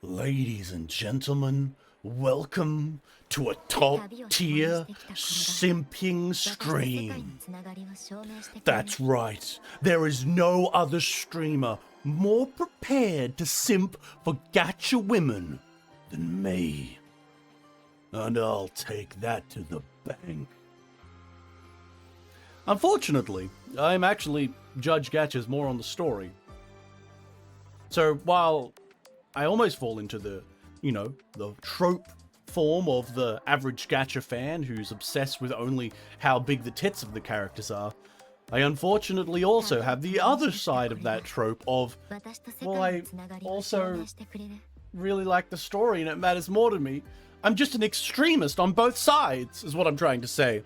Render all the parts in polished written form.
Ladies and gentlemen, welcome to a top-tier simping stream. That's right, there is no other streamer more prepared to simp for gacha women than me. And I'll take that to the bank. Unfortunately, I'm actually judge gachas more on the story. So while I almost fall into the trope form of the average gacha fan who's obsessed with only how big the tits of the characters are, I unfortunately also have the other side of that trope of, well, I also really like the story and it matters more to me. I'm just an extremist on both sides, is what I'm trying to say.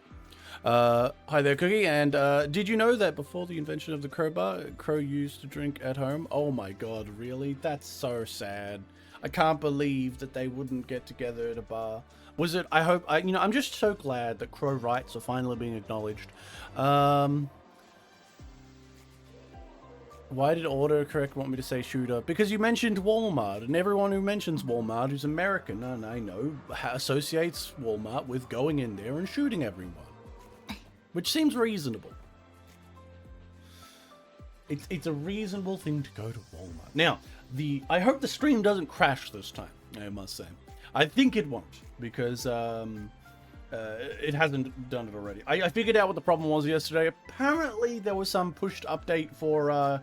Hi there, Cookie, and did you know that before the invention of the crowbar, Crow used to drink at home? Oh my god, really? That's so sad. I can't believe that they wouldn't get together at a bar. Was it? I'm just so glad that Crow rights are finally being acknowledged. Why did autocorrect want me to say shooter? Because you mentioned Walmart, and everyone who mentions Walmart who's American, and I know, associates Walmart with going in there and shooting everyone. Which seems reasonable. It's a reasonable thing to go to Walmart. Now, I hope the stream doesn't crash this time, I must say. I think it won't, because it hasn't done it already. I figured out what the problem was yesterday. Apparently, there was some pushed update for, I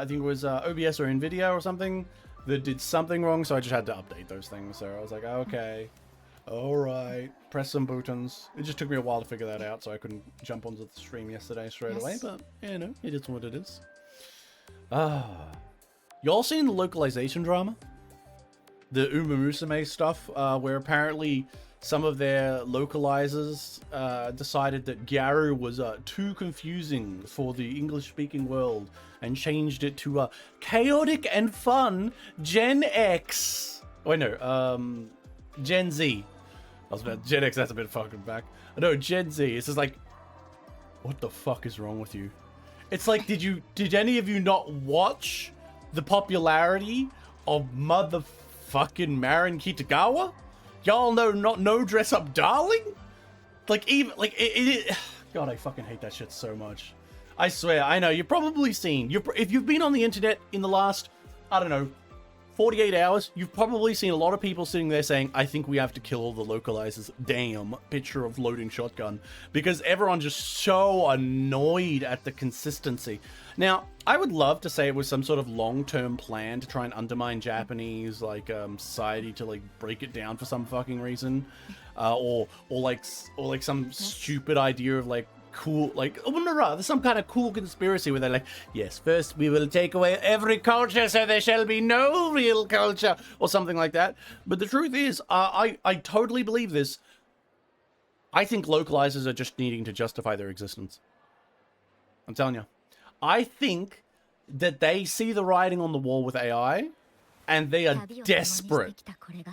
think it was OBS or NVIDIA or something, that did something wrong, so I just had to update those things. So I was like, okay. Alright, press some buttons. It just took me a while to figure that out, so I couldn't jump onto the stream yesterday straight away, but, you know, it is what it is. Y'all seen the localization drama? The Uma Musume stuff, where apparently some of their localizers decided that Gyaru was too confusing for the English-speaking world and changed it to chaotic and fun Gen X. Oh, no, Gen Z. I was about Gen X, that's a bit fucking back. No, Gen Z. It's just like, what the fuck is wrong with you? It's like, did any of you not watch the popularity of motherfucking Marin Kitagawa? Y'all know not no dress up darling? Like even like it God, I fucking hate that shit so much. I swear, I know you've probably seen if you've been on the internet in the last, I don't know, 48 hours, you've probably seen a lot of people sitting there saying, I think we have to kill all the localizers. Damn, picture of loading shotgun. Because everyone's just so annoyed at the consistency. Now, I would love to say it was some sort of long-term plan to try and undermine Japanese, like, society to, like, break it down for some fucking reason. Or like some stupid idea of, like, cool, like, oh no, there's some kind of cool conspiracy where they're like, yes, first we will take away every culture so there shall be no real culture, or something like that. But the truth is, I totally believe this. I think localizers are just needing to justify their existence. I'm telling you. I think that they see the writing on the wall with AI, and they are desperate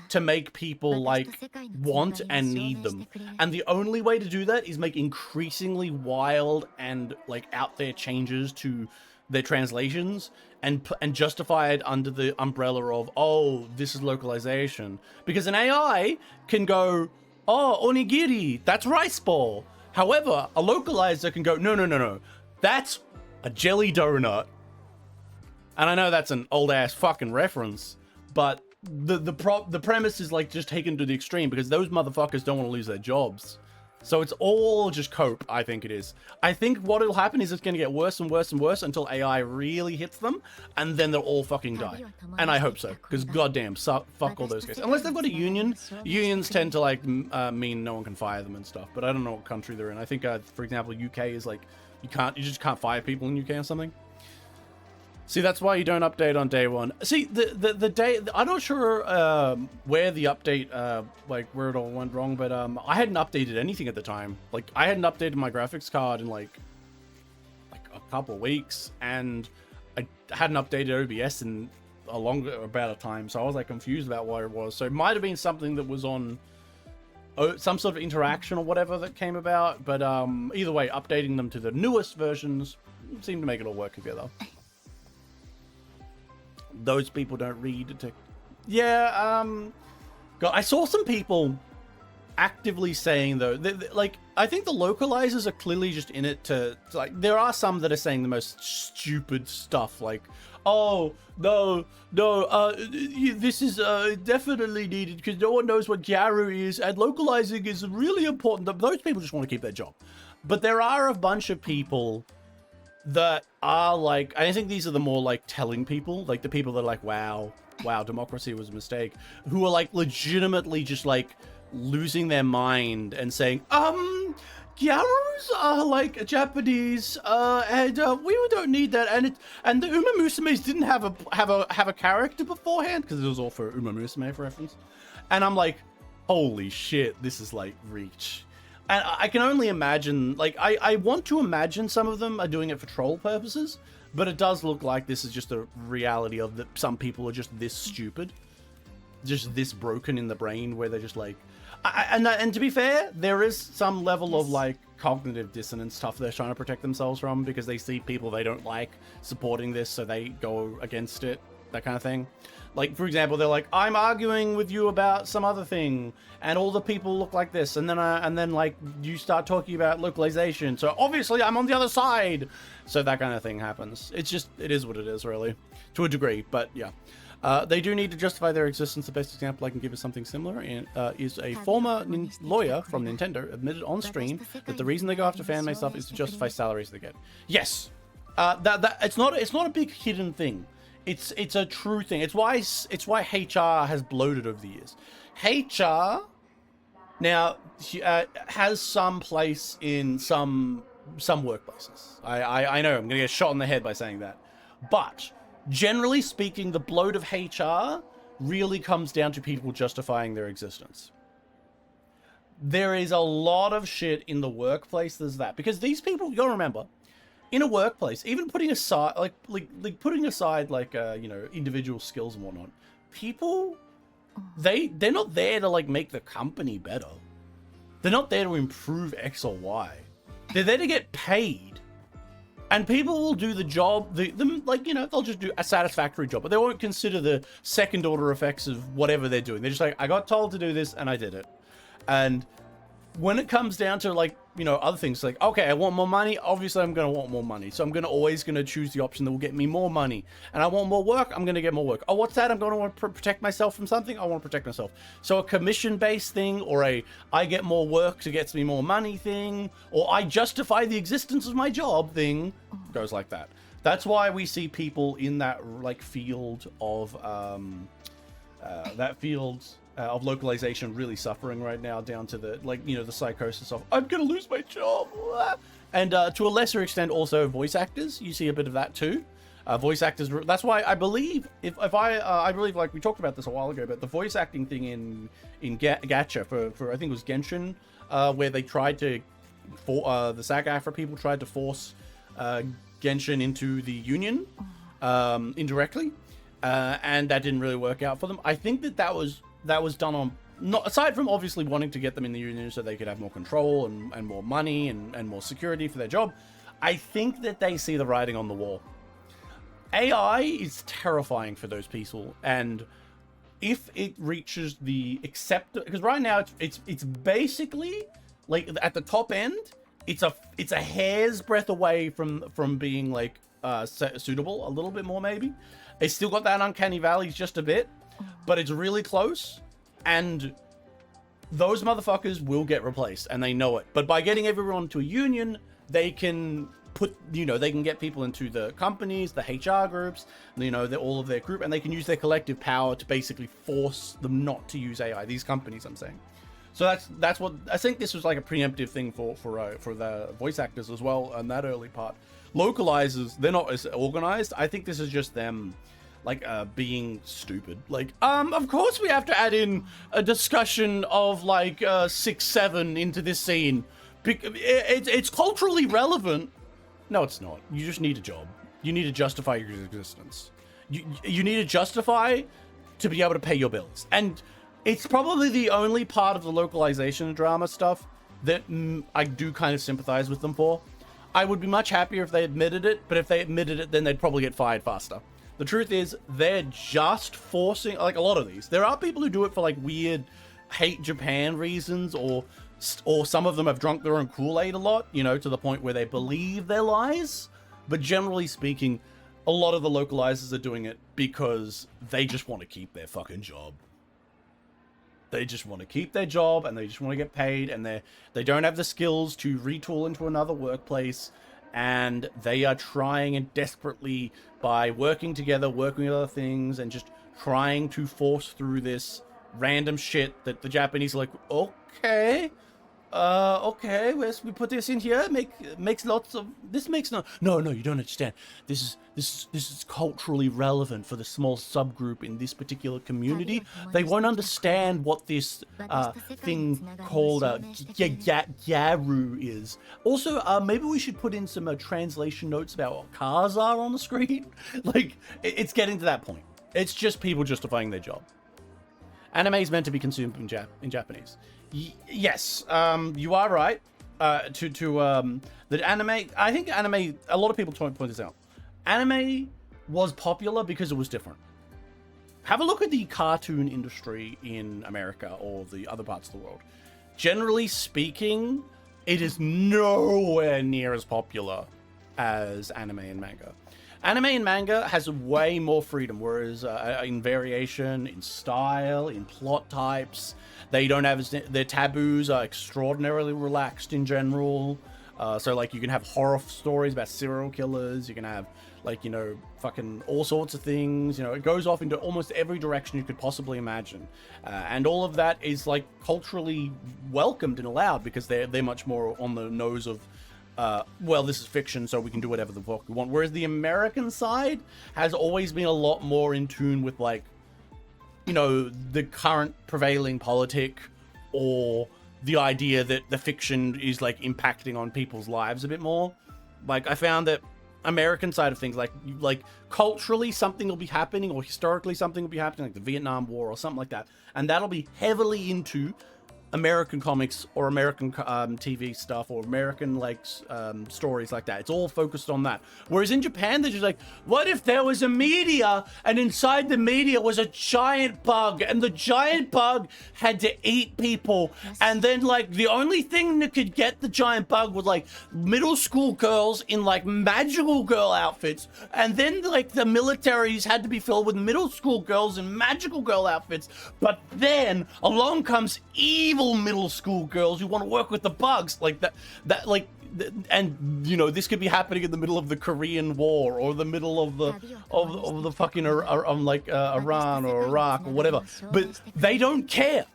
to make people, like, want and need them. And the only way to do that is make increasingly wild and, like, out there changes to their translations and justify it under the umbrella of, oh, this is localization. Because an AI can go, oh, onigiri, that's rice ball. However, a localizer can go, no, that's a jelly donut. And I know that's an old-ass fucking reference, but the premise is, like, just taken to the extreme because those motherfuckers don't want to lose their jobs. So it's all just cope, I think it is. I think what will happen is it's going to get worse and worse and worse until AI really hits them, and then they'll all fucking die. And I hope so, because goddamn, fuck all those guys. Unless they've got a union. Unions tend to, like, mean no one can fire them and stuff, but I don't know what country they're in. I think, for example, UK is, like, you just can't fire people in UK or something. See, that's why you don't update on day one. See, the day, I'm not sure where the update, like, where it all went wrong, but I hadn't updated anything at the time. Like, I hadn't updated my graphics card in, like a couple weeks, and I hadn't updated OBS in about a time, so I was, like, confused about what it was. So it might have been something that was on some sort of interaction or whatever that came about, but either way, updating them to the newest versions seemed to make it all work together. Those people don't read Yeah, God, I saw some people actively saying though, like, I think the localizers are clearly just in it to like, there are some that are saying the most stupid stuff, like, oh no, this is definitely needed because no one knows what Gyaru is, and localizing is really important. Those people just want to keep their job. But there are a bunch of people that are like, I think these are the more like telling people, like the people that are like, wow, democracy was a mistake, who are like legitimately just like losing their mind and saying, Gyarus are like Japanese, and we don't need that, and the Uma Musumes didn't have a character beforehand, because it was all for Uma Musume for reference. And I'm like, holy shit, this is like reach. And I can only imagine, like, I want to imagine some of them are doing it for troll purposes, but it does look like this is just a reality of that some people are just this stupid, just this broken in the brain, where they're just like, and to be fair, there is some level of like cognitive dissonance stuff they're trying to protect themselves from, because they see people they don't like supporting this, so they go against it, that kind of thing. Like, for example, they're like, I'm arguing with you about some other thing, and all the people look like this, and then like you start talking about localization, so obviously I'm on the other side. So that kind of thing happens. It's just, it is what it is, really, to a degree. But yeah, they do need to justify their existence. The best example I can give is something similar, and is a former lawyer from Nintendo admitted on stream that the reason they go after fan-made stuff is to justify salaries they get. Yes, it's not a big hidden thing. It's a true thing. It's why HR has bloated over the years. HR now has some place in some workplaces. I know I'm gonna get shot in the head by saying that, but generally speaking, the bloat of HR really comes down to people justifying their existence. There is a lot of shit in the workplace. There's that, because these people, you gotta remember, in a workplace, even putting aside like putting aside like you know, individual skills and whatnot, people, they're not there to like make the company better. They're not there to improve X or Y. They're there to get paid. And people will do the job, like, you know, they'll just do a satisfactory job, but they won't consider the second order effects of whatever they're doing. They're just like, I got told to do this and I did it. And when it comes down to, like, you know, other things, like, okay, I want more money. Obviously, I'm going to want more money. So I'm always going to choose the option that will get me more money. And I want more work. I'm going to get more work. Oh, what's that? I'm going to want to protect myself from something. I want to protect myself. So a commission-based thing, or I get more work to get me more money thing, or I justify the existence of my job thing, goes like that. That's why we see people in that, like, field of, of localization really suffering right now, down to the, like, you know, the psychosis of, I'm gonna lose my job. And to a lesser extent also voice actors, you see a bit of that too. Voice actors, that's why I believe, I believe, like we talked about this a while ago, but the voice acting thing in Gacha for I think it was Genshin, where they tried to, the SAG-AFTRA people tried to force Genshin into the union indirectly, and that didn't really work out for them. I think that was done on, not aside from obviously wanting to get them in the union so they could have more control and more money and more security for their job. I think that they see the writing on the wall. AI is terrifying for those people, and if it reaches the acceptance, because right now it's basically like at the top end, it's a hair's breadth away from being like suitable, a little bit more maybe. It's still got that uncanny valley just a bit, but it's really close, and those motherfuckers will get replaced, and they know it. But by getting everyone to a union, they can put, you know, they can get people into the companies, the HR groups, you know, all of their group, and they can use their collective power to basically force them not to use AI. These companies, I'm saying. So that's what I think. This was like a preemptive thing for the voice actors as well, and that early part. Localizers, they're not as organized. I think this is just them, like, being stupid. Like, of course we have to add in a discussion of, like, 6-7 into this scene. It's culturally relevant. No, it's not. You just need a job. You need to justify your existence. You need to justify to be able to pay your bills. And it's probably the only part of the localization drama stuff that I do kind of sympathize with them for. I would be much happier if they admitted it, but if they admitted it, then they'd probably get fired faster. The truth is, they're just forcing, like a lot of these. There are people who do it for like weird hate Japan reasons, or some of them have drunk their own Kool-Aid a lot, you know, to the point where they believe their lies. But generally speaking, a lot of the localizers are doing it because they just want to keep their fucking job. They just want to keep their job, and they just want to get paid, and they don't have the skills to retool into another workplace, and they are trying and desperately, by working together, working with other things, and just trying to force through this random shit that the Japanese are like, okay, we put this in here. Makes lots of. This makes no. You don't understand. This is culturally relevant for the small subgroup in this particular community. They won't understand what this thing called Gyaru is. Also, maybe we should put in some translation notes about what cars are on the screen. Like, it's getting to that point. It's just people justifying their job. Anime is meant to be consumed in Japanese. Yes, you are right. The anime, I think anime, a lot of people point this out. Anime was popular because it was different. Have a look at the cartoon industry in America or the other parts of the world. Generally speaking, it is nowhere near as popular as anime and manga. Anime and manga has way more freedom, whereas in variation, in style, in plot types, they don't have, their taboos are extraordinarily relaxed in general. So like you can have horror stories about serial killers, you can have like, you know, fucking all sorts of things, you know, it goes off into almost every direction you could possibly imagine. And all of that is like culturally welcomed and allowed because they're much more on the nose of, well, this is fiction, so we can do whatever the fuck we want. Whereas the American side has always been a lot more in tune with, like, you know, the current prevailing politic, or the idea that the fiction is, like, impacting on people's lives a bit more. Like, I found that American side of things, like culturally something will be happening, or historically something will be happening, like the Vietnam War or something like that, and that'll be heavily into American comics or American TV stuff or American stories like that. It's all focused on that. Whereas in Japan, they're just like, what if there was a meteor and inside the meteor was a giant bug and the giant bug had to eat people, and then like the only thing that could get the giant bug was like middle school girls in like magical girl outfits, and then like the militaries had to be filled with middle school girls in magical girl outfits, but then along comes evil middle school girls who want to work with the bugs, like that and you know, this could be happening in the middle of the Korean War or the middle of the fucking Iran or Iraq or whatever, but they don't care.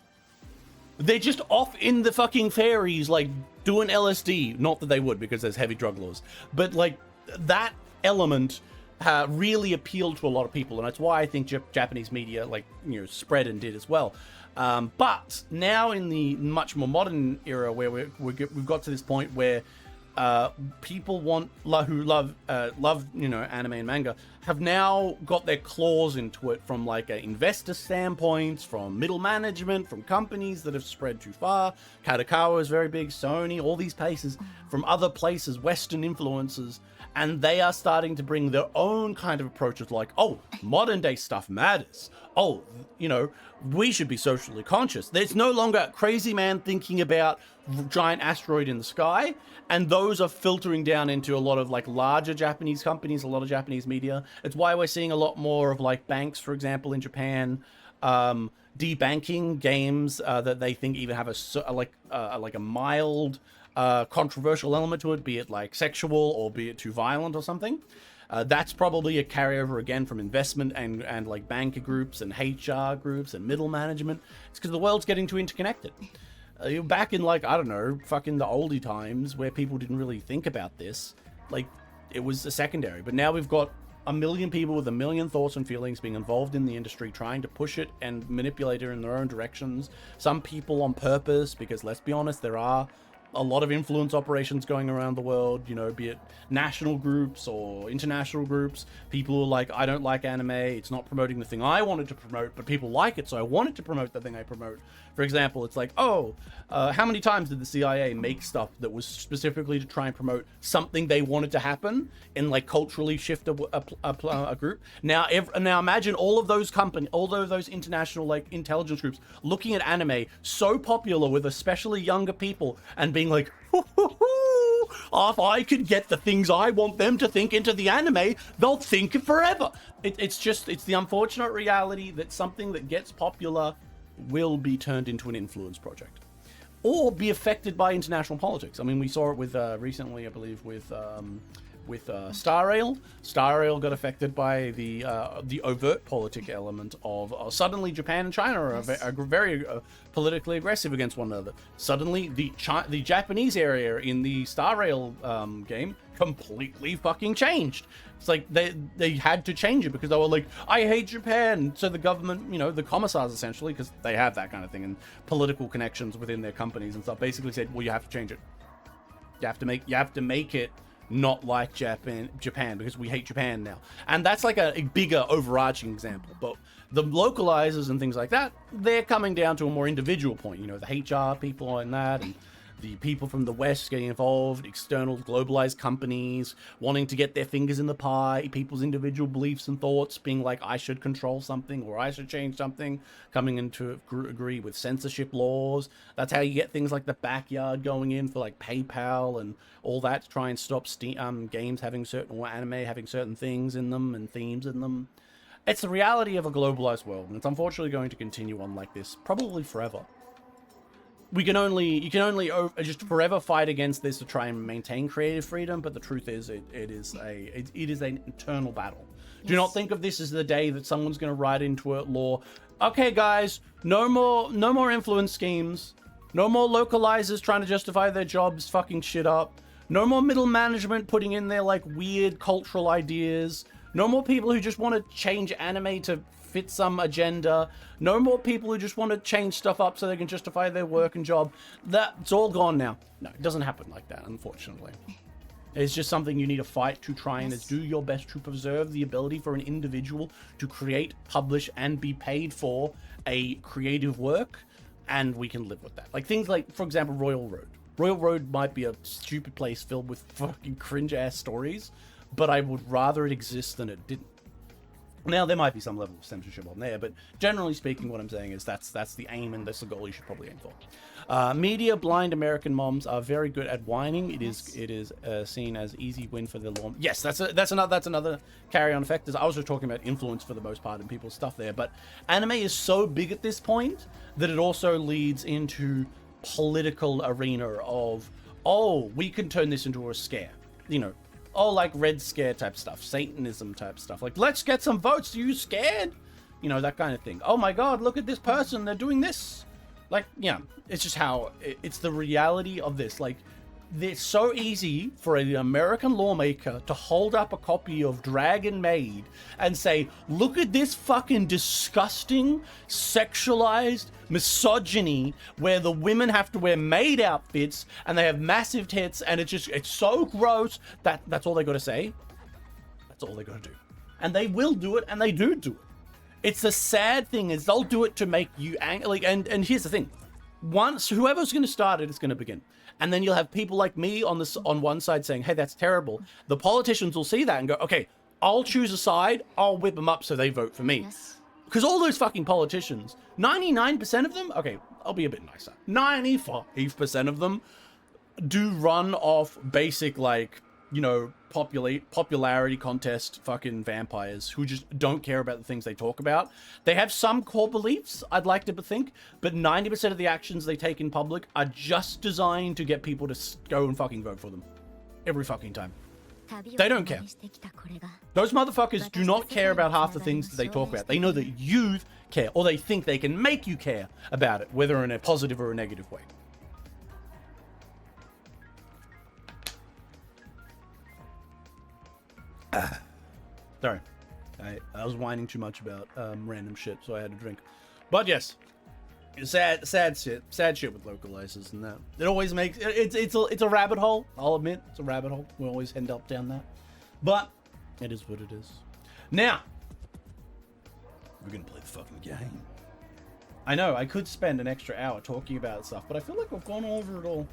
They're just off in the fucking fairies, like doing LSD. Not that they would, because there's heavy drug laws, but like that element really appealed to a lot of people, and that's why I think Japanese media, like, you know, spread and did as well. But now in the much more modern era, where we've got to this point where people who love you know, anime and manga have now got their claws into it from like an investor standpoint, from middle management, from companies that have spread too far. Kadokawa is very big, Sony, all these places, from other places, Western influences, and they are starting to bring their own kind of approaches, like, oh, modern day stuff matters. Oh, you know, we should be socially conscious. There's no longer crazy man thinking about giant asteroid in the sky, and those are filtering down into a lot of like larger Japanese companies, a lot of Japanese media. It's why we're seeing a lot more of like banks, for example, in Japan, debanking games that they think even have a mild controversial element to it, be it like sexual or be it too violent or something. That's probably a carryover again from investment and like banker groups and HR groups and middle management. It's because the world's getting too interconnected. Back in like, I don't know, fucking the oldie times where people didn't really think about this, like it was a secondary. But now we've got a million people with a million thoughts and feelings being involved in the industry, trying to push it and manipulate it in their own directions. Some people on purpose, because let's be honest, there are a lot of influence operations going around the world, you know, be it national groups or international groups. People who are like, I don't like anime, it's not promoting the thing I wanted to promote, but people like it, so I wanted to promote the thing I promote. For example, it's like, how many times did the CIA make stuff that was specifically to try and promote something they wanted to happen and like culturally shift a group? Now imagine all of those those international like intelligence groups looking at anime so popular with especially younger people and being like, if I could get the things I want them to think into the anime, they'll think it forever. It's the unfortunate reality that something that gets popular will be turned into an influence project or be affected by international politics. I mean, we saw it with recently, I believe, with Star Rail. Star Rail got affected by the overt politic element of suddenly Japan and China are very politically aggressive against one another. Suddenly the Japanese area in the Star Rail game completely fucking changed. It's like they had to change it because they were like, I hate Japan. So the government, you know, the commissars essentially, because they have that kind of thing and political connections within their companies and stuff, basically said, well, you have to change it. You have to make it not like Japan because we hate Japan now. And that's like a bigger overarching example. But the localizers and things like that, they're coming down to a more individual point. You know, the HR people and that, and the people from the West getting involved, external globalized companies wanting to get their fingers in the pie, people's individual beliefs and thoughts being like, I should control something or I should change something, coming into agree with censorship laws. That's how you get things like the backyard going in for like PayPal and all that to try and stop games having certain, or anime having certain things in them and themes in them. It's the reality of a globalized world, and it's unfortunately going to continue on like this probably forever. You can only just forever fight against this to try and maintain creative freedom, but the truth is it is an eternal battle. Yes. Do not think of this as the day that someone's going to write into a law, okay guys, no more influence schemes, no more localizers trying to justify their jobs fucking shit up, no more middle management putting in their like weird cultural ideas, no more people who just want to change anime to fit some agenda, no more people who just want to change stuff up so they can justify their work and job. That's all gone now. No, it doesn't happen like that, unfortunately. It's just something you need to fight to try and do your best to preserve the ability for an individual to create, publish, and be paid for a creative work, and we can live with that. Like things like, for example, Royal Road. Royal Road might be a stupid place filled with fucking cringe-ass stories, but I would rather it exist than it didn't. Now, there might be some level of censorship on there, but generally speaking, what I'm saying is that's the aim, and that's the goal you should probably aim for. Media blind American moms are very good at whining. It is seen as easy win for the law. Yes, that's another carry-on effect. I was just talking about influence for the most part and people's stuff there, but anime is so big at this point that it also leads into political arena of, oh, we can turn this into a scare, you know. Oh, like Red Scare type stuff, Satanism type stuff. Like, let's get some votes. Are you scared? You know, that kind of thing. Oh my God, look at this person. They're doing this. Like, yeah, it's just how it's the reality of this. Like, it's so easy for an American lawmaker to hold up a copy of Dragon Maid and say, look at this fucking disgusting, sexualized misogyny where the women have to wear maid outfits and they have massive tits and it's so gross. That's all they got to say. That's all they got to do. And they will do it, and they do it. It's the sad thing is they'll do it to make you angry. Like, and here's the thing. Once whoever's going to start it is going to begin. And then you'll have people like me on one side saying, hey, that's terrible. The politicians will see that and go, okay, I'll choose a side. I'll whip them up so they vote for me. Because all those fucking politicians, 99% of them, okay, I'll be a bit nicer. 95% of them do run off basic, like, you know, popularity contest fucking vampires who just don't care about the things they talk about. They have some core beliefs, I'd like to think, but 90% of the actions they take in public are just designed to get people to go and fucking vote for them. Every fucking time. They don't care. Those motherfuckers do not care about half the things that they talk about. They know that you care, or they think they can make you care about it, whether in a positive or a negative way. Sorry, I was whining too much about random shit, so I had to drink. But yes, Sad shit with localizers and that. It always makes it's a rabbit hole. I'll admit it's a rabbit hole. We always end up down that, but it is what it is. Now we're gonna play the fucking game. I know I could spend an extra hour talking about stuff, but I feel like we've gone over it all.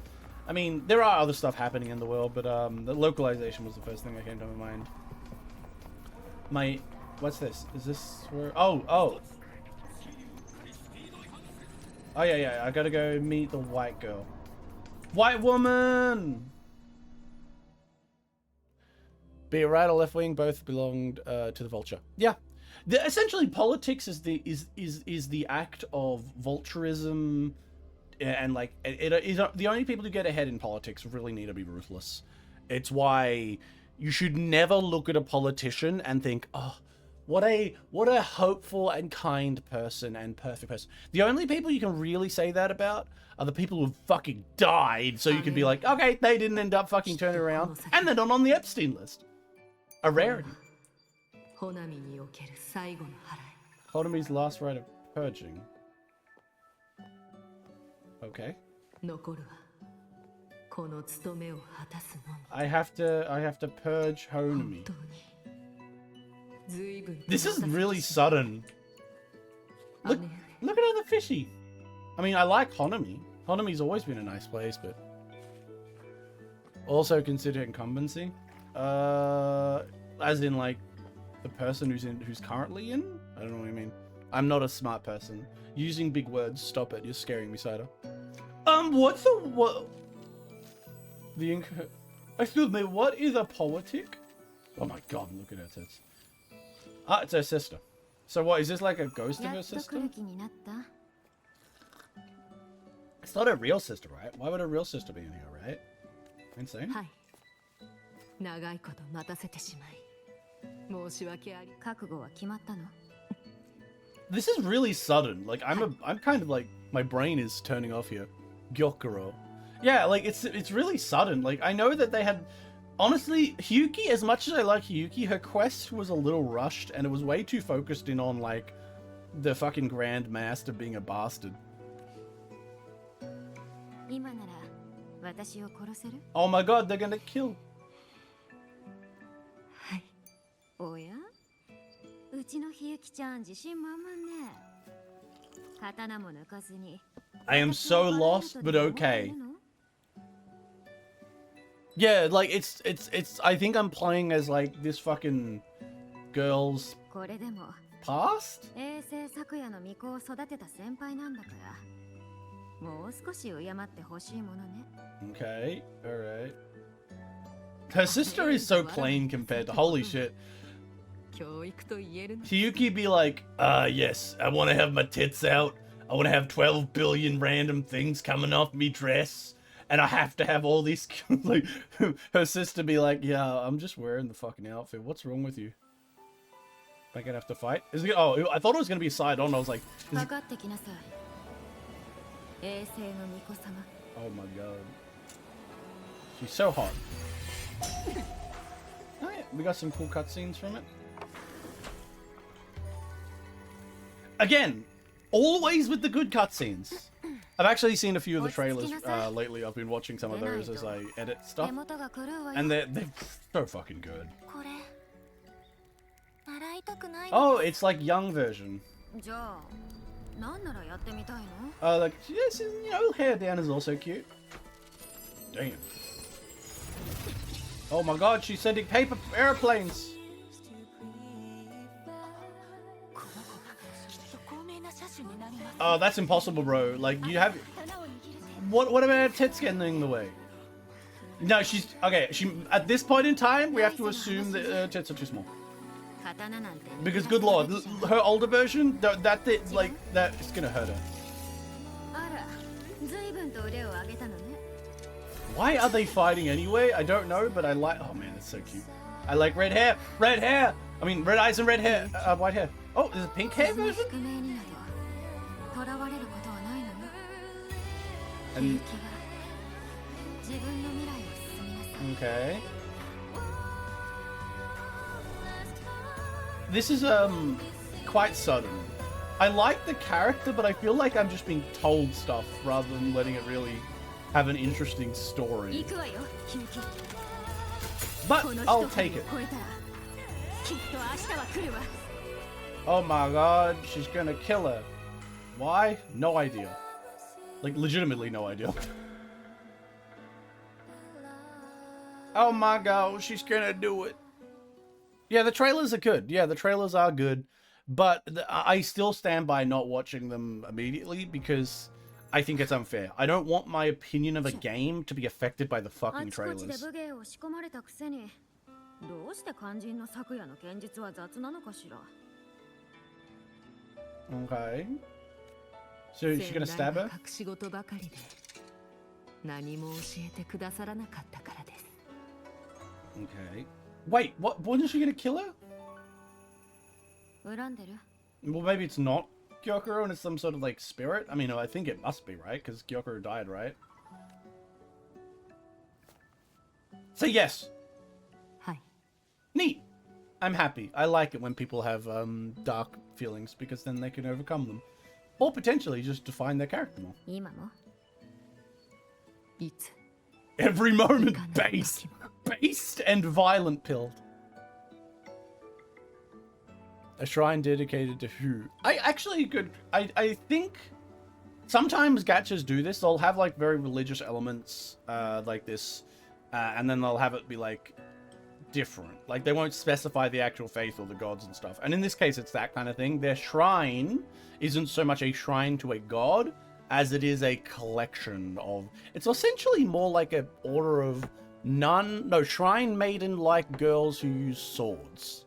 I mean, there are other stuff happening in the world, but the localization was the first thing that came to my mind. What's this? Is this where? Oh yeah. I gotta go meet the white girl. White woman. Be it right or left wing, both belonged to the vulture. Yeah. Essentially, politics is the act of vulturism, and like the only people who get ahead in politics really need to be ruthless. It's why you should never look at a politician and think, oh, what a hopeful and kind person and perfect person. The only people you can really say that about are the people who fucking died, so you can be like, okay, they didn't end up fucking turning around, and they're not on the Epstein list. A rarity. Honami's last rite of purging. Okay. I have to purge Honami. This is really sudden. Look at all the fishy. I mean, I like Honami. Honami's always been a nice place, but also consider incumbency. As in like the person who's currently in? I don't know what you mean. I'm not a smart person. Using big words, stop it. You're scaring me, Cider. Excuse me, what is a politic? Oh my god, look at her tits. Ah, it's her sister. So what, is this like a ghost of her sister? It's not her real sister, right? Why would her real sister be in here, right? Insane. This is really sudden. Like I'm kind of like, my brain is turning off here. Gyokuro. Yeah, like it's really sudden. Like I know that they had, honestly, Hiyuki, as much as I like Hiyuki, her quest was a little rushed and it was way too focused in on like the fucking Grand Master being a bastard. Oh my god, they're gonna kill. I am so lost, but okay. Yeah, like it's I think I'm playing as like this fucking girl's past? Okay, alright. Her sister is so plain compared to, holy shit. Hiyuki be like, yes, I want to have my tits out. I want to have 12 billion random things coming off me dress. And I have to have all these, like, her sister be like, yeah, I'm just wearing the fucking outfit. What's wrong with you? Am I gonna have to fight? Is it, oh, I thought it was gonna be side on. I was like, oh my god. She's so hot. Oh yeah, we got some cool cutscenes from it. Again, always with the good cutscenes. I've actually seen a few of the trailers lately. I've been watching some of those as I edit stuff. And they're so fucking good. Oh, it's like young version. Like, yes, you know, hair down is also cute. Damn. Oh my god, she's sending paper airplanes. Oh, that's impossible, bro. Like, you have... What about her tits getting in the way? No, she's... Okay, at this point in time, we have to assume that her tits are too small. Because, good lord, her older version, that it's gonna hurt her. Why are they fighting anyway? I don't know, but I like... Oh man, that's so cute. I like red hair! Red hair! I mean, red eyes and red hair. White hair. Oh, there's a pink hair version? And... Okay. This is quite sudden. I like the character, but I feel like I'm just being told stuff rather than letting it really have an interesting story. But I'll take it. Oh my god, she's gonna kill her. Why? No idea. Like, legitimately no idea. Oh my god, she's gonna do it. Yeah, the trailers are good. Yeah, the trailers are good. But I still stand by not watching them immediately because I think it's unfair. I don't want my opinion of a game to be affected by the fucking trailers. Okay. So she's gonna stab her? Okay. Wait, what? Wasn't she gonna kill her? Well, maybe it's not Gyokuro and it's some sort of, like, spirit? I mean, I think it must be, right? Because Gyokuro died, right? So, yes. Hi. Neat. I'm happy. I like it when people have dark feelings because then they can overcome them. Or potentially just define their character more. Every moment, based and violent pilled. A shrine dedicated to who? I think sometimes gachas do this. They'll have like very religious elements like this, and then they'll have it be like different. Like they won't specify the actual faith or the gods and stuff. And in this case, it's that kind of thing. Their shrine isn't so much a shrine to a god as it is a collection of. It's essentially more like an order of shrine maiden-like girls who use swords.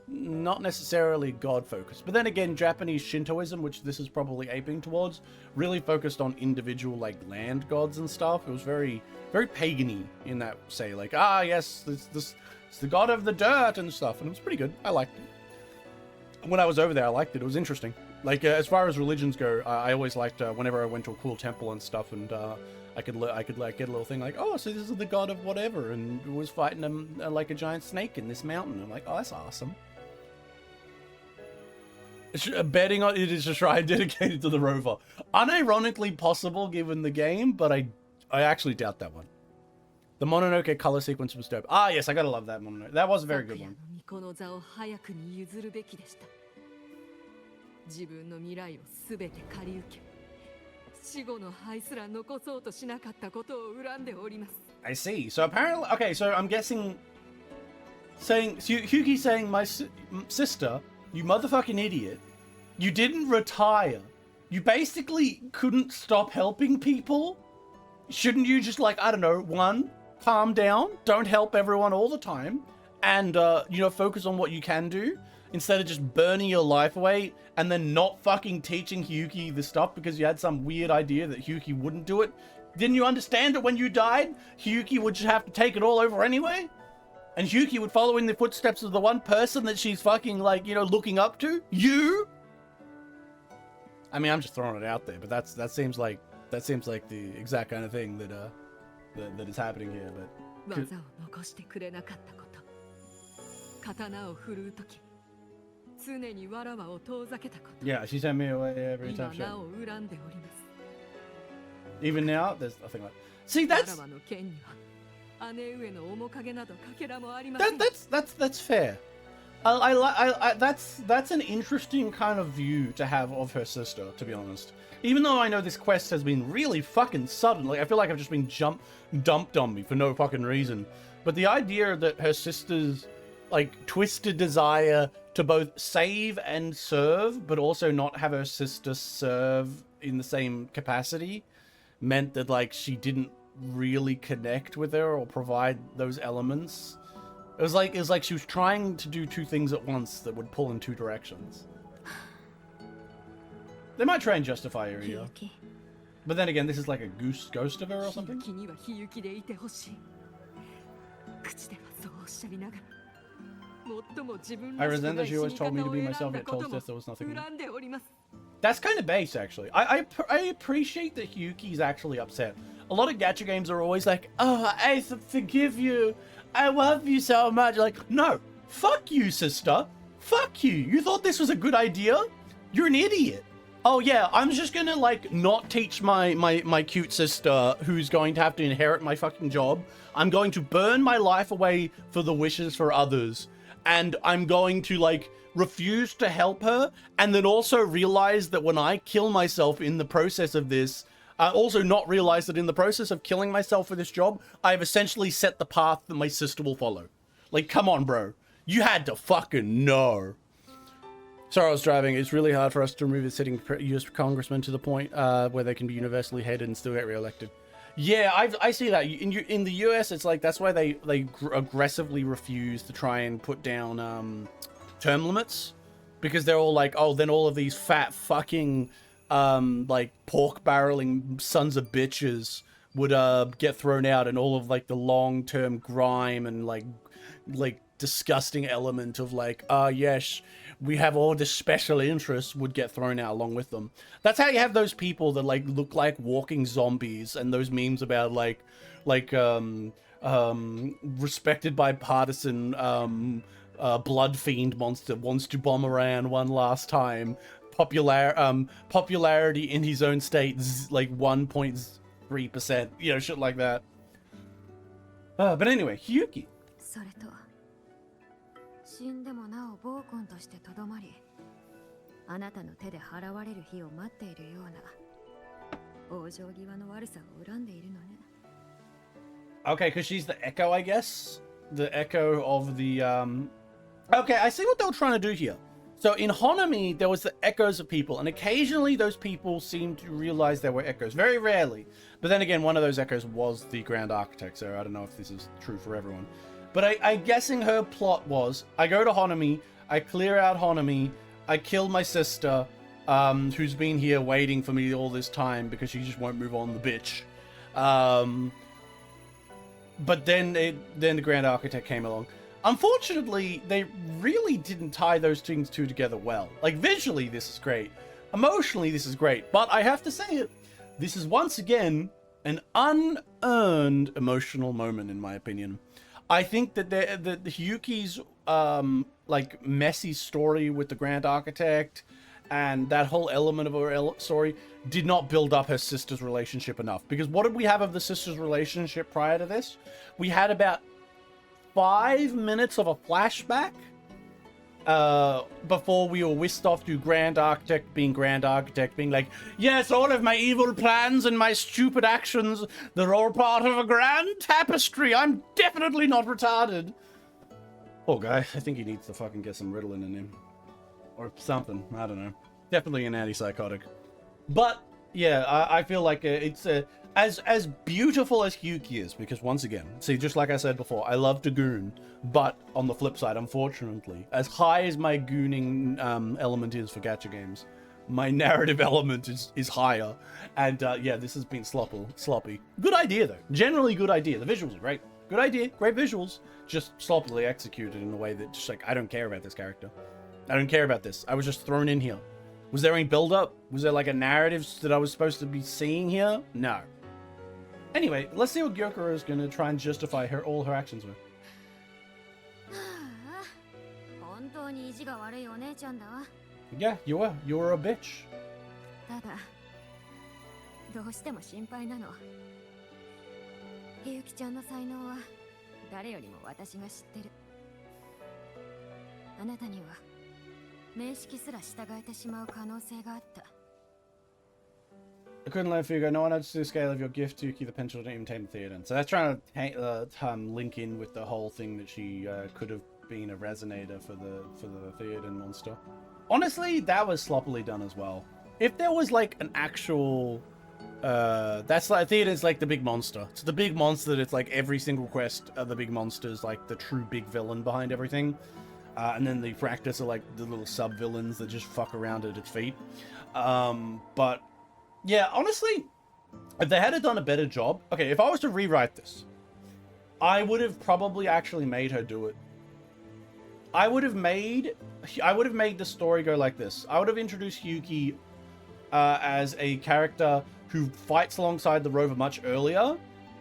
Not necessarily god-focused. But then again, Japanese Shintoism, which this is probably aping towards, really focused on individual, like, land gods and stuff. It was very, very pagan-y in that, say, like, yes, it's the god of the dirt and stuff. And it was pretty good. I liked it. When I was over there, I liked it. It was interesting. Like, as far as religions go, I always liked, whenever I went to a cool temple and stuff, and I could like get a little thing like, oh, so this is the god of whatever, and was fighting him like a giant snake in this mountain. I'm like, oh, that's awesome. Betting on it is a shrine dedicated to the rover. Unironically possible given the game, but I actually doubt that one. The Mononoke color sequence was dope. Ah, yes, I gotta love that Mononoke. That was a very good one. I see. So apparently, okay, so I'm guessing, Hyuki saying, my sister, you motherfucking idiot, you didn't retire. You basically couldn't stop helping people? Shouldn't you just, like, I don't know, one, calm down, don't help everyone all the time, and, focus on what you can do, instead of just burning your life away, and then not fucking teaching Hyuki the stuff because you had some weird idea that Hyuki wouldn't do it? Didn't you understand that when you died, Hyuki would just have to take it all over anyway? And Hyuki would follow in the footsteps of the one person that she's fucking, like, looking up to? You? I mean, I'm just throwing it out there, but that seems like the exact kind of thing that is happening here. But yeah, she sent me away every time. Even now, there's nothing like. See, that's fair. That's an interesting kind of view to have of her sister, to be honest. Even though I know this quest has been really fucking sudden, like I feel like I've just been dumped on me for no fucking reason. But the idea that her sister's like twisted desire to both save and serve, but also not have her sister serve in the same capacity, meant that like she didn't really connect with her or provide those elements. It was like she was trying to do two things at once that would pull in two directions. They might try and justify her here. But then again, this is like a ghost of her or something? I resent that she always told me to be myself, yet told us there was nothing. That's kind of base, actually. I appreciate that Hyuki's actually upset. A lot of gacha games are always like, oh, I forgive you. I love you so much. Like, no, fuck you, sister. Fuck you. You thought this was a good idea? You're an idiot. Oh yeah, I'm just gonna like not teach my cute sister who's going to have to inherit my fucking job. I'm going to burn my life away for the wishes for others. And I'm going to like refuse to help her, and then also realize that when I kill myself in the process of this, also not realize that in the process of killing myself for this job, I've essentially set the path that my sister will follow. Like, come on, bro. You had to fucking know. Sorry, I was driving. It's really hard for us to remove a sitting US congressman to the point where they can be universally hated and still get reelected. Yeah, I see that. In the US, it's like, that's why they aggressively refuse to try and put down term limits. Because they're all like, oh, then all of these fat fucking, like, pork barreling sons of bitches would get thrown out, and all of, like, the long-term grime and, like disgusting element of, like, yes, we have all this special interest would get thrown out along with them. That's how you have those people that like look like walking zombies, and those memes about like respected bipartisan blood fiend monster wants to bomb Iran one last time. Popularity in his own state like 1.3%, you know, shit like that. But anyway, Hyuki. 死んでもなお暴君としてとどまり、あなたの手で払われる日を待っているような往生際の悪さを恨んでいるのね。Okay, because she's the echo, I guess. The echo of the Okay, I see what they were trying to do here. So in Honami, there was the echoes of people, and occasionally those people seemed to realize there were echoes. Very rarely. But then again, one of those echoes was the Grand Architect, so I don't know if this is true for everyone. But I'm guessing her plot was, I go to Honami, I clear out Honami, I kill my sister, who's been here waiting for me all this time because she just won't move on, the bitch. But then the Grand Architect came along. Unfortunately, they really didn't tie those two together well. Like, visually, this is great. Emotionally, this is great. But I have to say it, this is once again an unearned emotional moment, in my opinion. I think that the Hyuki's like messy story with the Grand Architect and that whole element of her story did not build up her sister's relationship enough. Because what did we have of the sister's relationship prior to this? We had about 5 minutes of a flashback before we were whisked off to Grand Architect being like, yes, all of my evil plans and my stupid actions, they're all part of a grand tapestry. I'm definitely not retarded. Oh, guy, I think he needs to fucking get some Ritalin in him. Or something, I don't know. Definitely an antipsychotic. But, yeah, I feel like it's as beautiful as Hyuki is, because once again, see, just like I said before, I love to goon, but on the flip side, unfortunately, as high as my gooning element is for gacha games, my narrative element is higher, and yeah, this has been sloppy. Good idea, though. Generally good idea. The visuals are great. Good idea, great visuals, just sloppily executed in a way that just like, I don't care about this character. I don't care about this. I was just thrown in here. Was there any build-up? Was there like a narrative that I was supposed to be seeing here? No. Anyway, let's see what Gyokuro is going to try and justify all her actions with. Yeah, you were a bitch. ただ、どうしても心配なの。ひゆきちゃんの才能は誰よりも私が知ってる。あなたには名式すら従えてしまう可能性があった。I couldn't let Fugo. No one understood the scale of your gift, Yuki. The pencil didn't even tame the Theoden. So that's trying to link in with the whole thing that she could have been a resonator for the Theoden monster. Honestly, that was sloppily done as well. If there was like an actual, that's like Theoden's like the big monster. It's the big monster that it's like every single quest of the big monster is like the true big villain behind everything. And then the practice are like the little sub villains that just fuck around at its feet. But yeah, honestly, if they had done a better job... Okay, if I was to rewrite this, I would have probably actually made her do it. I would have made the story go like this. I would have introduced Hyuki as a character who fights alongside the Rover much earlier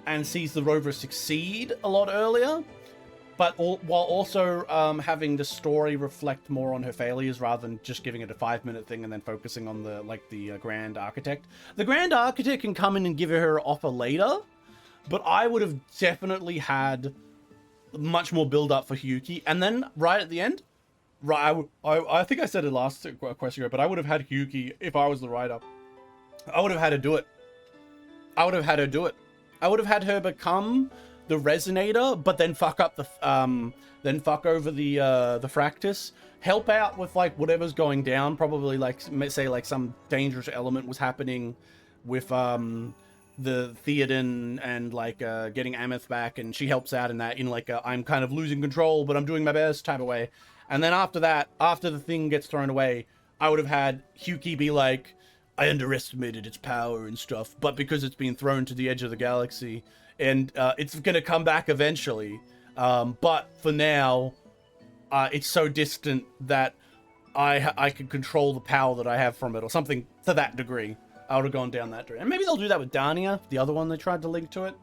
and sees the Rover succeed a lot earlier. but while also having the story reflect more on her failures rather than just giving it a 5-minute thing and then focusing on the Grand Architect. The Grand Architect can come in and give her an offer later, but I would have definitely had much more build up for Hyuki, and then right at the end, right, I think I said it last question ago, but I would have had Hyuki if I was the writer. I would have had her do it. I would have had her do it. I would have had her become the Resonator, but then fuck up the then fuck over the Fractus, help out with like whatever's going down, probably like say like some dangerous element was happening with the Theoden and like getting Ameth back, and she helps out in that in like I'm kind of losing control but I'm doing my best type of way. And then after that, after the thing gets thrown away, I would have had Hyuki be like, I underestimated its power and stuff, but because it's been thrown to the edge of the galaxy and it's gonna come back eventually, but for now it's so distant that I can control the power that I have from it, or something to that degree. I would have gone down that direction. And maybe they'll do that with Denia, the other one they tried to link to it.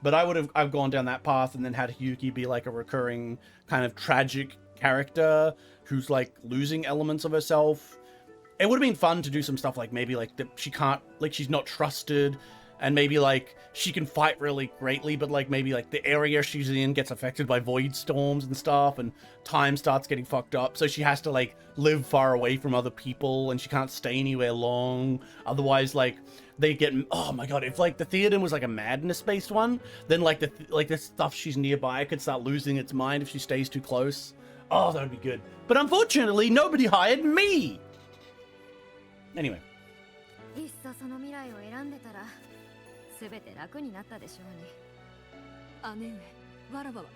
But I've gone down that path and then had Hyuki be like a recurring kind of tragic character who's like losing elements of herself. It would have been fun to do some stuff like maybe like she can't, like she's not trusted, and maybe like she can fight really greatly, but like maybe like the area she's in gets affected by void storms and stuff, and time starts getting fucked up, so she has to like live far away from other people and she can't stay anywhere long, otherwise like they get, oh my god, if like the Theoden was like a madness based one, then like the stuff she's nearby could start losing its mind if she stays too close. Oh, that would be good. But unfortunately nobody hired me. Anyway, いっそその未来を選んでたら全て楽になったでしょうに。姉上、わらばは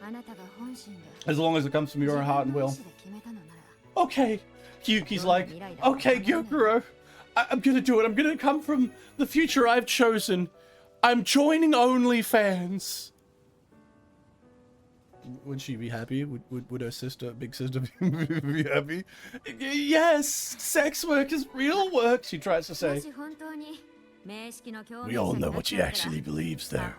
あなたが本心で as long as it comes from your heart and will. Okay, Yuki's like, okay, Gyokuro, I'm gonna do it. I'm gonna come from the future I've chosen. I'm joining OnlyFans. Would she be happy? Would her sister, big sister, be happy? Yes, sex work is real work, she tries to say. We all know what she actually believes there.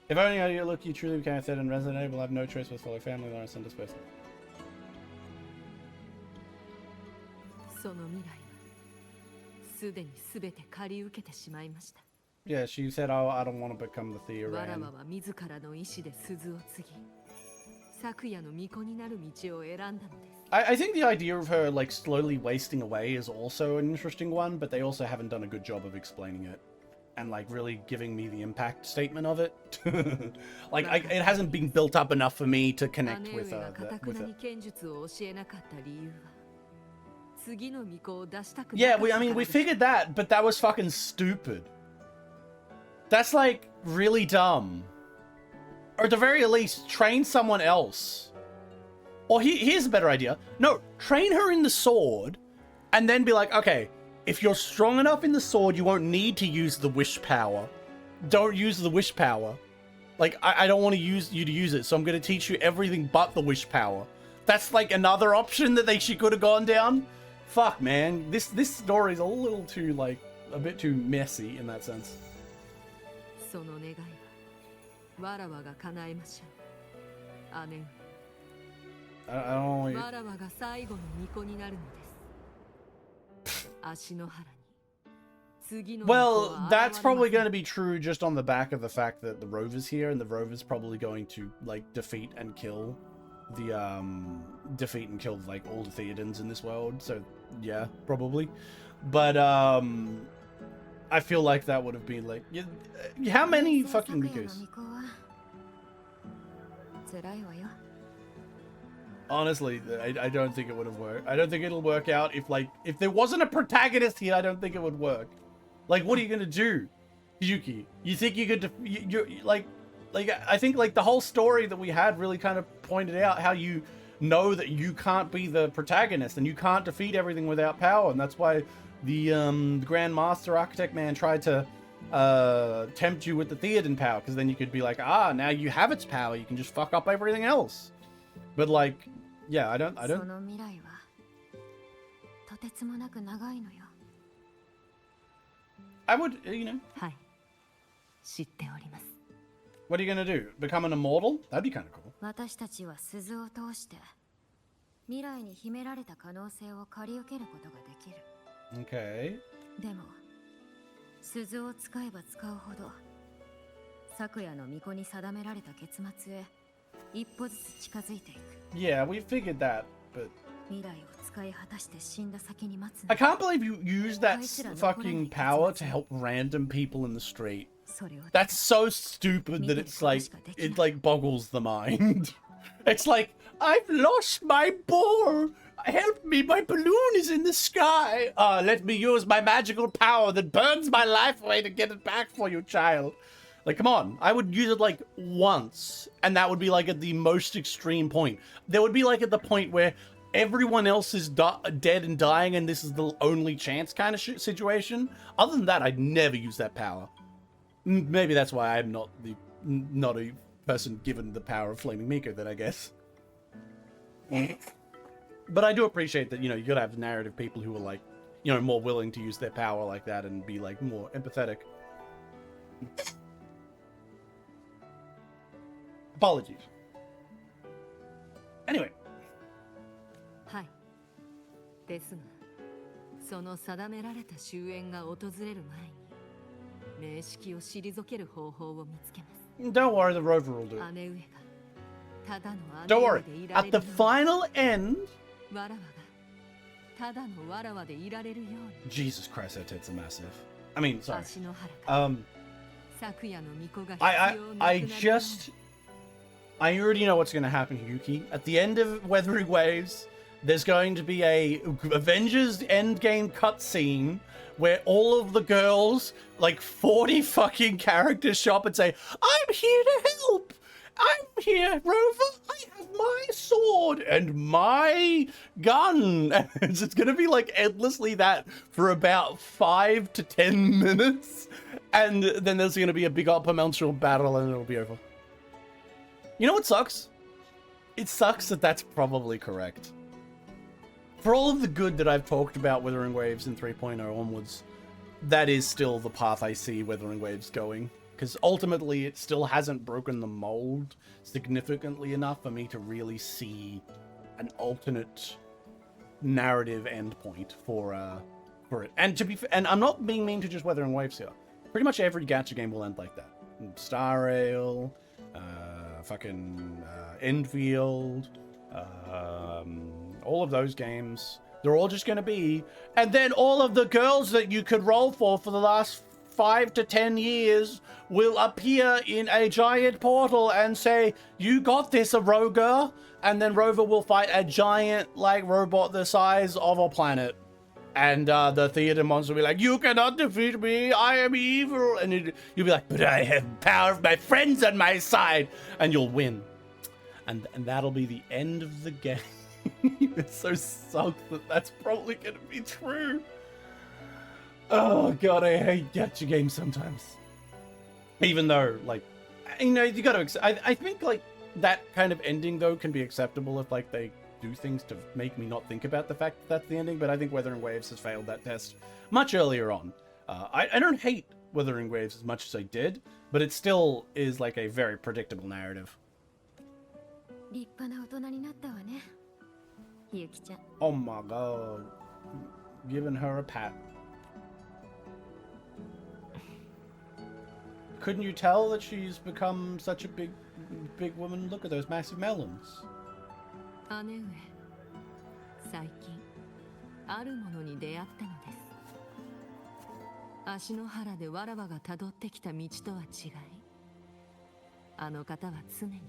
If only I look, you truly became a third and resonated, we'll have no choice but follow family, Lawrence, and disperse. Yeah, she said, oh, I don't want to become the Theoran. I think the idea of her like slowly wasting away is also an interesting one, but they also haven't done a good job of explaining it and like really giving me the impact statement of it. Like it hasn't been built up enough for me to connect with it. Yeah, I mean, we figured that, but that was fucking stupid. That's like really dumb. Or at the very least, train someone else. Or here's a better idea. No, train her in the sword and then be like, okay, if you're strong enough in the sword, you won't need to use the wish power. Don't use the wish power. Like, I don't want to use you to use it, so I'm going to teach you everything but the wish power. That's like another option that she could have gone down. Fuck, man. This story's a little too, like, a bit too messy in that sense. I don't Well, that's probably going to be true just on the back of the fact that the Rover's here, and the Rover's probably going to, like, defeat and kill like all the Theodens in this world. So yeah, probably. But I feel like that would have been like, how many fucking Mikos? Honestly, I don't think it would have worked. I don't think it'll work out if there wasn't a protagonist here. I don't think it would work. Like, what are you gonna do, Yuki? You think you could? Like I think like the whole story that we had really kind of pointed out how you know that you can't be the protagonist and you can't defeat everything without power, and that's why the Grand Master Architect Man tried to tempt you with the Theoden power, because then you could be like, ah, now you have its power, you can just fuck up everything else. But like, yeah, I don't. I would, you know. はい、知っております。 What are you gonna do? Become an immortal? That'd be kind of cool. 私たちは鈴を通して未来に秘められた可能性を借り受けることができる。 Okay. でも鈴を使えば使うほど昨夜の巫女に定められた結末へ一歩ずつ近づいていく。 Yeah, we figured that, but 未来を使い果たして死んだ先に待つ。 I can't believe you used that fucking power to help random people in the street. That's so stupid that it's like, it like boggles the mind. It's like, I've lost my ball. Help me, my balloon is in the sky. Let me use my magical power that burns my life away to get it back for you, child. Like, come on. I would use it like once, and that would be like at the most extreme point. There would be like at the point where everyone else is dead and dying, and this is the only chance kind of situation. Other than that, I'd never use that power. Maybe that's why I'm not a person given the power of Flaming Miko, then I guess. But I do appreciate that, you know, you gotta have narrative people who are like, you know, more willing to use their power like that and be like more empathetic. Apologies. Anyway. はい。ですが、その定められた終焉が訪れる前に。 名式を退ける方法を見つけます。 Don't worry, the rover will do it. Don't worry. At the final end. Jesus Christ, her tits are massive. I mean, sorry. I already know what's going to happen, Yuki. At the end of Wuthering Waves, there's going to be a Avengers Endgame cutscene where all of the girls, like 40 fucking characters, show up and say, I'm here to help! I'm here, Rover! I have my sword and my gun! And it's gonna be like endlessly that for about 5 to 10 minutes. And then there's gonna be a big opponential battle and it'll be over. You know what sucks? It sucks that that's probably correct. For all of the good that I've talked about Wuthering Waves in 3.0 onwards, that is still the path I see Wuthering Waves going. Because ultimately, it still hasn't broken the mold significantly enough for me to really see an alternate narrative endpoint for it. And and I'm not being mean to just Wuthering Waves here. Pretty much every gacha game will end like that. Star Rail, Enfield, all of those games, they're all just going to be, and then all of the girls that you could roll for the last 5 to 10 years will appear in a giant portal and say, you got this, Rover, and then Rover will fight a giant, like, robot the size of a planet. And the theater monster will be like, you cannot defeat me, I am evil. And you'll be like, but I have power of my friends on my side. And you'll win. And that'll be the end of the game. It's so sucked that that's probably going to be true. Oh, God, I hate gacha games sometimes. Even though, like, you know, you got to... I think, like, that kind of ending, though, can be acceptable if, like, they do things to make me not think about the fact that that's the ending, but I think Wuthering Waves has failed that test much earlier on. I don't hate Wuthering Waves as much as I did, but it still is, like, a very predictable narrative. Oh my God. Giving her a pat. Couldn't you tell that she's become such a big woman? Look at those massive melons. 姉上、最近あるものに出会ったのです。足の原でわらわがたどってきた道とは違い、あの方は常に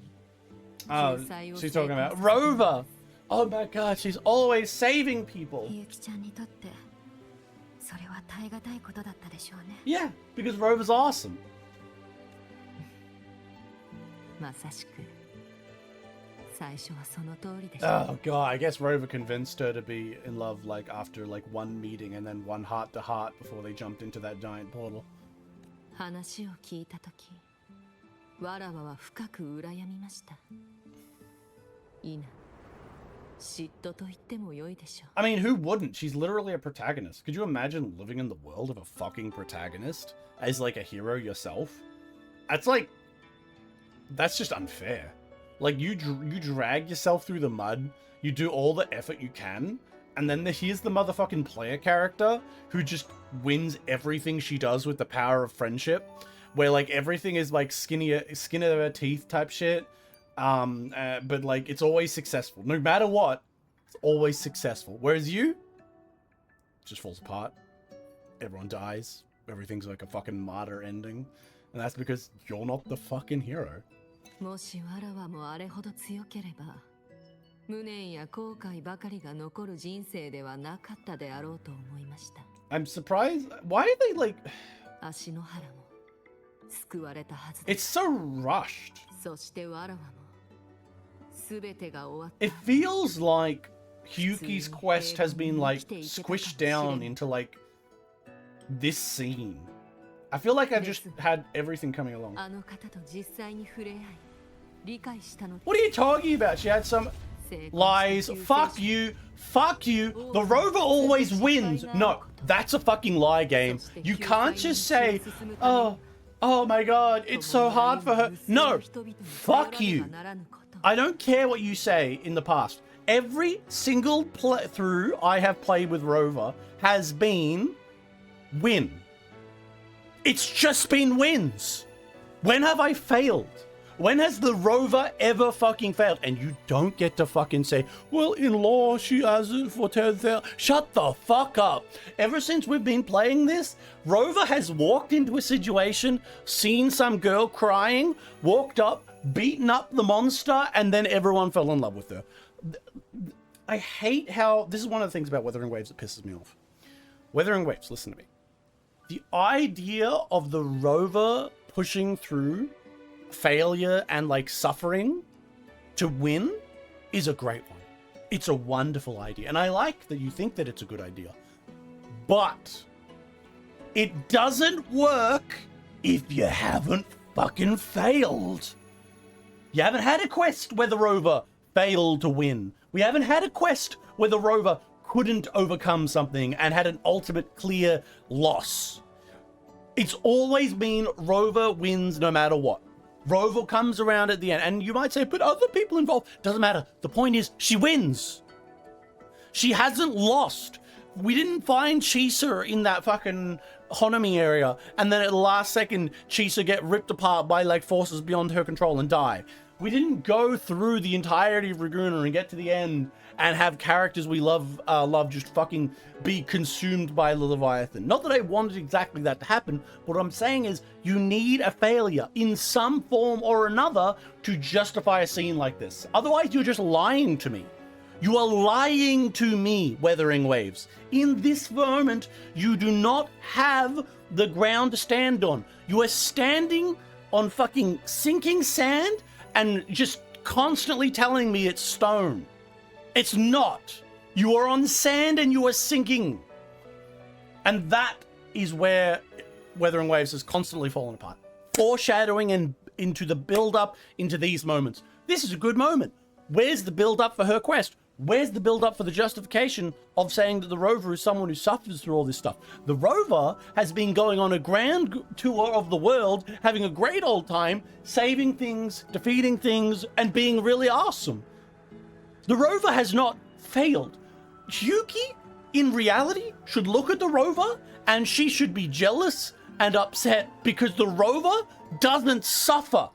Oh, she's talking about Rover. Oh my God, she's always saving people. ゆきちゃんにとってそれは耐え難いことだったでしょうね。Yeah, because Rover's awesome. まさしく。 Oh God, I guess Rover convinced her to be in love like after like one meeting and then one heart to heart before they jumped into that giant portal. 話を聞いたとき、わらわは深く羨みました。いな、I mean, who wouldn't? She's literally a protagonist. Could you imagine living in the world of a fucking protagonist as like a hero yourself? That's like, that's just unfair. Like you drag yourself through the mud, you do all the effort you can, and then here's the motherfucking player character who just wins everything she does with the power of friendship, where like everything is like skin of her teeth type shit. But like it's always successful. No matter what, it's always successful. Whereas you, it just falls apart. Everyone dies. Everything's like a fucking martyr ending. And that's because you're not the fucking hero. I'm surprised. Why are they like... It's so rushed. It feels like Hyuki's quest has been like squished down into like this scene. I feel like I've just had everything coming along. What are you talking about? She had some lies. Fuck you. Fuck you. The rover always wins. No, that's a fucking lie game. You can't just say, oh my god, it's so hard for her. No, fuck you. I don't care what you say in the past. Every single playthrough I have played with Rover has been win. It's just been wins. When have I failed? When has the Rover ever fucking failed? And you don't get to fucking say, well, in law, she hasn't for 10,000. Shut the fuck up. Ever since we've been playing this, Rover has walked into a situation, seen some girl crying, walked up, beaten up the monster, and then everyone fell in love with her. I hate how... This is one of the things about Wuthering Waves that pisses me off. Wuthering Waves, listen to me. The idea of the Rover pushing through failure and like suffering to win is a great one. It's a wonderful idea, and I like that you think that it's a good idea, but it doesn't work if you haven't fucking failed. You haven't had a quest where the Rover failed to win. We haven't had a quest where the Rover couldn't overcome something and had an ultimate clear loss. It's always been Rover wins no matter what. Rover comes around at the end, and you might say, but other people involved. Doesn't matter. The point is, she wins. She hasn't lost. We didn't find Chisa in that fucking Honami area, and then at the last second, Chisa get ripped apart by like forces beyond her control and die. We didn't go through the entirety of Raguna and get to the end and have characters we love just fucking be consumed by the Leviathan. Not that I wanted exactly that to happen. What I'm saying is you need a failure in some form or another to justify a scene like this. Otherwise, you're just lying to me. You are lying to me, Wuthering Waves. In this moment, you do not have the ground to stand on. You are standing on fucking sinking sand and just constantly telling me it's stone. It's not. You are on sand and you are sinking. And that is where Wuthering Waves has constantly fallen apart. Foreshadowing and into the build-up into these moments. This is a good moment. Where's the build-up for her quest? Where's the build-up for the justification of saying that the Rover is someone who suffers through all this stuff? The Rover has been going on a grand tour of the world, having a great old time, saving things, defeating things, and being really awesome. The Rover has not failed. Hyuki, in reality, should look at the Rover and she should be jealous and upset because the Rover doesn't suffer.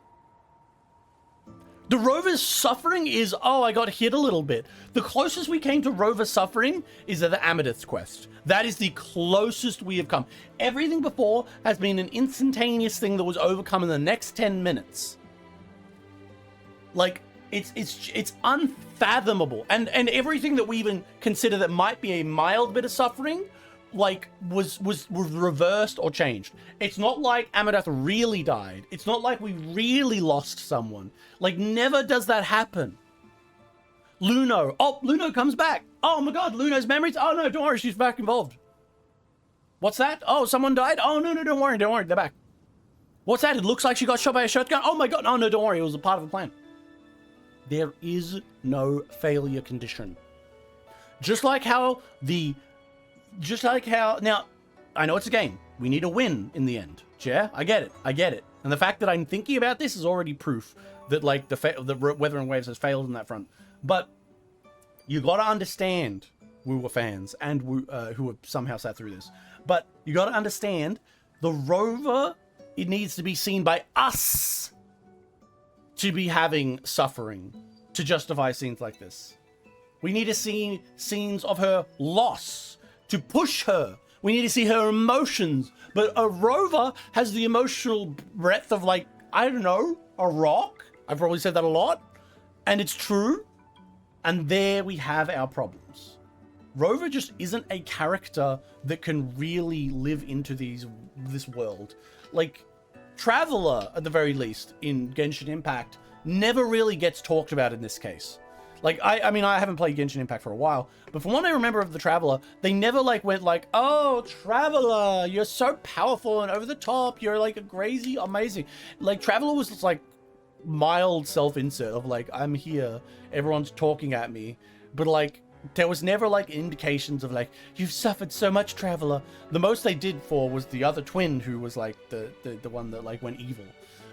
The Rover's suffering is, oh, I got hit a little bit. The closest we came to Rover suffering is at the Amethyst quest. That is the closest we have come. Everything before has been an instantaneous thing that was overcome in the next 10 minutes. Like, it's unfathomable. And everything that we even consider that might be a mild bit of suffering, like, was reversed or changed. It's not like Amethyst really died. It's not like we really lost someone. Like, never does that happen. Luno. Oh, Luno comes back. Oh my god, Luno's memories. Oh no, don't worry, she's back involved. What's that? Oh, someone died? Oh no, don't worry, they're back. What's that? It looks like she got shot by a shotgun. Oh my god, oh no, don't worry, it was a part of the plan. There is no failure condition. Just like how now, I know it's a game. We need a win in the end. Yeah, I get it. And the fact that I'm thinking about this is already proof that like the Wuthering Waves has failed in that front. But you gotta understand, Woo fans and who have somehow sat through this. But you gotta understand, the rover, it needs to be seen by us to be having suffering to justify scenes like this. We need to see scenes of her loss to push her. We need to see her emotions. But a rover has the emotional breadth of, like, I don't know, a rock. I've probably said that a lot. And it's true. And there we have our problems. Rover just isn't a character that can really live into this world. Like, Traveler, at the very least, in Genshin Impact, never really gets talked about in this case. Like, I mean, I haven't played Genshin Impact for a while, but from what I remember of the Traveler, they never, like, went like, oh, Traveler, you're so powerful and over the top, you're, like, a crazy, amazing. Like, Traveler was just, like, mild self-insert of, like, I'm here, everyone's talking at me, but, like, there was never, like, indications of, like, you've suffered so much, Traveler. The most they did for was the other twin, who was, like, the one that, like, went evil.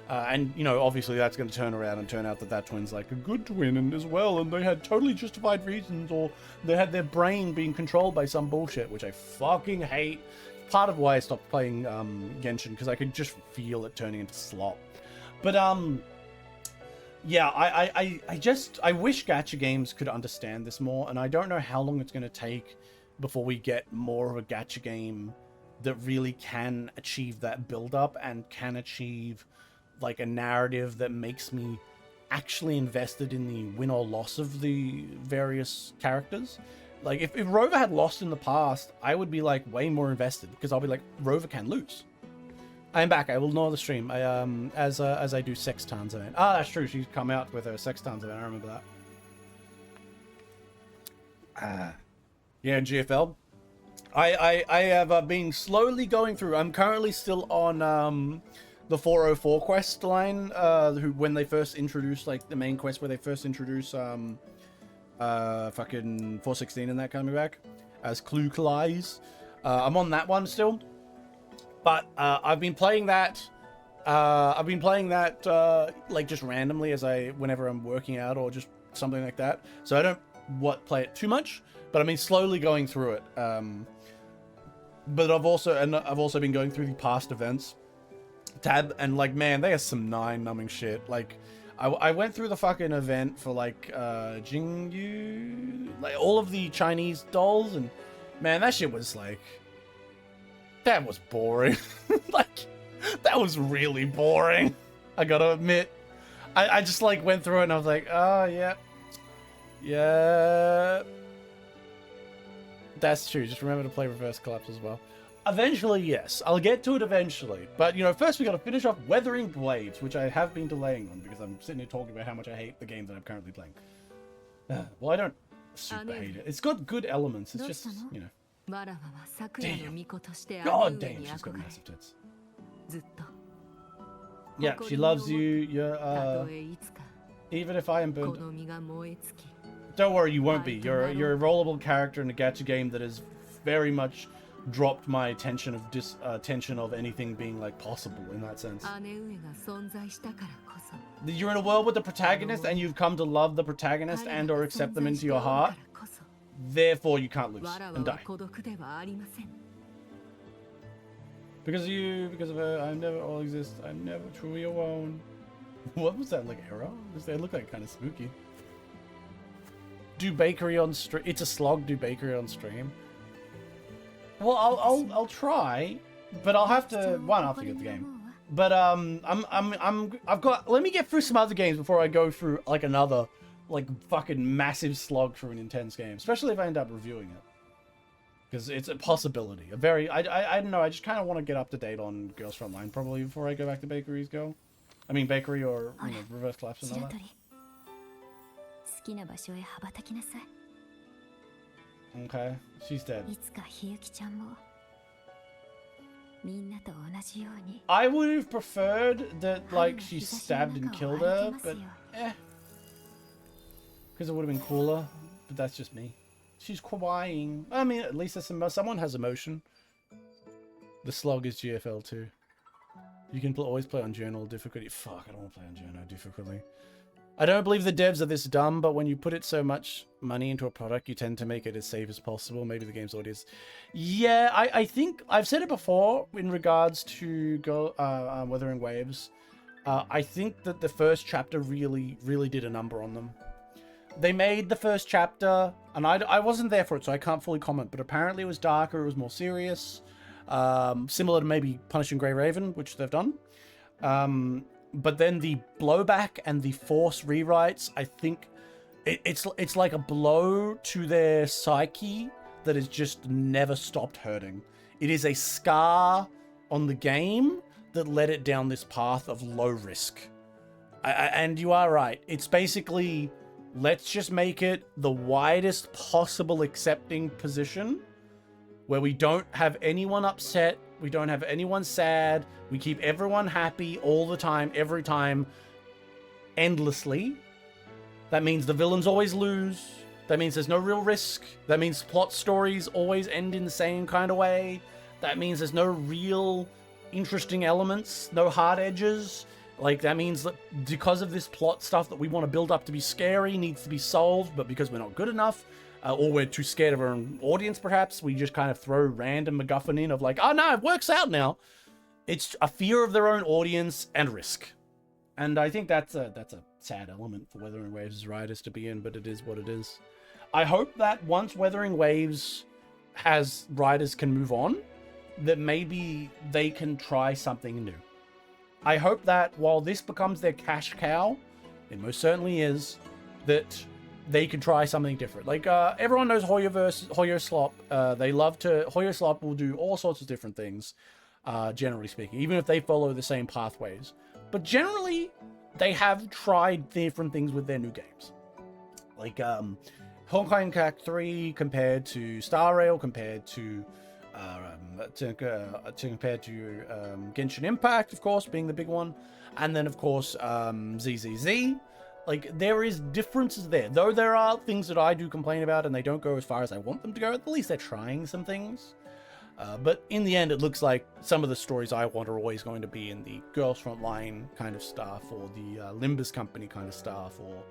And, you know, obviously that's going to turn around and turn out that twin's like a good twin and as well, and they had totally justified reasons, or they had their brain being controlled by some bullshit, which I fucking hate. Part of why I stopped playing Genshin, because I could just feel it turning into slop. But, yeah, I wish gacha games could understand this more, and I don't know how long it's going to take before we get more of a gacha game that really can achieve that build-up and can achieve like a narrative that makes me actually invested in the win or loss of the various characters. Like, if Rover had lost in the past, I would be like way more invested, because I'll be like, Rover can lose. I am back. I will ignore the stream. I as I do Sextan's event. Ah, that's true. She's come out with her Sextan's event. I remember that. Yeah, in GFL. I have been slowly going through. I'm currently still on the 404 quest line, when they first introduced, like, the main quest where they first introduce fucking 416 and that coming back as Kluklies. I'm on that one still, but I've been playing that like just randomly whenever I'm working out or just something like that. So I don't play it too much, but I've been slowly going through it. But I've also been going through the past events tab, and like, man, they have some numbing shit. Like, I went through the fucking event for like Jingyu, like all of the Chinese dolls, and man, that shit was like, that was boring. Like, that was really boring, I gotta admit. I just like went through it and I was like, oh yeah, that's true. Just remember to play Reverse Collapse as well. Eventually, yes. I'll get to it eventually. But, you know, first we gotta finish off Wuthering Waves, which I have been delaying on because I'm sitting here talking about how much I hate the game that I'm currently playing. Well, I don't super hate it. It's got good elements. It's just, you know. Damn. God damn, she's got massive tits. Yeah, she loves you. You're, even if I am burned. Don't worry, you won't be. You're a rollable character in a gacha game that has very much dropped my attention of anything being like possible in that sense. You're in a world with the protagonist and you've come to love the protagonist and or accept them into your heart. Therefore, you can't lose and die. Because of you, because of her, I never all exist. I'm never truly alone. What was that, like, arrow? They look like kind of spooky. Do bakery on stream. It's a slog. Do bakery on stream. Well, I'll try, but I'll have to I'll have to get the game. But I've got. Let me get through some other games before I go through like another like fucking massive slog through an intense game, especially if I end up reviewing it, because it's a possibility. I don't know. I just kind of want to get up to date on Girls Frontline probably before I go back to Bakery's Go. I mean Bakery or Reverse Collapse and all that. Okay, she's dead. I would have preferred that, like, she stabbed and killed her, but Because it would have been cooler, but that's just me. She's crying. I mean, at least there's someone has emotion. The slog is GFL too. You can always play on journal difficulty. Fuck, I don't want to play on journal difficulty. I don't believe the devs are this dumb, but when you put it so much money into a product, you tend to make it as safe as possible. Maybe the game's audience. Yeah, I think I've said it before in regards to Wuthering Waves. I think that the first chapter really did a number on them. They made the first chapter, and I wasn't there for it, so I can't fully comment, but apparently it was darker, it was more serious. Similar to maybe Punishing Grey Raven, which they've done. But then the blowback and the forced rewrites, I think it's like a blow to their psyche that has just never stopped hurting. It is a scar on the game that led it down this path of low risk. And you are right. It's basically, let's just make it the widest possible accepting position where we don't have anyone upset, we don't have anyone sad, we keep everyone happy all the time, every time, endlessly. That means the villains always lose. That means there's no real risk. That means plot stories always end in the same kind of way. That means there's no real interesting elements, no hard edges. Like, that means that because of this plot stuff that we want to build up to be scary needs to be solved, but because we're not good enough, or we're too scared of our own audience, perhaps, we just kind of throw random MacGuffin in of like, oh no, it works out now. It's a fear of their own audience and risk. And I think that's a sad element for Wuthering Waves' writers to be in, but it is what it is. I hope that once Wuthering Waves has writers can move on, that maybe they can try something new. I hope that while this becomes their cash cow, it most certainly is, that they can try something different. Like, everyone knows Hoyo Slop. Hoyo Slop will do all sorts of different things, generally speaking, even if they follow the same pathways. But generally, they have tried different things with their new games. Like, Honkai Impact 3 compared to Star Rail, compared to Genshin Impact, of course, being the big one. And then, of course, ZZZ. Like, there is differences there. Though there are things that I do complain about and they don't go as far as I want them to go, at least they're trying some things. But in the end, it looks like some of the stories I want are always going to be in the Girls Frontline kind of stuff, or the Limbus Company kind of stuff, or,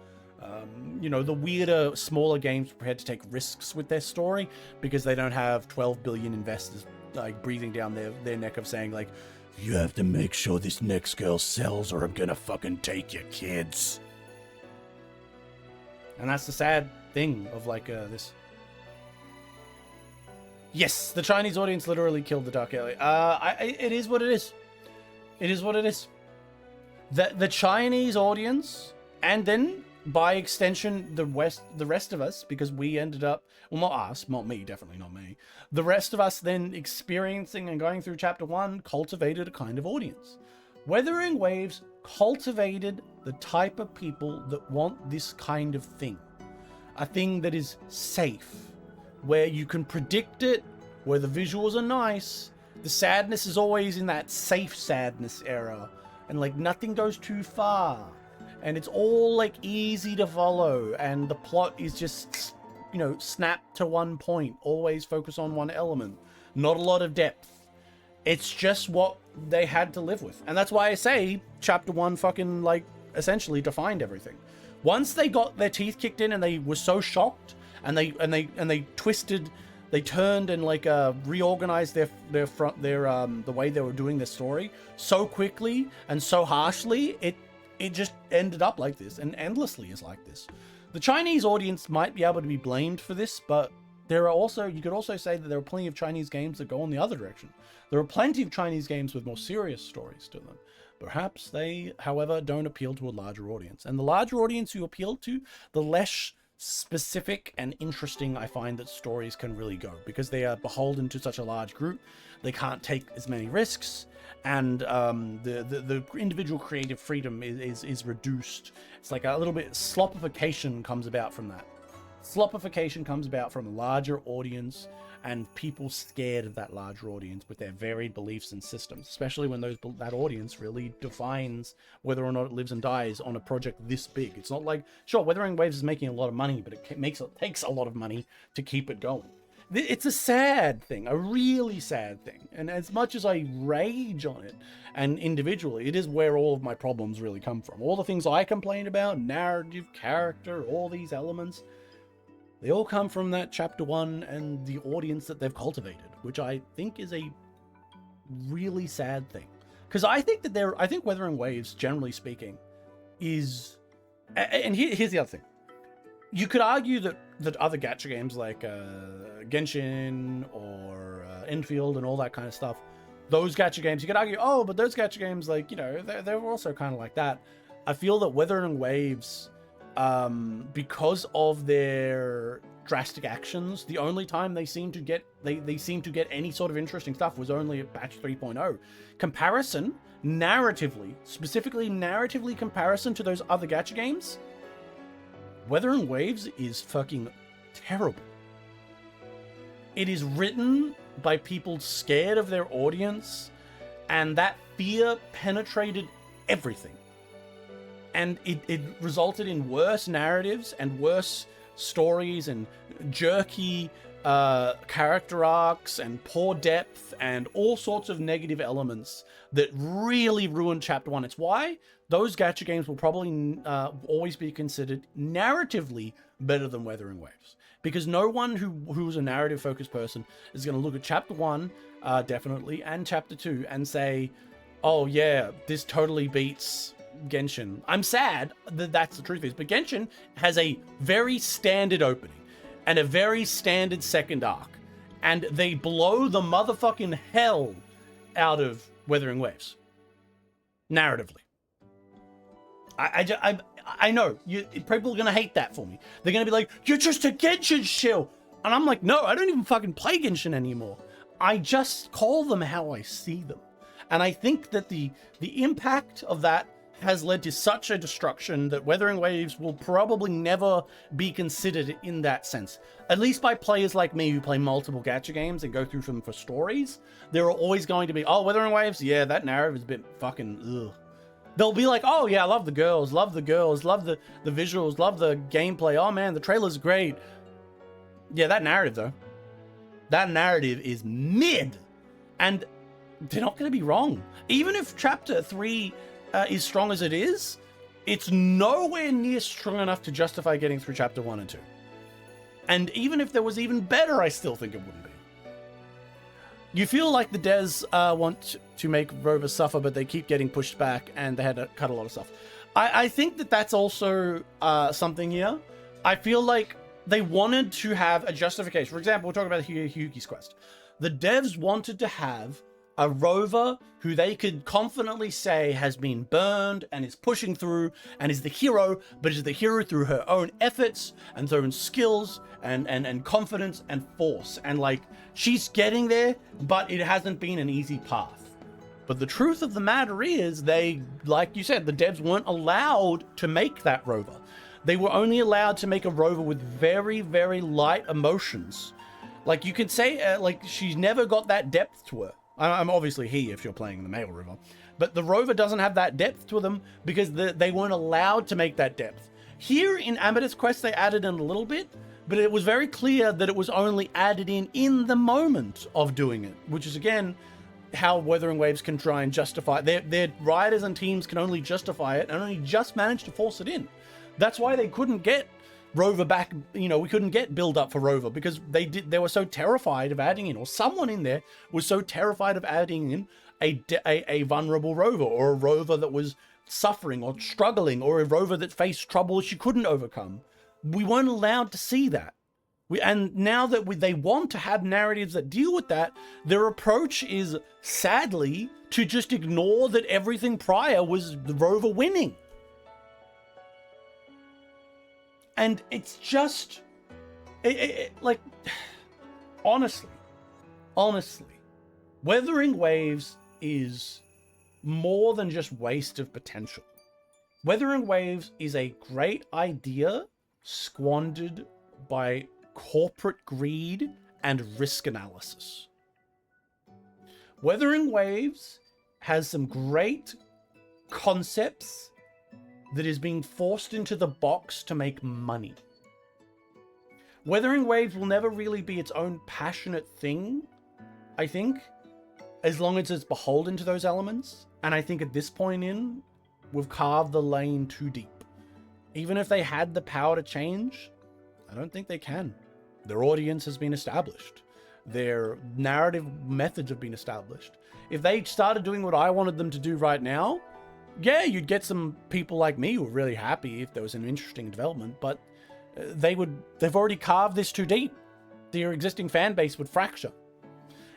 you know, the weirder, smaller games prepared to take risks with their story because they don't have 12 billion investors, like, breathing down their neck of saying, like, you have to make sure this next girl sells or I'm gonna fucking take your kids. And that's the sad thing of, like, this. Yes, the Chinese audience literally killed the Dark Alley. It is what it is. It is what it is. The Chinese audience, and then, by extension, the rest of us, because we ended up, well, not us, not me, definitely not me. The rest of us then experiencing and going through Chapter 1 cultivated a kind of audience. Wuthering Waves cultivated the type of people that want this kind of thing. A thing that is safe, where you can predict it, where the visuals are nice. The sadness is always in that safe sadness era, and, like, nothing goes too far. And it's all, like, easy to follow, and the plot is just, you know, snap to one point, always focus on one element. Not a lot of depth. It's just what they had to live with. And that's why I say Chapter 1 fucking, like, essentially defined everything. Once they got their teeth kicked in and they were so shocked, and they twisted, they turned and, like, reorganized the way they were doing their story so quickly and so harshly, it just ended up like this, and endlessly is like this. The Chinese audience might be able to be blamed for this, but there are also, you could also say that there are plenty of Chinese games that go in the other direction. There are plenty of Chinese games with more serious stories to them. Perhaps they, however, don't appeal to a larger audience. And the larger audience you appeal to, the less specific and interesting I find that stories can really go, because they are beholden to such a large group. They can't take as many risks, and the individual creative freedom is reduced. It's like a little bit slopification comes about from that. Slopification comes about from a larger audience and people scared of that larger audience with their varied beliefs and systems, especially when that audience really defines whether or not it lives and dies on a project this big. It's not like, sure, Wuthering Waves is making a lot of money, but it takes a lot of money to keep it going. It's a sad thing, a really sad thing. And as much as I rage on it, and individually, it is where all of my problems really come from. All the things I complain about, narrative, character, all these elements, they all come from that chapter 1 and the audience that they've cultivated, which I think is a really sad thing. Because I think Wuthering Waves, generally speaking, is... And here's the other thing. You could argue that other gacha games like Genshin or Enfield and all that kind of stuff, those gacha games, you could argue, oh, but those gacha games, like, you know, they're also kind of like that. I feel that Wuthering Waves... because of their drastic actions, the only time they seem to get any sort of interesting stuff was only at patch 3.0. Comparison, specifically narratively comparison to those other gacha games, Wuthering Waves is fucking terrible. It is written by people scared of their audience, and that fear penetrated everything. And it resulted in worse narratives and worse stories and jerky character arcs and poor depth and all sorts of negative elements that really ruined Chapter 1. It's why those gacha games will probably always be considered narratively better than Wuthering Waves. Because no one who's a narrative-focused person is going to look at Chapter 1, definitely, and Chapter 2 and say, oh yeah, this totally beats Genshin. I'm sad that that's the truth is, but Genshin has a very standard opening and a very standard second arc, and they blow the motherfucking hell out of Wuthering Waves narratively. I know people are gonna hate that for me. They're gonna be like, you're just a Genshin shill, and I'm like, no, I don't even fucking play Genshin anymore. I just call them how I see them, and I think that the impact of that has led to such a destruction that Wuthering Waves will probably never be considered in that sense. At least by players like me who play multiple gacha games and go through them for stories, there are always going to be, oh, Wuthering Waves, yeah, that narrative is a bit fucking ugh. They'll be like, oh yeah, I love the girls, love the visuals, love the gameplay, oh man, the trailer's great. Yeah, that narrative though. That narrative is mid. And they're not going to be wrong. Even if Chapter 3 is strong as it is, it's nowhere near strong enough to justify getting through Chapter 1 and 2. And even if there was even better, I still think it wouldn't be. You feel like the devs want to make Rover suffer, but they keep getting pushed back, and they had to cut a lot of stuff. I think that that's also something here. I feel like they wanted to have a justification. For example, we're talking about Hyuki's quest. The devs wanted to have a rover who they could confidently say has been burned and is pushing through and is the hero, but is the hero through her own efforts and her own skills and confidence and force. And like, she's getting there, but it hasn't been an easy path. But the truth of the matter is they, like you said, the devs weren't allowed to make that rover. They were only allowed to make a rover with very, very light emotions. Like you could say, like she's never got that depth to her. I'm obviously he if you're playing the male rover, but the rover doesn't have that depth to them because they weren't allowed to make that depth. Here in Amethyst Quest, they added in a little bit, but it was very clear that it was only added in the moment of doing it, which is again how Wuthering Waves can try and justify their writers and teams can only justify it and only just manage to force it in. That's why they couldn't get Rover back, you know, we couldn't get build up for Rover because they were so terrified of adding in, or someone in there was so terrified of adding in a vulnerable rover, or a rover that was suffering or struggling, or a rover that faced trouble she couldn't overcome. We weren't allowed to see that. And now that they want to have narratives that deal with that, their approach is sadly to just ignore that everything prior was the rover winning. And it's just, like, honestly, Wuthering Waves is more than just waste of potential. Wuthering Waves is a great idea squandered by corporate greed and risk analysis. Wuthering Waves has some great concepts that is being forced into the box to make money. Wuthering Waves will never really be its own passionate thing, I think, as long as it's beholden to those elements. And I think at this point in, we've carved the lane too deep. Even if they had the power to change, I don't think they can. Their audience has been established. Their narrative methods have been established. If they started doing what I wanted them to do right now, yeah, you'd get some people like me who are really happy if there was an interesting development, but they've already carved this too deep. Their existing fan base would fracture.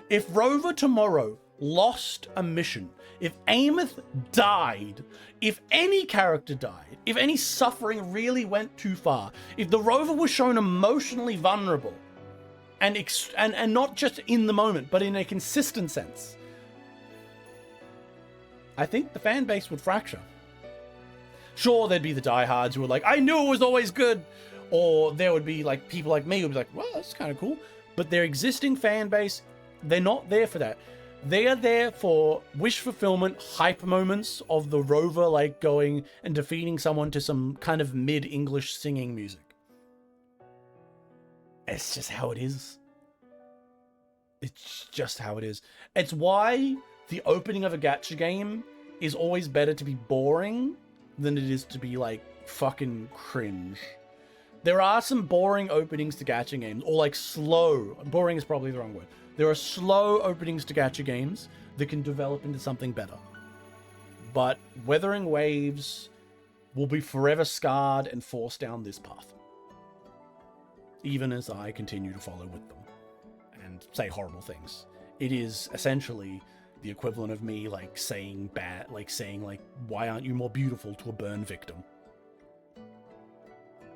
If Rover tomorrow lost a mission, if Ameth died, if any character died, if any suffering really went too far, if the Rover was shown emotionally vulnerable, and not just in the moment, but in a consistent sense, I think the fan base would fracture. Sure, there'd be the diehards who were like, I knew it was always good. Or there would be like people like me who'd be like, well, that's kind of cool. But their existing fan base, they're not there for that. They are there for wish fulfillment, hype moments of the Rover like going and defeating someone to some kind of mid-English singing music. It's just how it is. It's just how it is. It's why the opening of a gacha game is always better to be boring than it is to be like fucking cringe. There are some boring openings to gacha games, or like slow. Boring is probably the wrong word. There are slow openings to gacha games that can develop into something better. But Wuthering Waves will be forever scarred and forced down this path. Even as I continue to follow with them and say horrible things. It is essentially the equivalent of me like saying why aren't you more beautiful to a burn victim?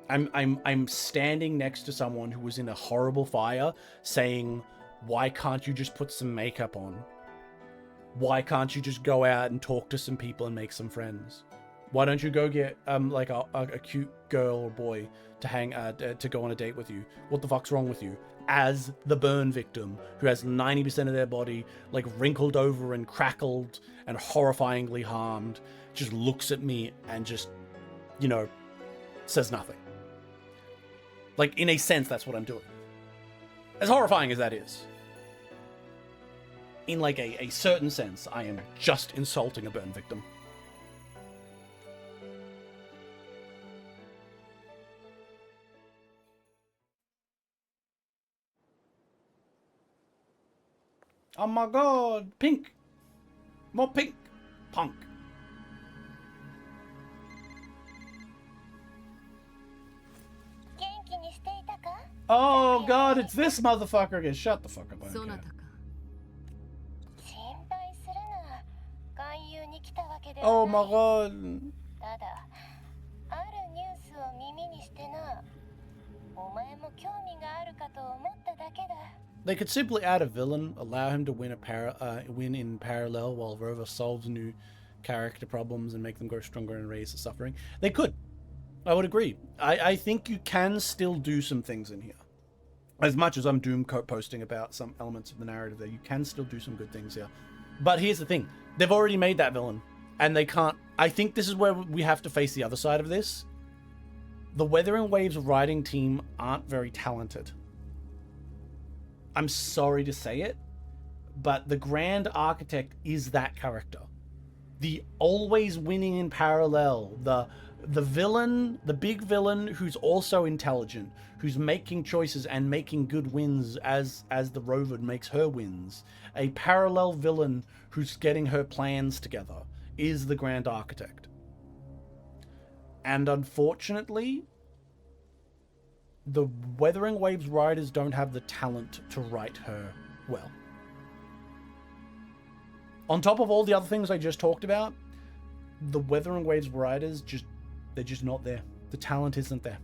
I'm standing next to someone who was in a horrible fire saying, why can't you just put some makeup on? Why can't you just go out and talk to some people and make some friends? Why don't you go get like a cute girl or boy to go on a date with you? What the fuck's wrong with you? As the burn victim who has 90% of their body like wrinkled over and crackled and horrifyingly harmed, just looks at me and just, says nothing. Like, in a sense, that's what I'm doing. As horrifying as that is. In like a certain sense, I am just insulting a burn victim. Oh my god, pink. More pink. Punk. Oh god, it's this motherfucker again. Shut the fuck up. I don't care. Oh my god. They could simply add a villain, allow him to win win in parallel while Rover solves new character problems and make them grow stronger and raise the suffering. They could. I would agree. I think you can still do some things in here. As much as I'm doom posting about some elements of the narrative there, you can still do some good things here. But here's the thing. They've already made that villain. And they can't... I think this is where we have to face the other side of this. The Wuthering Waves writing team aren't very talented. I'm sorry to say it, but the Grand Architect is that character. The always winning in parallel, the villain, the big villain who's also intelligent, who's making choices and making good wins as the Rover makes her wins. A parallel villain who's getting her plans together is the Grand Architect. And unfortunately, the Wuthering Waves writers don't have the talent to write her well. On top of all the other things I just talked about, the Wuthering Waves writers they're just not there. The talent isn't there.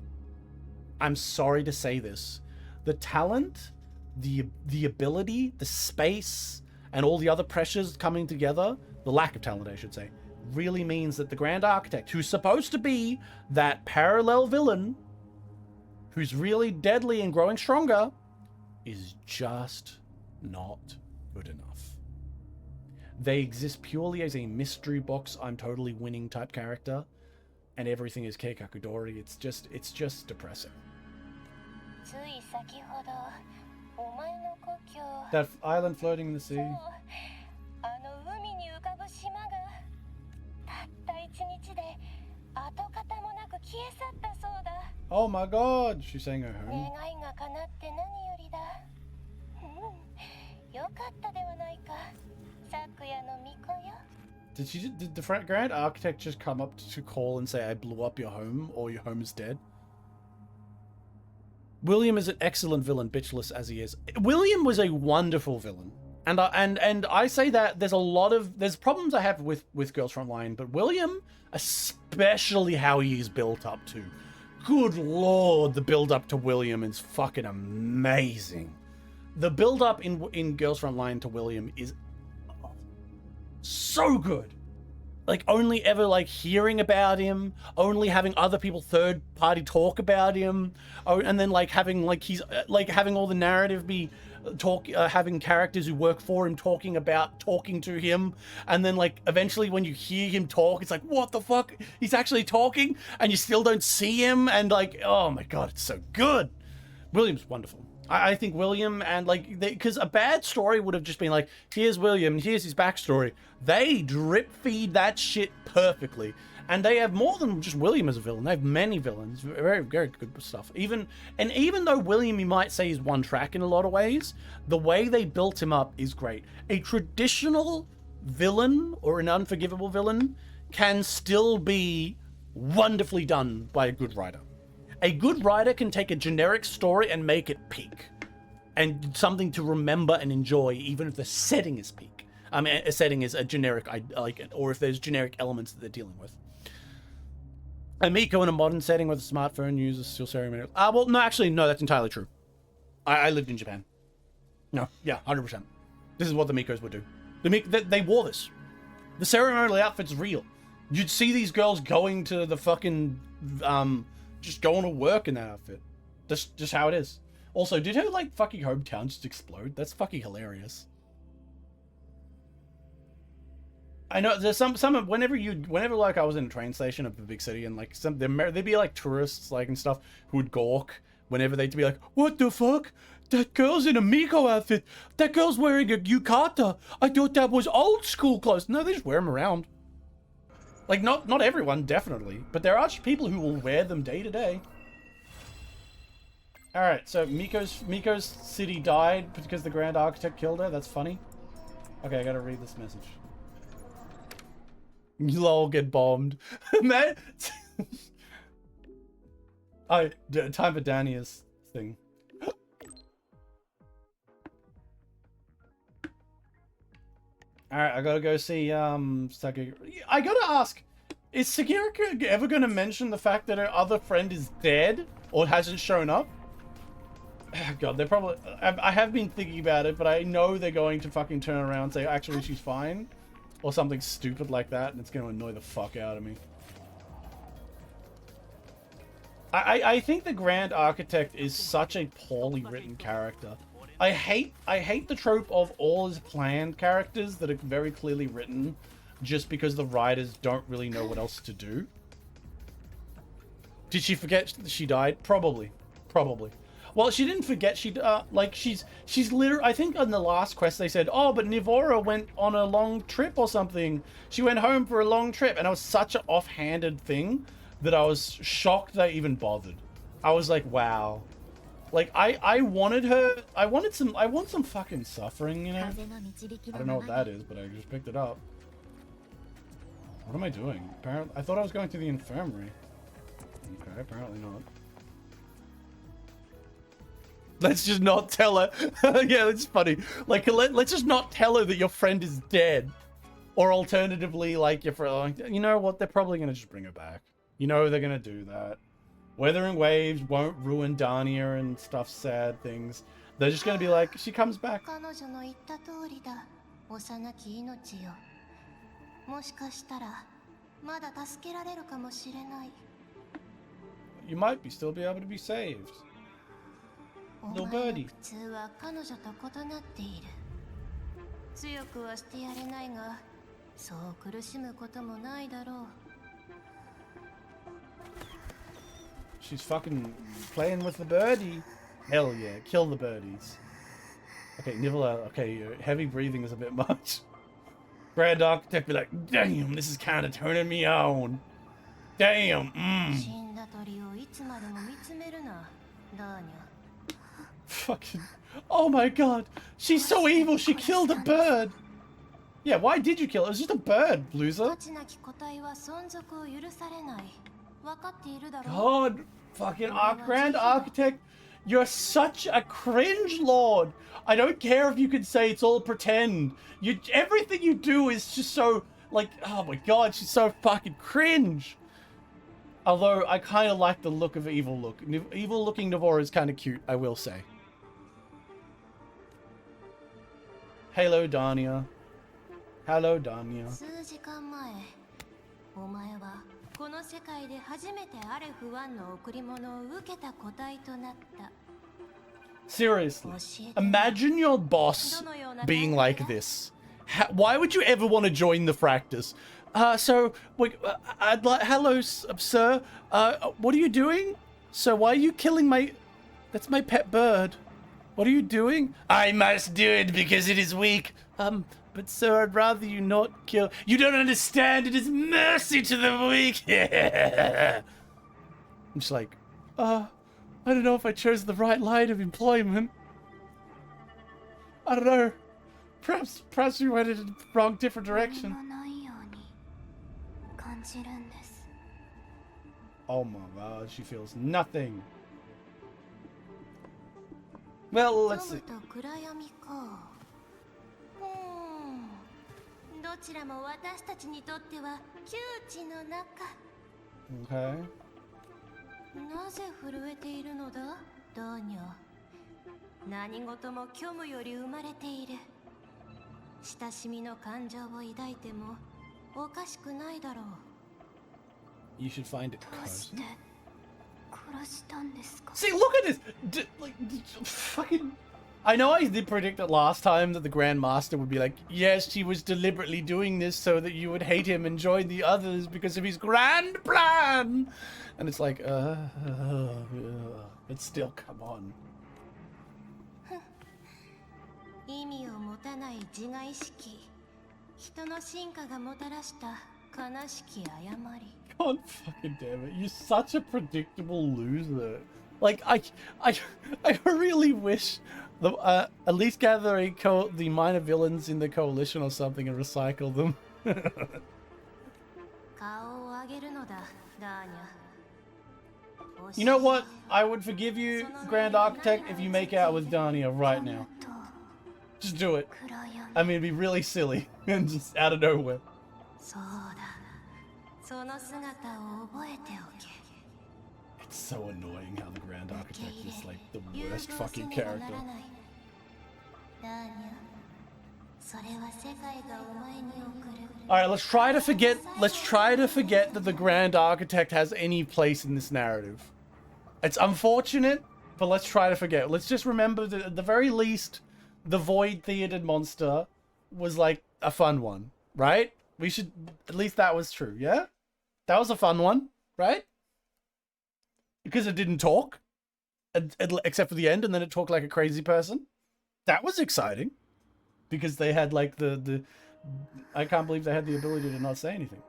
I'm sorry to say this. The talent, the ability, the space, and all the other pressures coming together, the lack of talent, I should say, really means that the Grand Architect, who's supposed to be that parallel villain, who's really deadly and growing stronger, is just not good enough. They exist purely as a mystery box, I'm totally winning type character, and everything is Keikakudori. It's just depressing. That island floating in the sea. Oh my god, she's saying her home. Did the Grand Architect just come up to call and say, I blew up your home, or your home is dead? William is an excellent villain, bitchless as he is. William was a wonderful villain. And I say that there's problems I have with Girls Frontline, but William, especially how he is built up to. Good lord, the build up to William is fucking amazing. The build up in Girls Frontline to William is so good. Like, only ever like hearing about him, only having other people third party talk about him, and then like having like he's like having all the narrative be having characters who work for him talking to him, and then like eventually when you hear him talk, it's like, what the fuck, he's actually talking, and you still don't see him, and like, oh my god, it's so good. William's wonderful. I think William, and like, because a bad story would have just been like, here's William, here's his backstory. They drip feed that shit perfectly. And they have more than just William as a villain. They have many villains. Very, very good stuff. Even though William, you might say, is one track in a lot of ways, the way they built him up is great. A traditional villain or an unforgivable villain can still be wonderfully done by a good writer. A good writer can take a generic story and make it peak, and something to remember and enjoy, even if the setting is peak. I mean, a setting is a generic, I like it, or if there's generic elements that they're dealing with. A Miko in a modern setting with a smartphone uses still ceremonial. Well, no, actually, no, that's entirely true. I lived in Japan. No, yeah, 100%. This is what the Mikos would do. They wore this. The ceremonial outfit's real. You'd see these girls going to the fucking, just going to work in that outfit. That's just how it is. Also, did her, like, fucking hometown just explode? That's fucking hilarious. I know there's some whenever like I was in a train station of a big city, and like there'd be like tourists like and stuff who would gawk whenever they'd be like, what the fuck? That girl's in a Miko outfit. That girl's wearing a yukata. I thought that was old school clothes. No, they just wear them around. Like, not everyone, definitely, but there are people who will wear them day to day. All right, so Miko's city died because the Grand Architect killed her. That's funny. Okay, I gotta read this message. You'll all get bombed. Man. Time for Denia's thing. Alright, I gotta go see Sakura. I gotta ask, is Sakura ever gonna mention the fact that her other friend is dead or hasn't shown up? God, they're probably... I have been thinking about it, but I know they're going to fucking turn around and say, actually, she's fine. Or something stupid like that, and it's going to annoy the fuck out of me. I think the Grand Architect is such a poorly written character. I hate the trope of all his planned characters that are very clearly written just because the writers don't really know what else to do. Did she forget she died? Probably. Well, she didn't forget. She's literally, I think on the last quest they said, oh, but Nivora went on a long trip or something. She went home for a long trip, and it was such an offhanded thing that I was shocked they even bothered. I was like, wow. Like, I wanted her, I want some fucking suffering, you know? I don't know what that is, but I just picked it up. What am I doing? Apparently, I thought I was going to the infirmary. Okay, apparently not. Let's just not tell her. Yeah, that's funny. Like, let's just not tell her that your friend is dead. Or alternatively, like, your friend, like, you know what? They're probably going to just bring her back. You know they're going to do that. Wuthering Waves won't ruin Denia and stuff, sad things. They're just going to be like, she comes back. You might still be able to be saved. Little birdie. 普通は彼女と異なっている。強くはしてやれないが、そう苦しむこともないだろう。She's fucking playing with the birdie. Hell yeah, kill the birdies. Okay, Nivela, okay, your heavy breathing is a bit much. Grand Architect be like, damn, this is kind of turning me on. Damn, 死んだ鳥をいつまでも見つめるな、ダーニャ。 Fucking, oh my god, she's so evil, she killed a bird. Yeah, why did you kill it? It was just a bird, loser. God, fucking Grand Architect, you're such a cringe lord. I don't care if you can say it's all pretend. Everything you do is just so, like, oh my god, she's so fucking cringe. Although, I kind of like the look of evil look. Evil looking Navora is kind of cute, I will say. Hello, Denia. Hello, Denia. 数時間前、お前はこの世界で初めてアレフ1の贈り物を受けた個体となった。 Seriously, imagine your boss being like this. Why would you ever want to join the Fractus? Hello, sir. What are you doing? So why are you killing my... That's my pet bird. What are you doing? I must do it because it is weak. But sir, I'd rather you not kill... You don't understand. It is mercy to the weak. I'm just like, I don't know if I chose the right line of employment. I don't know. Perhaps we went in the wrong, different direction. Oh my god, she feels nothing. Well, let's see. Okay. なぜ震えているのだ、ダーニャ。何事も虚無より生まれている。親しみの感情を抱いてもおかしくないだろう。You should find it. どうして殺したんですか? See, look at this! Fucking... I know I did predict it last time that the Grand Master would be like, yes, he was deliberately doing this so that you would hate him and join the others because of his grand plan! And it's like, but still, come on. 意味を持たない自我意識。人の進化がもたらした悲しき誤り。God fucking damn it, you're such a predictable loser. Like, I really wish the, at least gather the minor villains in the coalition or something and recycle them. 顔を上げるのだ、ダーニャ。 You know what? I would forgive you, Grand Architect, if you make out with Denia right now. Just do it. I mean, it'd be really silly and just out of nowhere. そうだ。その姿を覚えておけ。 It's so annoying how the Grand Architect is like the worst fucking character. Alright, let's try to forget that the Grand Architect has any place in this narrative. It's unfortunate, but let's try to forget. Let's just remember that at the very least, the Void Theatered monster was like a fun one, right? We should, at least that was true, yeah? That was a fun one, right? Because it didn't talk, except for the end, and then it talked like a crazy person. That was exciting. Because they had like the I can't believe they had the ability to not say anything.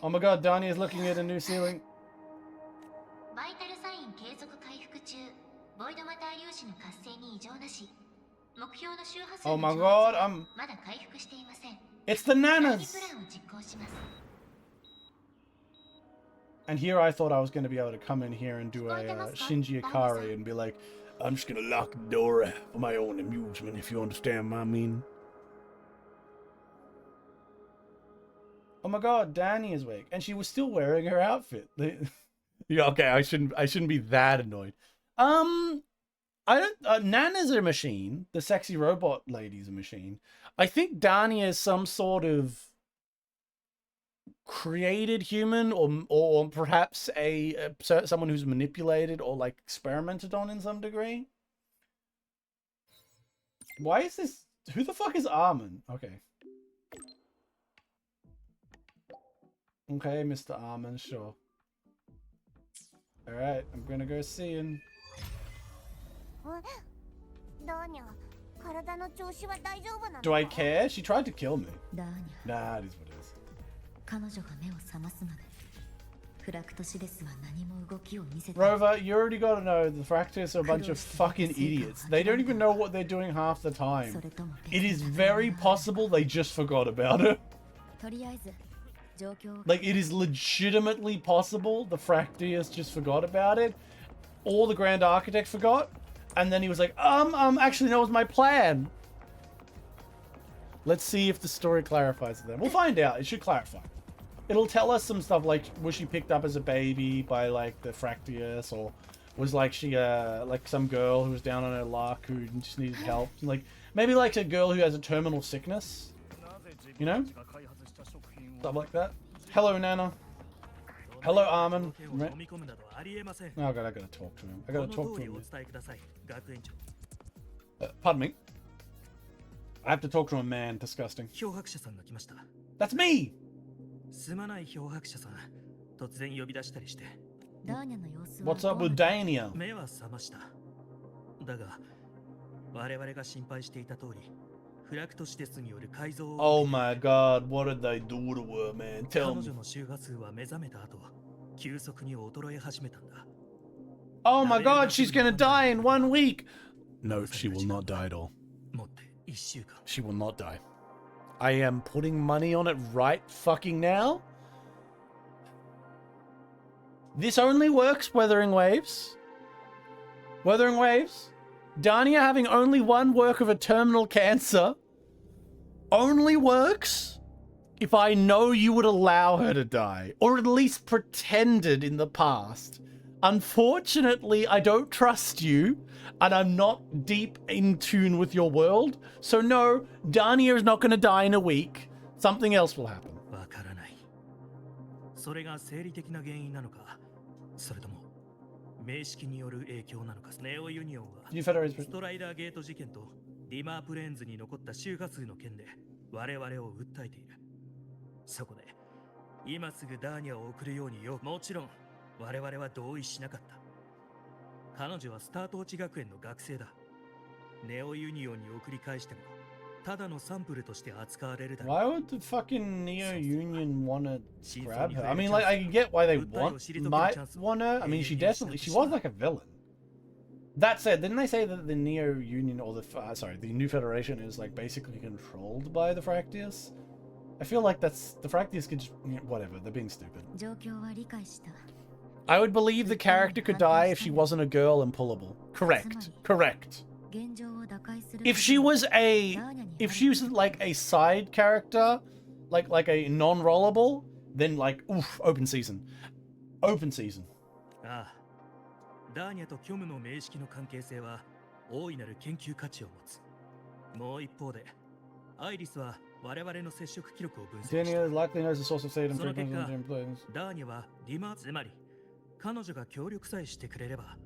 Oh my god, Dania is looking at a new ceiling. Oh my god, it's the nanas! And here I thought I was going to be able to come in here and do a Shinji Ikari and be like, I'm just going to lock the door for my own amusement, if you understand what I mean. Oh my god, Dani is awake. And she was still wearing her outfit. Yeah, okay, I shouldn't be that annoyed. Nana's a machine. The sexy robot lady's a machine. I think Dani is some sort of created human, or perhaps someone who's manipulated or like experimented on in some degree. Why is this? Who the fuck is Armin? Okay. Okay, Mr. Armin, sure. Alright, I'm gonna go see him. Do I care? She tried to kill me. Nah, it is what it is. Rover, you already gotta know the Fractus are a bunch of fucking idiots. They don't even know what they're doing half the time. It is very possible they just forgot about it. Like, it is legitimately possible the Fractius just forgot about it. Or the Grand Architect forgot. And then he was like, actually, that was my plan. Let's see if the story clarifies it then. We'll find out. It should clarify. It'll tell us some stuff like, was she picked up as a baby by, like, the Fractius? Or was, like, she, like, some girl who was down on her luck who just needed help? Like, maybe, like, a girl who has a terminal sickness. You know? Stuff like that. Hello, Nana. Hello, Armin. Oh, God, I gotta talk to him. I gotta talk to him. Pardon me. I have to talk to a man. Disgusting. That's me! What's up with Denia? Oh my god, what did they do to her, man? Tell me. Oh my god, she's gonna die in 1 week! No, she will not die at all. She will not die. I am putting money on it right fucking now. This only works, Wuthering Waves. Wuthering Waves. Denia having only 1 work of a terminal cancer only works if I know you would allow her to die, or at least pretended in the past. Unfortunately, I don't trust you, and I'm not deep in tune with your world, so no, Denia is not going to die in a week. Something else will happen. New Federation. ディマープレーンズに残った周波数の件で我々を訴えている。そこで今すぐダーニャを送るようによ。もちろん我々は同意しなかった。彼女はスタート落ち学園の学生だ。ネオユニオンに送り返してもただのサンプルとして扱われるだろう。 Why would the fucking Neo Union want to grab her? I mean, like, I get why they might want her. I mean, she was like a villain. That said, didn't they say that the Neo Union, or the New Federation is like basically controlled by the Fractius? I feel like the Fractius could just, whatever, they're being stupid. I would believe the character could die if she wasn't a girl and pullable. Correct. If she was like a side character, like a non-rollable, then like, oof, open season. Ah. ダーニャとキョムの名式の関係性は大いなる研究価値を持つ。もう一方で、アイリスは我々の接触記録を分析した。Denia likely knows the source of Satan. その結果、ダーニャはディマー、つまり彼女が協力さえしてくれれば、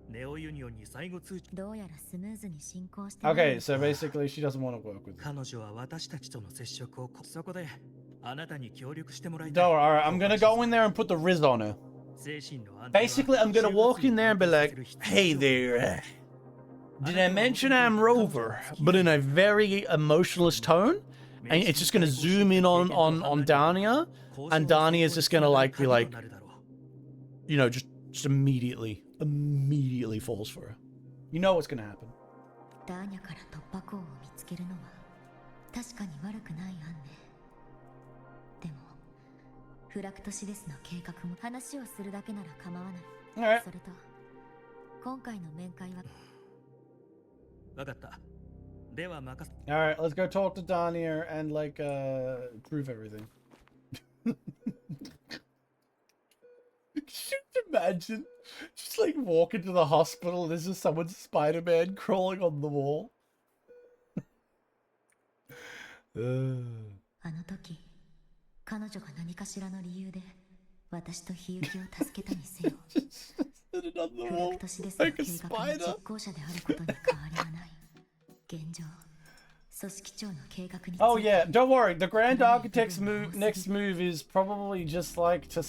ネオユニオンに最後通知。どうやらスムーズに進行して。Okay, so basically she doesn't want to work with. 彼女は私たちとの接触をそこであなたに協力してもらいたい。Don't worry, I'm gonna go in there and put the Riz on her. Basically, I'm gonna walk in there and be like, hey there, did I mention I'm Rover? But in a very emotionless tone. And it's just gonna zoom in on Dania. And Dania is just gonna like be like, you know, just immediately falls for her. You know what's gonna happen. ダーニャから突破口を見つけるのは確かに悪くない案ね。でもフラクトシデスの計画も話をするだけなら構わない。それと今回の面会は。わかった。では任せ。Alright, let's go talk to Dania and like prove everything. Just imagine just like walk into the hospital and there's just someone's Spider-Man crawling on the wall. あの時彼女が何かしらの理由で私と日行を助けたにせよ。 Set it on the フレ wall クトシデスの like a 計画の spider. 実行者であることに変わりはない。現状、組織長の計画について Oh yeah, don't worry. The Grand Architect's next move is probably just like to.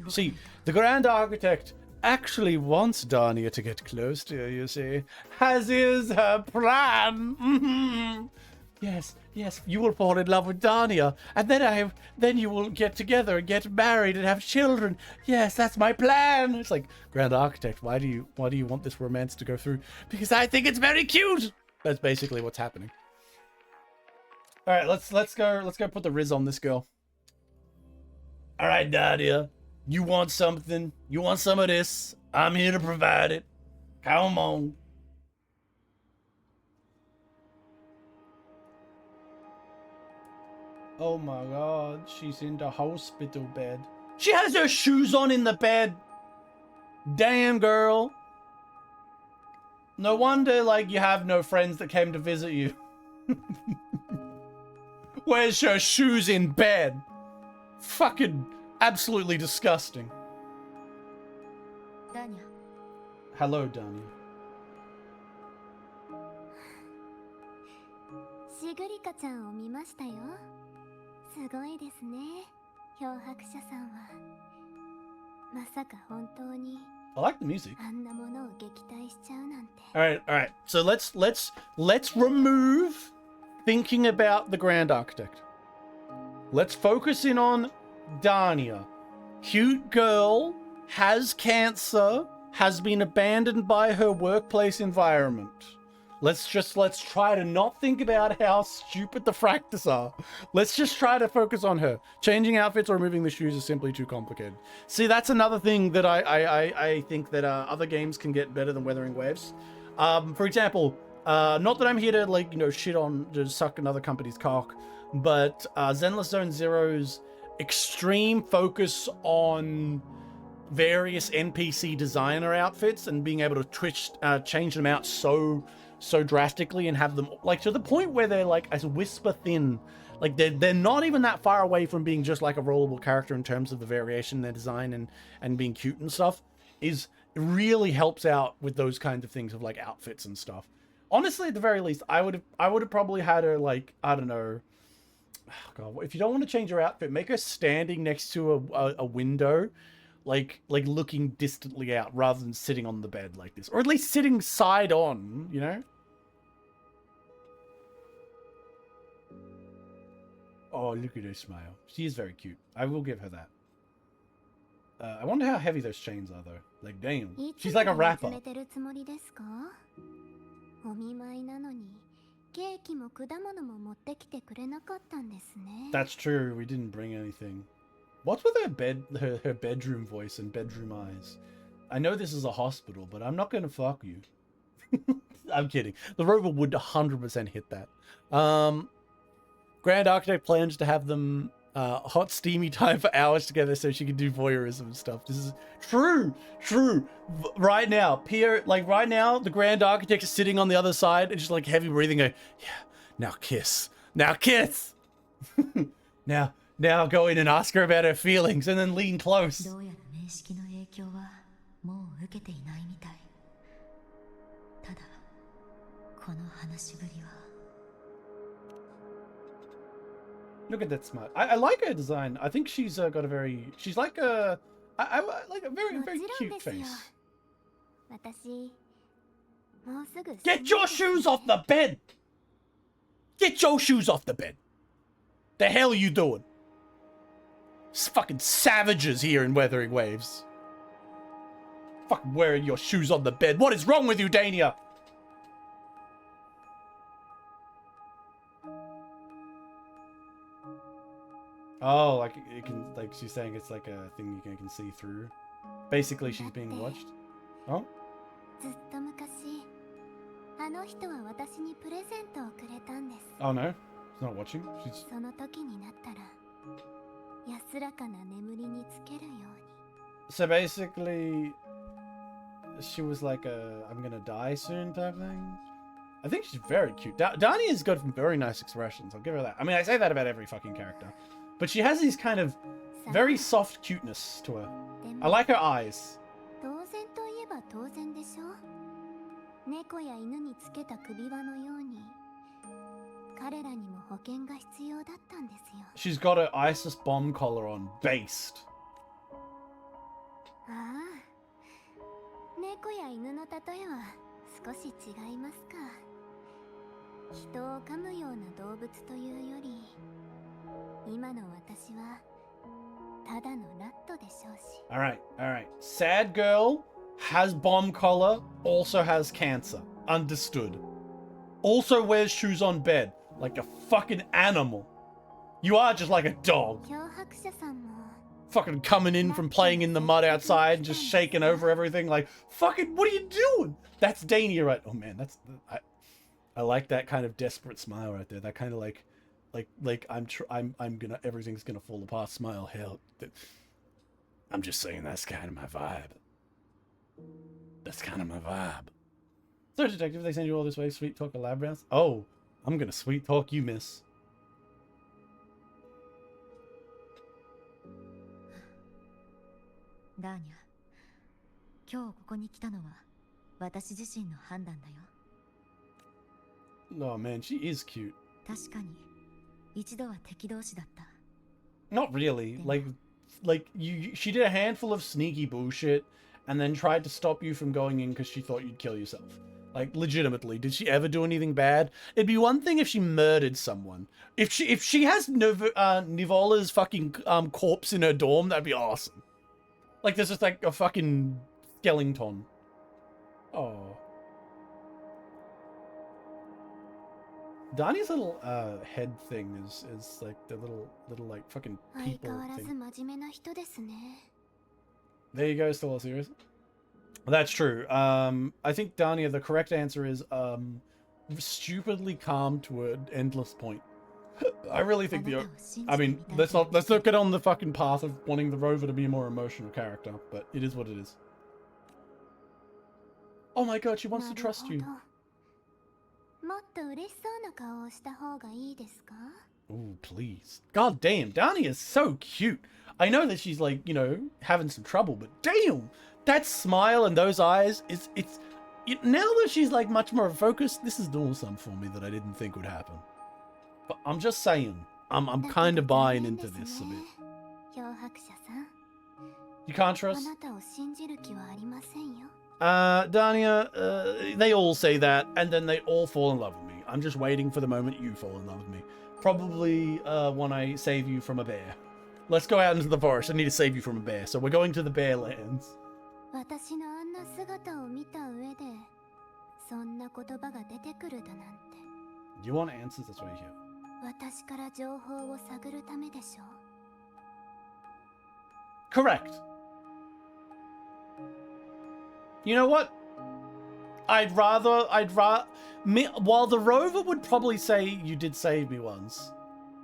See, the Grand Architect actually wants Dania to get close to her. You see, as is her plan. Yes, yes. You will fall in love with Dania, and then you will get together and get married and have children. Yes, that's my plan. It's like, Grand Architect, why do you want this romance to go through? Because I think it's very cute. That's basically what's happening. All right, let's go put the Riz on this girl. All right, Dania, you want something? You want some of this? I'm here to provide it. Come on. Oh my god, she's in the hospital bed. She has her shoes on in the bed. Damn, girl. No wonder, like, you have no friends that came to visit you. Where's her shoes in bed? Fucking absolutely disgusting. Dania. Hello, Dania. シグリカちゃんを見ましたよ。すごいですね、漂白者さんは。まさか本当に I like the music. あんなものを撃退しちゃうなんて。All right. So let's remove thinking about the Grand Architect. Let's focus in on Dania. Cute girl, has cancer, has been abandoned by her workplace environment. Let's try to not think about how stupid the Fractors are. Let's just try to focus on her. Changing outfits or removing the shoes is simply too complicated. See, that's another thing that I think that other games can get better than Wuthering Waves. For example, not that I'm here to, like, you know, shit on, to suck another company's cock, but Zenless Zone Zero's extreme focus on various NPC designer outfits and being able to change them out so drastically and have them, like, to the point where they're like as whisper thin. Like, they're not even that far away from being just like a rollable character in terms of the variation in their design and being cute and stuff. It really helps out with those kinds of things of, like, outfits and stuff. Honestly, at the very least, I would have probably had her, like, I don't know, God, if you don't want to change her outfit, make her standing next to a window, like looking distantly out rather than sitting on the bed like this, or at least sitting side on, you know. Oh, look at her smile. She is very cute. I will give her that. I wonder how heavy those chains are, though. Like, damn. She's like a rapper. お見舞いなのにケーキも果物も持ってきてくれなかったんですね。 That's true. We didn't bring anything. What's with her bedroom voice and bedroom eyes? I know this is a hospital, but I'm not gonna fuck you. I'm kidding. The rover would 100% hit that. Grand Architect plans to have them hot steamy time for hours together so she can do voyeurism and stuff. This is true. Right now, Pierre, like right now, the Grand Architect is sitting on the other side and just like heavy breathing, going, yeah, now kiss. Now go in and ask her about her feelings and then lean close. どうやら面識の影響はもう受けていないみたい。ただこの話ぶりは。 Look at that smile. I like her design. I think she's got a very, she's like a, I like a very cute face. 私もうすぐ Get your shoes off the bed! Get your shoes off the bed! The hell are you doing? It's fucking savages here in Wuthering Waves. Fucking wearing your shoes on the bed. What is wrong with you, Denia? Oh, like it can, like she's saying it's like a thing you can see through. Basically, she's being watched. Oh. ずっと昔あの人は私にプレゼントをくれたんです。 Oh no, she's not watching. She's. その時になったら安らかな眠りにつけるように。 So basically, she was like a "I'm gonna die soon" type thing. I think she's very cute. Dania's got very nice expressions. I'll give her that. I mean, I say that about every fucking character. But she has these kind of very soft cuteness to her. I like her eyes. 当然といえば当然でしょ。猫や犬につけた首輪のように彼らにも保険が必要だったんですよ。 She's got her ISIS bomb collar on, based. ああ、猫や犬の例えは少し違いますか。人を噛むような動物というより、今の私はただのラットでしょうし。 Alright. Sad girl has bomb collar, also has cancer. Understood. Also wears shoes on bed, like a fucking animal. You are just like a dog. 脅迫者さんも Fucking coming in from playing in the mud outside, just shaking over everything like, fucking, what are you doing? That's Denia, right? Oh man, I like that kind of desperate smile right there. That kind of like I'm gonna, everything's gonna fall apart smile. Hell, I'm just saying that's kind of my vibe. That's kind of my vibe. So, detective, they send you all this way, sweet talk a lab rounds. Oh, I'm gonna sweet talk you, miss. ダーニャ、今日ここに来たのは私自身の判断だよ。 Oh man, she is cute. 確かに一度は敵同士だった。 Not really. Like she did a handful of sneaky bullshit and then tried to stop you from going in because she thought you'd kill yourself. Like, legitimately, did she ever do anything bad? It'd be one thing if she murdered someone. If she has Nivola's fucking corpse in her dorm, that'd be awesome. Like, there's just like a fucking skeleton. Oh. Dania's little head thing is like the little like fucking 相 people 変わらず thing. 真面目な人ですね。 There you go, still all serious. That's true. I think Dania, the correct answer is stupidly calm to an endless point. I really think I mean, let's not get on the fucking path of wanting the rover to be a more emotional character, but it is what it is. Oh my god, she wants to trust you. もっと嬉しそうな顔をした方がいいですか? Ooh, please. God damn, Dania is so cute. I know that she's like, you know, having some trouble, but damn, that smile and those eyes now that she's like much more focused, this is doing something for me that I didn't think would happen. But I'm just saying, I'm kind of buying into this a bit. 脅迫者さん、 You can't あ trust? なたを信じる気はありませんよ。 Dania, they all say that, and then they all fall in love with me. I'm just waiting for the moment you fall in love with me. Probably when I save you from a bear. Let's go out into the forest. I need to save you from a bear. So we're going to the bear lands. 私のあんな姿を見た上で、そんな言葉が出てくるだなんて。 Do you want answers? That's what you hear. 私から情報を探るためでしょう。 Correct. You know what? While the rover would probably say you did save me once,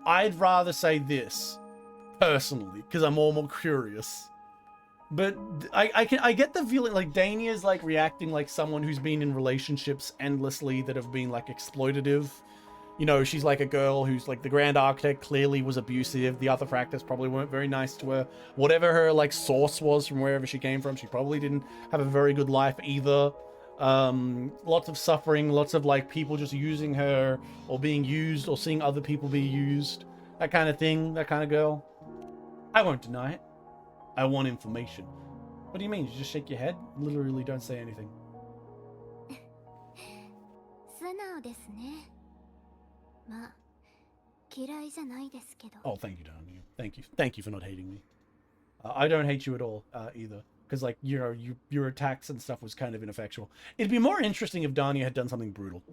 I'd rather say this, personally, because I'm all more curious. But I get the feeling like Dania's like reacting like someone who's been in relationships endlessly that have been like exploitative. You know, she's like a girl who's like, the Grand Architect clearly was abusive. The other practice probably weren't very nice to her. Whatever her like source was from wherever she came from, she probably didn't have a very good life either. Lots of suffering, lots of like people just using her or being used or seeing other people be used. That kind of thing, that kind of girl. I won't deny it. I want information. What do you mean? You just shake your head? Literally don't say anything. 素直ですね。まあ、嫌いじゃないですけど。 Oh, thank you, Dania. Thank you for not hating me. I don't hate you at all either, because like your attacks and stuff was kind of ineffectual. It'd be more interesting if Dania had done something brutal.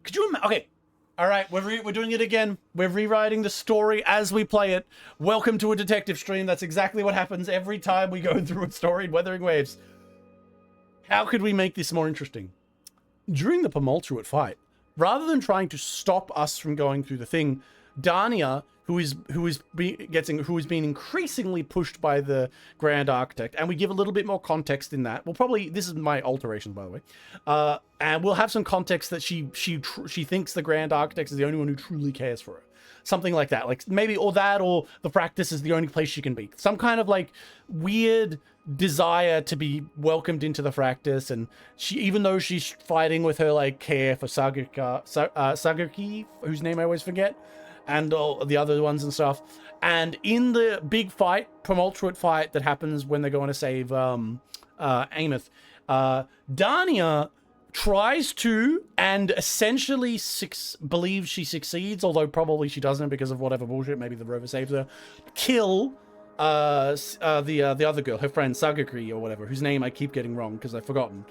Could you imagine? Okay, all right, we're doing it again. We're rewriting the story as we play it. Welcome to a detective stream. That's exactly what happens every time we go through a story in Wuthering Waves. How could we make this more interesting? During the tumultuous fight, rather than trying to stop us from going through the thing, Dania, who is being increasingly pushed by the Grand Architect, and we give a little bit more context in that. We'll probably, this is my alteration, by the way, and we'll have some context that she thinks the Grand Architect is the only one who truly cares for her. something like that. Like maybe or that or the practice is the only place she can be. Some kind of like weird desire to be welcomed into the practice, and she, even though she's fighting with her like care for Sagaki, whose name I always forget, and all the other ones and stuff. And in the big fight, tumultuous fight that happens when they're going to save Ameth, Dania tries to and essentially believes she succeeds, although probably she doesn't because of whatever bullshit. Maybe the rover saves her. Kill the other girl, her friend Sagakri or whatever, whose name I keep getting wrong because I've forgotten.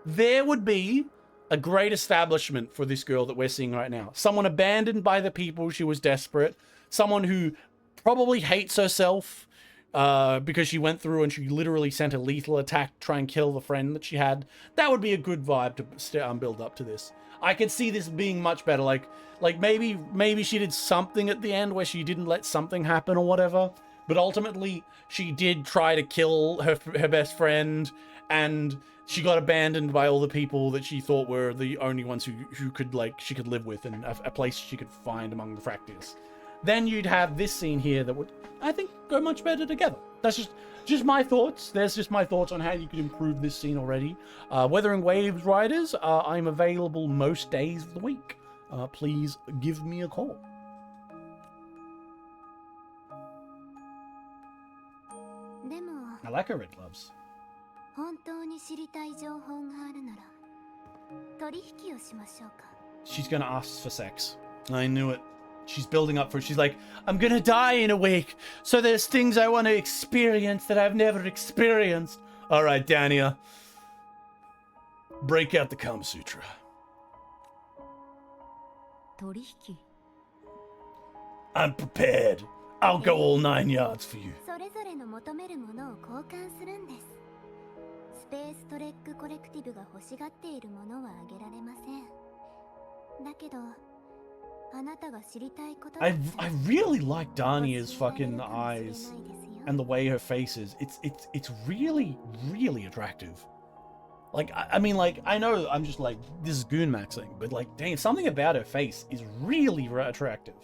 There would be a great establishment for this girl that we're seeing right now. Someone abandoned by the people. She was desperate. Someone who probably hates herself because she went through and she literally sent a lethal attack to try and kill the friend that she had. That would be a good vibe to build up to this. I could see this being much better. Like maybe she did something at the end where she didn't let something happen or whatever. But ultimately, she did try to kill her best friend, and she got abandoned by all the people that she thought were the only ones who could she could live with, and a place she could find among the Fractals. Then you'd have this scene here that would, I think, go much better together. That's just my thoughts. There's just my thoughts on how you could improve this scene already. Wuthering Waves riders, I'm available most days of the week. Please give me a call. I like her red gloves. She's gonna ask for sex. I knew it. She's building up for it. She's like, I'm gonna die in a week, so there's things I want to experience that I've never experienced. All right, Denia. Break out the Kama Sutra. I'm prepared. I'll go all 9 yards for you. I really like Dania's fucking eyes and the way her face is. It's really, really attractive. Like, I mean, like, I know I'm just like, this is goon maxing, but like, dang, something about her face is really attractive.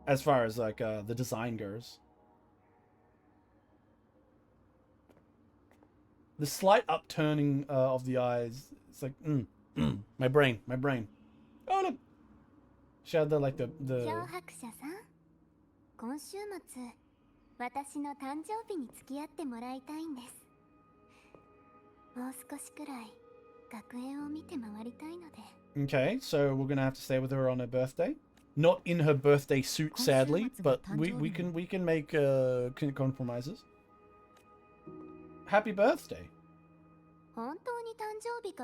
As far as like the design goes. The slight upturning of the eyes, it's like, my brain. Oh, look. She had the, like, the... Okay, so we're gonna have to stay with her on her birthday. Not in her birthday suit, sadly, but we can make compromises. Happy birthday.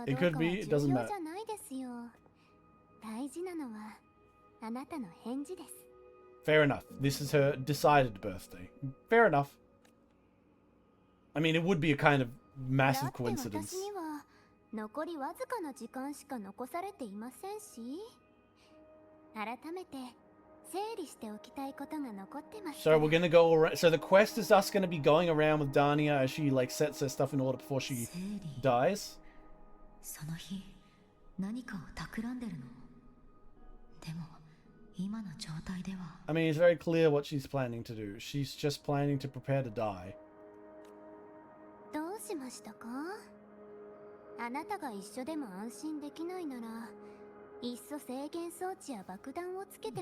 It could be, it doesn't matter. Fair enough. This is her decided birthday. Fair enough. I mean, it would be a kind of massive coincidence. So we're gonna go around. So the quest is us gonna be going around with Dania as she like sets her stuff in order before she dies. I mean, it's very clear what she's planning to do. She's just planning to prepare to die.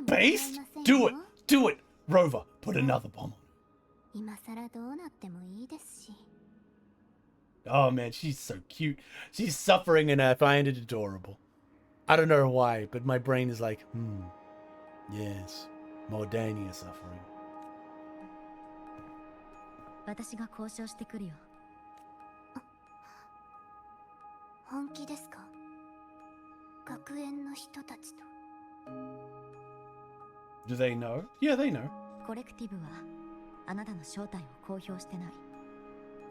Base? Do it! Do it! Rover, put another bomb on. Oh man, she's so cute. She's suffering and I find it adorable. I don't know why, but my brain is like, yes, more Denia suffering. Do they know? Yeah, they know.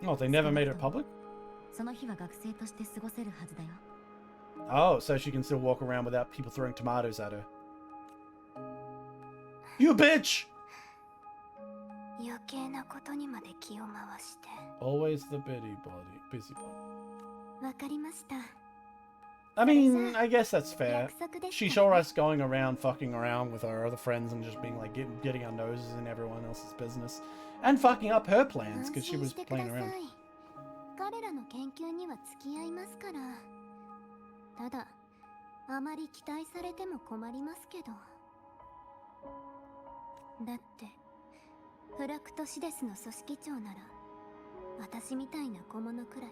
Oh, they never made it public? Oh, so she can still walk around without people throwing tomatoes at her. You bitch! Always the busybody. I mean, I guess that's fair. She saw us going around fucking around with our other friends and just being like getting our noses in everyone else's business and fucking up her plans because she was playing around. 彼らの研究には付き合いますから。ただ、あまり期待されても困りますけど。だって、フラクトシデスの組織長なら、私みたいな小物くらい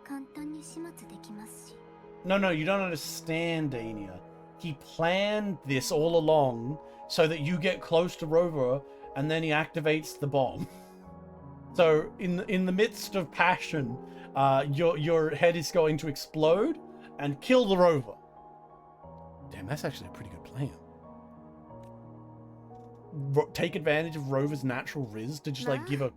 簡単に始末できますし。No, no, you don't understand, Denia. He planned this all along so that you get close to Rover and then he activates the bomb. So in the midst of passion, your head is going to explode and kill the Rover. Damn, that's actually a pretty good plan. Take advantage of Rover's natural riz to just like give a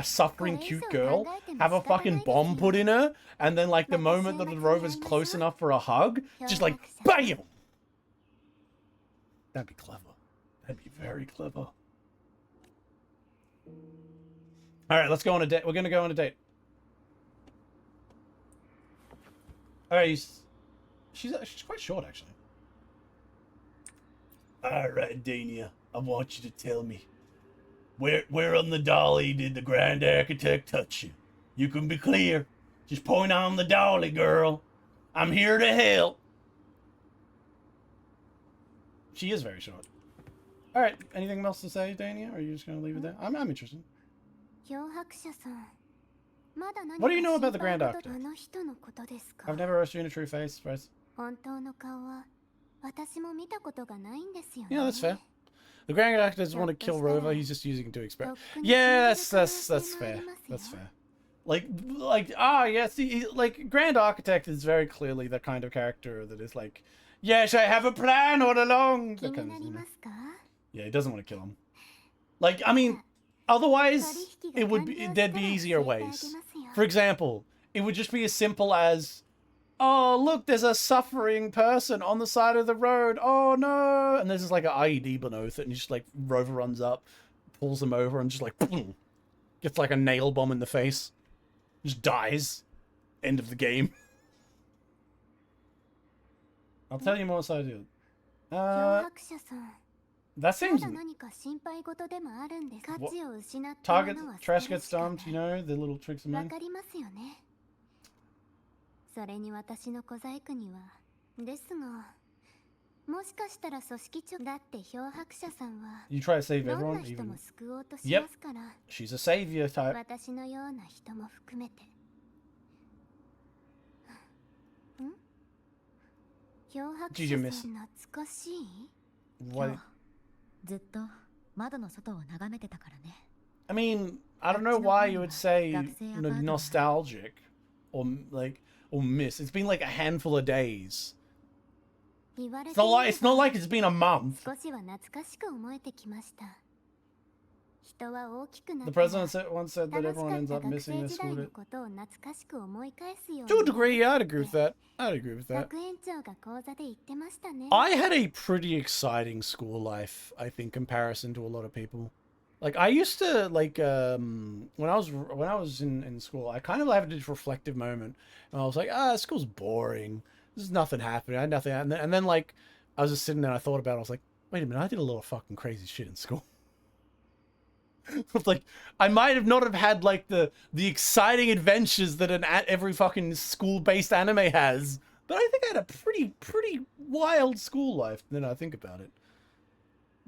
suffering cute girl, have a fucking bomb put in her, and then like the moment that the Rover's close enough for a hug, just like BAM! That'd be clever. That'd be very clever. Alright, let's go on a date. We're gonna go on a date. Alright, she's quite short actually. Alright, Denia. I want you to tell me, where on the dolly did the Grand Architect touch you? You can be clear. Just point on the dolly, girl. I'm here to help. She is very short. All right. Anything else to say, Dania? Or are you just going to leave it there? I'm interested. What do you know about the Grand Architect? I've never asked you in a true face, Bryce. Yeah, that's fair. The Grand Architect doesn't want to kill Rover. He's just using it to experiment. Yeah, that's fair. That's fair. Like yes, like Grand Architect is very clearly the kind of character that is like, yes, I have a plan all along. That kind of, you know. Yeah, he doesn't want to kill him. Like, I mean, otherwise there'd be easier ways. For example, it would just be as simple as, oh, look, there's a suffering person on the side of the road. Oh, no. And there's just like an IED beneath it. And just like Rover runs up, pulls him over and just like, boom, gets like a nail bomb in the face. Just dies. End of the game. I'll tell you more as I do. That seems... What? Target, trash gets dumped, you know, the little tricks of men. それに私の小細工にはですがもしかしたら組織長だって漂白者さんは You try to save どん everyone な人 even も救おうとしますから She's a savior type 私のような人も含めてん漂白者さん懐かしい What? ずっと窓の外を眺めてたからね I mean, I don't know why you would say nostalgic or like or miss. It's been like a handful of days. It's not like it's been a month. The president once said that everyone ends up missing their school day. To a degree, yeah, I'd agree with that. I'd agree with that. I had a pretty exciting school life, I think, comparison to a lot of people. Like, I used to, like, when I was in school, I kind of had this reflective moment. And I was like, school's boring. There's nothing happening. I had nothing. And then, like, I was just sitting there and I thought about it. I was like, wait a minute, I did a lot of fucking crazy shit in school. Like, I might have not have had, like, the exciting adventures that every fucking school-based anime has. But I think I had a pretty wild school life, then I think about it.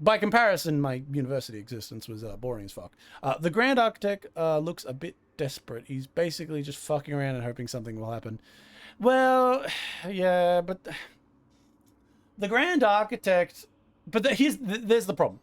By comparison, my university existence was boring as fuck. The Grand Architect looks a bit desperate. He's basically just fucking around and hoping something will happen. Well, yeah, but the Grand Architect... But there's the problem.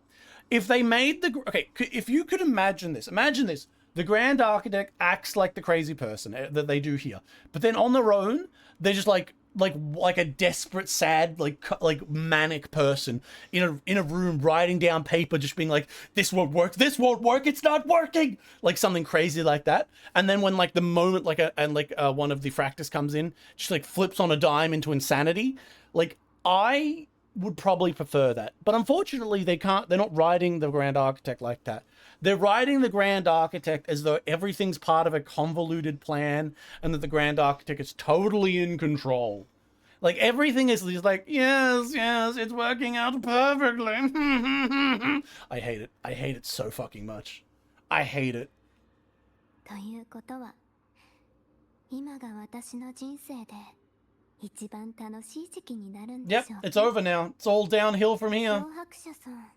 If they made the... Okay, if you could imagine this. Imagine this. The Grand Architect acts like the crazy person that they do here. But then on their own, they're just like a desperate, sad, like manic person in a room writing down paper, just being like, this won't work, it's not working, like something crazy like that. And then when like the moment one of the fractors comes in, just like flips on a dime into insanity. Like, I would probably prefer that, but unfortunately they're not writing the Grand Architect like that. They're writing the Grand Architect as though everything's part of a convoluted plan and that the Grand Architect is totally in control. Like, everything is just like, yes, yes, it's working out perfectly. I hate it. I hate it so fucking much. I hate it. ということは、今が私の人生で一番楽しい時期になるんで Yep, しょう。it's over now. It's all downhill from here. 漂白者さん。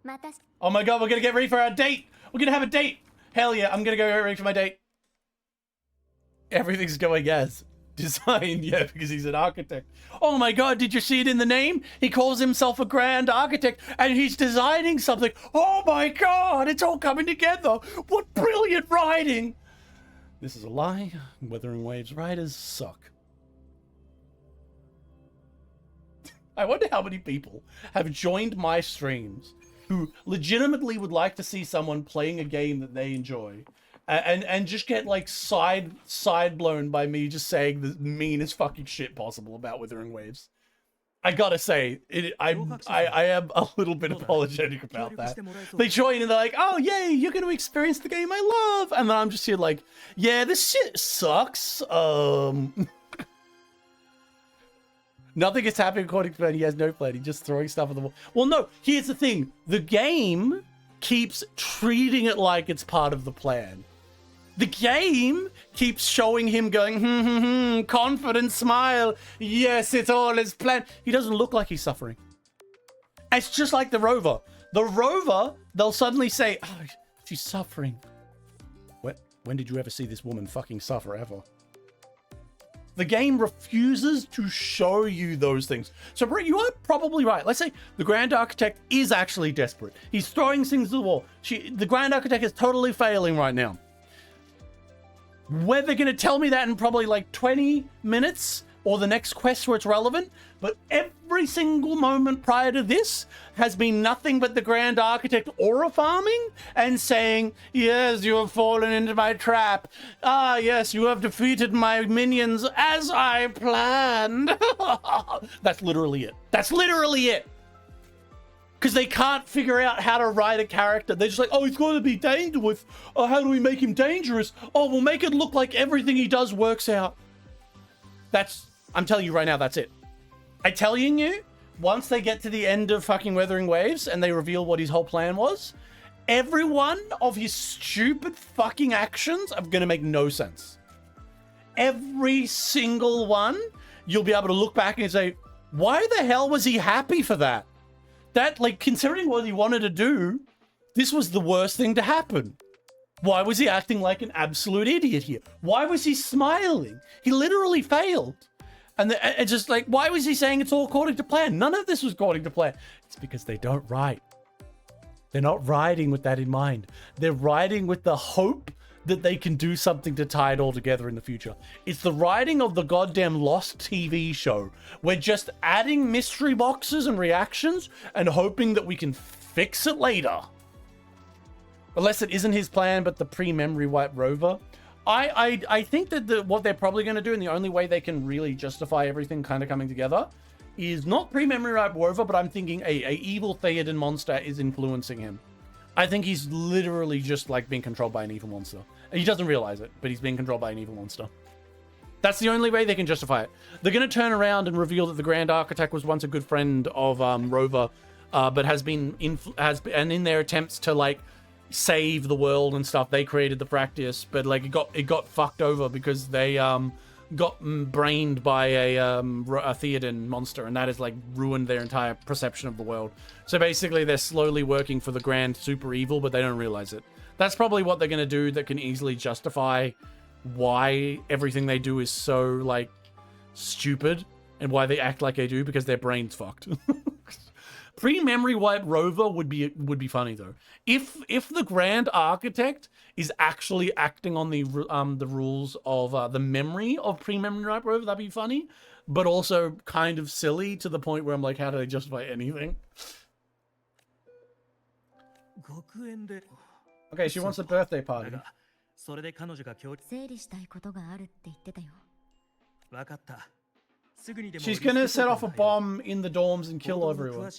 また。 Oh my god, we're gonna get ready for our date. We're gonna have a date. Hell yeah, I'm gonna go get ready for my date. Everything's going as designed, yeah, because he's an architect. Oh my god, did you see it in the name? He calls himself a grand architect and he's designing something. Oh my god, it's all coming together. What brilliant writing. This is a lie. Wuthering Waves writers suck. I wonder how many people have joined my streams who legitimately would like to see someone playing a game that they enjoy and just get like side blown by me just saying the meanest fucking shit possible about Wuthering Waves. I gotta say, I am a little bit apologetic about that. They join and they're like, oh yay, you're gonna experience the game I love, and then I'm just here like, yeah, this shit sucks. Nothing is happening according to plan. He has no plan. He's just throwing stuff at the wall. Well, no, here's the thing. The game keeps treating it like it's part of the plan. The game keeps showing him going, confident smile. Yes, it's all as planned. He doesn't look like he's suffering. It's just like the rover. The rover, they'll suddenly say, oh, she's suffering. When did you ever see this woman fucking suffer ever? The game refuses to show you those things. So, Brett, you are probably right. Let's say the Grand Architect is actually desperate. He's throwing things to the wall. The Grand Architect is totally failing right now. Whether they're going to tell me that in probably like 20 minutes or the next quest where it's relevant, but every single moment prior to this has been nothing but the Grand Architect aura farming and saying, yes, you have fallen into my trap. Ah, yes, you have defeated my minions as I planned. That's literally it. That's literally it. Because they can't figure out how to write a character. They're just like, oh, he's going to be dangerous. Oh, how do we make him dangerous? Oh, we'll make it look like everything he does works out. I'm telling you right now, that's it. I'm telling you, once they get to the end of fucking Wuthering Waves and they reveal what his whole plan was, every one of his stupid fucking actions are going to make no sense. Every single one, you'll be able to look back and say, why the hell was he happy for that? That, like, considering what he wanted to do, this was the worst thing to happen. Why was he acting like an absolute idiot here? Why was he smiling? He literally failed. And it's just like, why was he saying it's all according to plan? None of this was according to plan. It's because they don't write. They're not writing with that in mind. They're writing with the hope that they can do something to tie it all together in the future. It's the writing of the goddamn Lost TV show. We're just adding mystery boxes and reactions and hoping that we can fix it later. Unless it isn't his plan, but the pre-memory wipe rover. I think that what they're probably going to do, and the only way they can really justify everything kind of coming together, is not pre-memory wipe rover, but I'm thinking a evil Theoden monster is influencing him. I think he's literally just like being controlled by an evil monster. He doesn't realize it, but he's being controlled by an evil monster. That's the only way they can justify it. They're going to turn around and reveal that the Grand Architect was once a good friend of Rover, but has been and in their attempts to like save the world and stuff, they created the practice, but like it got fucked over because they got brained by a Theoden monster, and that has like ruined their entire perception of the world. So basically, they're slowly working for the Grand Super Evil, but they don't realize it. That's probably what they're going to do that can easily justify why everything they do is so, like, stupid and why they act like they do, because their brain's fucked. Pre-memory wipe rover would be funny, though. If the Grand Architect is actually acting on the rules of the memory of pre-memory wipe rover, that'd be funny, but also kind of silly to the point where I'm like, how do they justify anything? Okay, she wants a birthday party. それで彼女が協力。整理したいことがあるって言ってたよ。わかった。She's gonna set off a bomb in the dorms and kill everyone.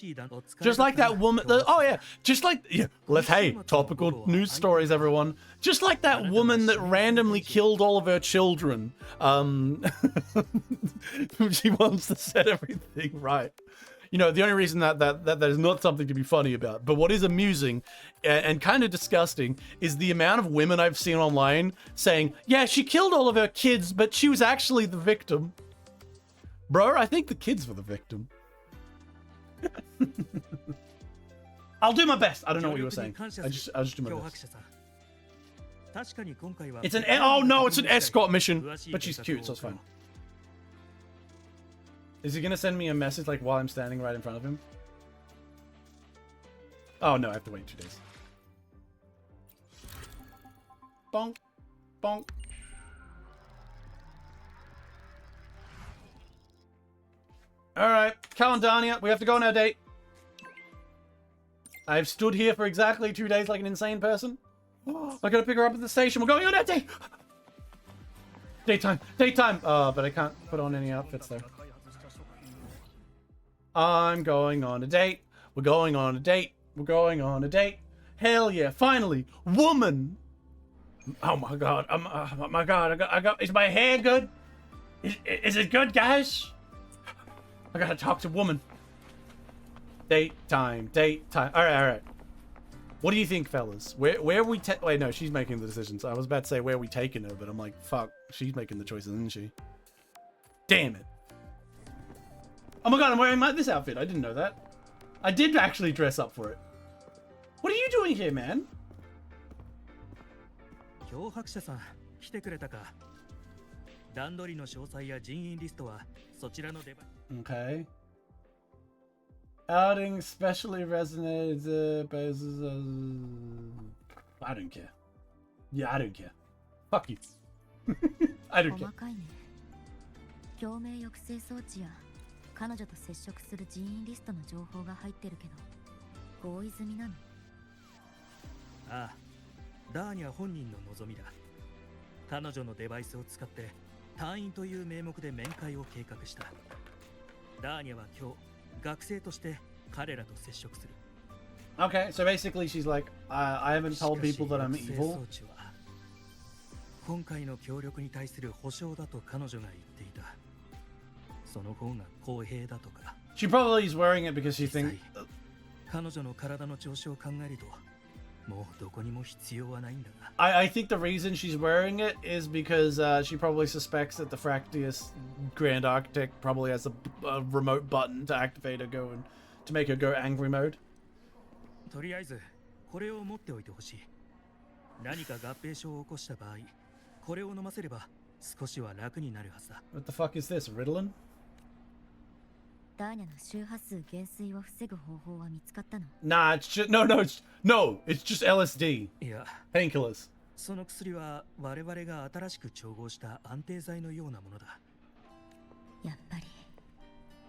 Just like that woman. Oh yeah, just like hey, topical news stories, everyone. Just like that woman that randomly killed all of her children. She wants to set everything right. You know, the only reason that is not something to be funny about, but what is amusing and kind of disgusting is the amount of women I've seen online saying, yeah, she killed all of her kids, but she was actually the victim. Bro, I think the kids were the victim. I'll do my best. I don't know what you were saying. I'll just do my best. It's an it's an escort mission, but she's cute, so it's fine. Is he gonna send me a message like while I'm standing right in front of him? Oh no, I have to wait 2 days. Bonk, bonk. Alright, Cal and Denia, we have to go on our date. I've stood here for exactly 2 days like an insane person. I gotta pick her up at the station. We're going on our date! Daytime, daytime! But I can't put on any outfits there. I'm going on a date. We're going on a date. We're going on a date. Hell yeah, finally! Woman! Oh my god, oh my god, I got, is my hair good? Is it good, guys? I gotta talk to woman. Date time. Alright. What do you think, fellas? Where are we wait, no, she's making the decisions. I was about to say where are we taking her, but I'm like, fuck, she's making the choices, isn't she? Damn it. Oh my god, I'm wearing this outfit. I didn't know that. I did actually dress up for it. What are you doing here, man? Okay. Outing specially resonated. I don't care. Yeah, I don't care. Fuck you. I don't care. 共鳴抑制装置や彼女と接触する人員リストの情報が入ってるけど合意済みなの？ああ、ダーニャ本人の望みだ。彼女のデバイスを使って隊員という名目で面会を計画した。ダーニャは今日学生として彼らと接触する。Okay, so basically she's like, I haven't told people that I'm evil. 今回の協力に対する保証だと彼女が言っていた。その方が公平だとか。She probably is wearing it because she thinks. 彼女の体の調子を考えると、もうどこにも必要はないんだが。I think the reason she's wearing it is because she probably suspects that the Fractious Grand Architect probably has a remote button to activate her to make her go angry mode. とりあえずこれを持っておいてほしい。何か合併症を起こした場合、これを飲ませれば少しは楽になるはずだ。What the fuck is this? Ritalin? ダーニャの周波数減衰を防ぐ方法は見つかったの？ Nah, it's just it's just LSD. いや、 Painkillers. その薬は我々が新しく調合した安定剤のようなものだ。やっぱり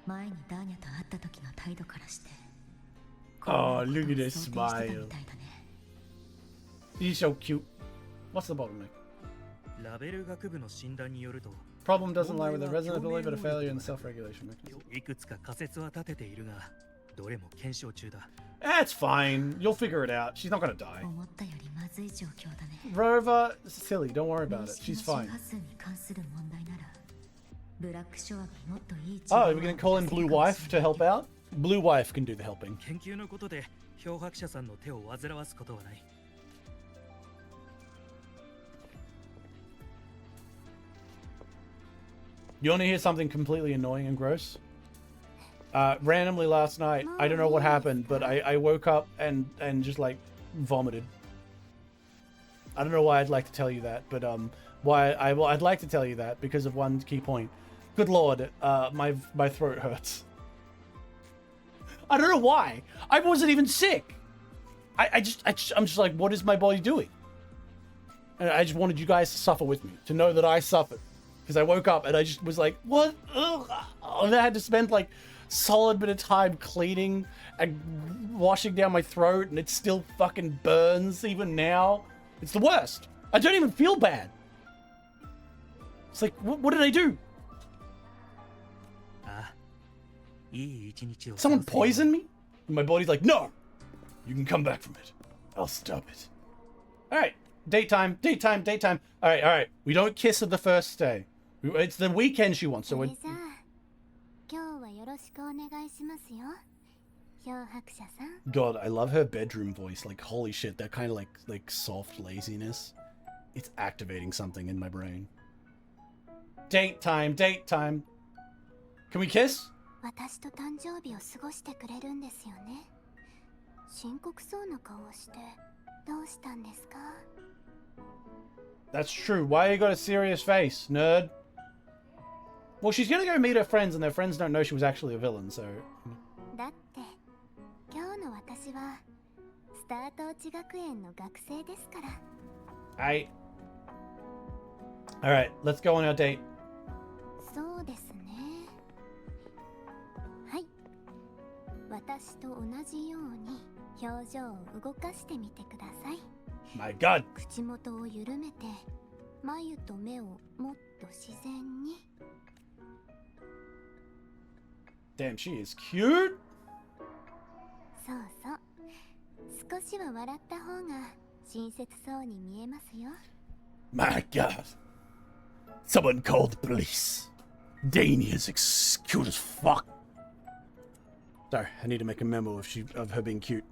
前にダーニャと会った時の態度からして。Oh, look at this smile. He's so cute. What's the bottleneck? ラベル学部の診断によると、 Problem doesn't lie with the resonant ability, but a failure in the self-regulation mechanism. いくつか仮説は立てているが、どれも検証中だ。That's fine. You'll figure it out. She's not gonna die. 思ったよりまずい状況だね。 Rover, silly. Don't worry about it. She's fine. 周波数に関する問題なら、ブラックショアがもっといい。 Oh, we're gonna call in Blue Wife to help out? Blue Wife can do the helping. 研究のことで漂白者さんの手を煩わすことはない。 You want to hear something completely annoying and gross? Randomly last night, I don't know what happened, but I woke up and just like vomited. I don't know why I'd like to tell you that, but I'd like to tell you that because of one key point. Good lord, my throat hurts. I don't know why. I wasn't even sick. I'm just like, what is my body doing? And I just wanted you guys to suffer with me, to know that I suffered. Because I woke up and I just was like, what? Ugh. And I had to spend like solid bit of time cleaning and washing down my throat, and it still fucking burns even now. It's the worst. I don't even feel bad. It's like, what did I do? いい一日を Someone poisoned me? And my body's like, no! You can come back from it. I'll stop it. Alright. Date time, date time, date time. Alright, alright. We don't kiss on the first day. It's the weekend she wants, so そ we're... れじゃあ今日はよろしくお願いしますよ漂白者さん God, I love her bedroom voice. Like, holy shit, that kind of like soft laziness. It's activating something in my brain. Date time, date time. Can we kiss? 私と誕生日を過ごしてくれるんですよね深刻そうな顔をしてどうしたんですか That's true. Why you got a serious face, nerd? Well, she's gonna go meet her friends, and their friends don't know she was actually a villain, so... だって今日の私はスタート落ち学園の学生ですから Alright, let's go on our date. そうですねはい私と同じように表情を動かしてみてください My god. 口元を緩めて眉と目をもっと自然に Damn, she is cute. そうそう少しは笑った方が親切そうに見えますよ My god. Someone called the police. Denia's cute as fuck. Sorry, I need to make a memo of her being cute.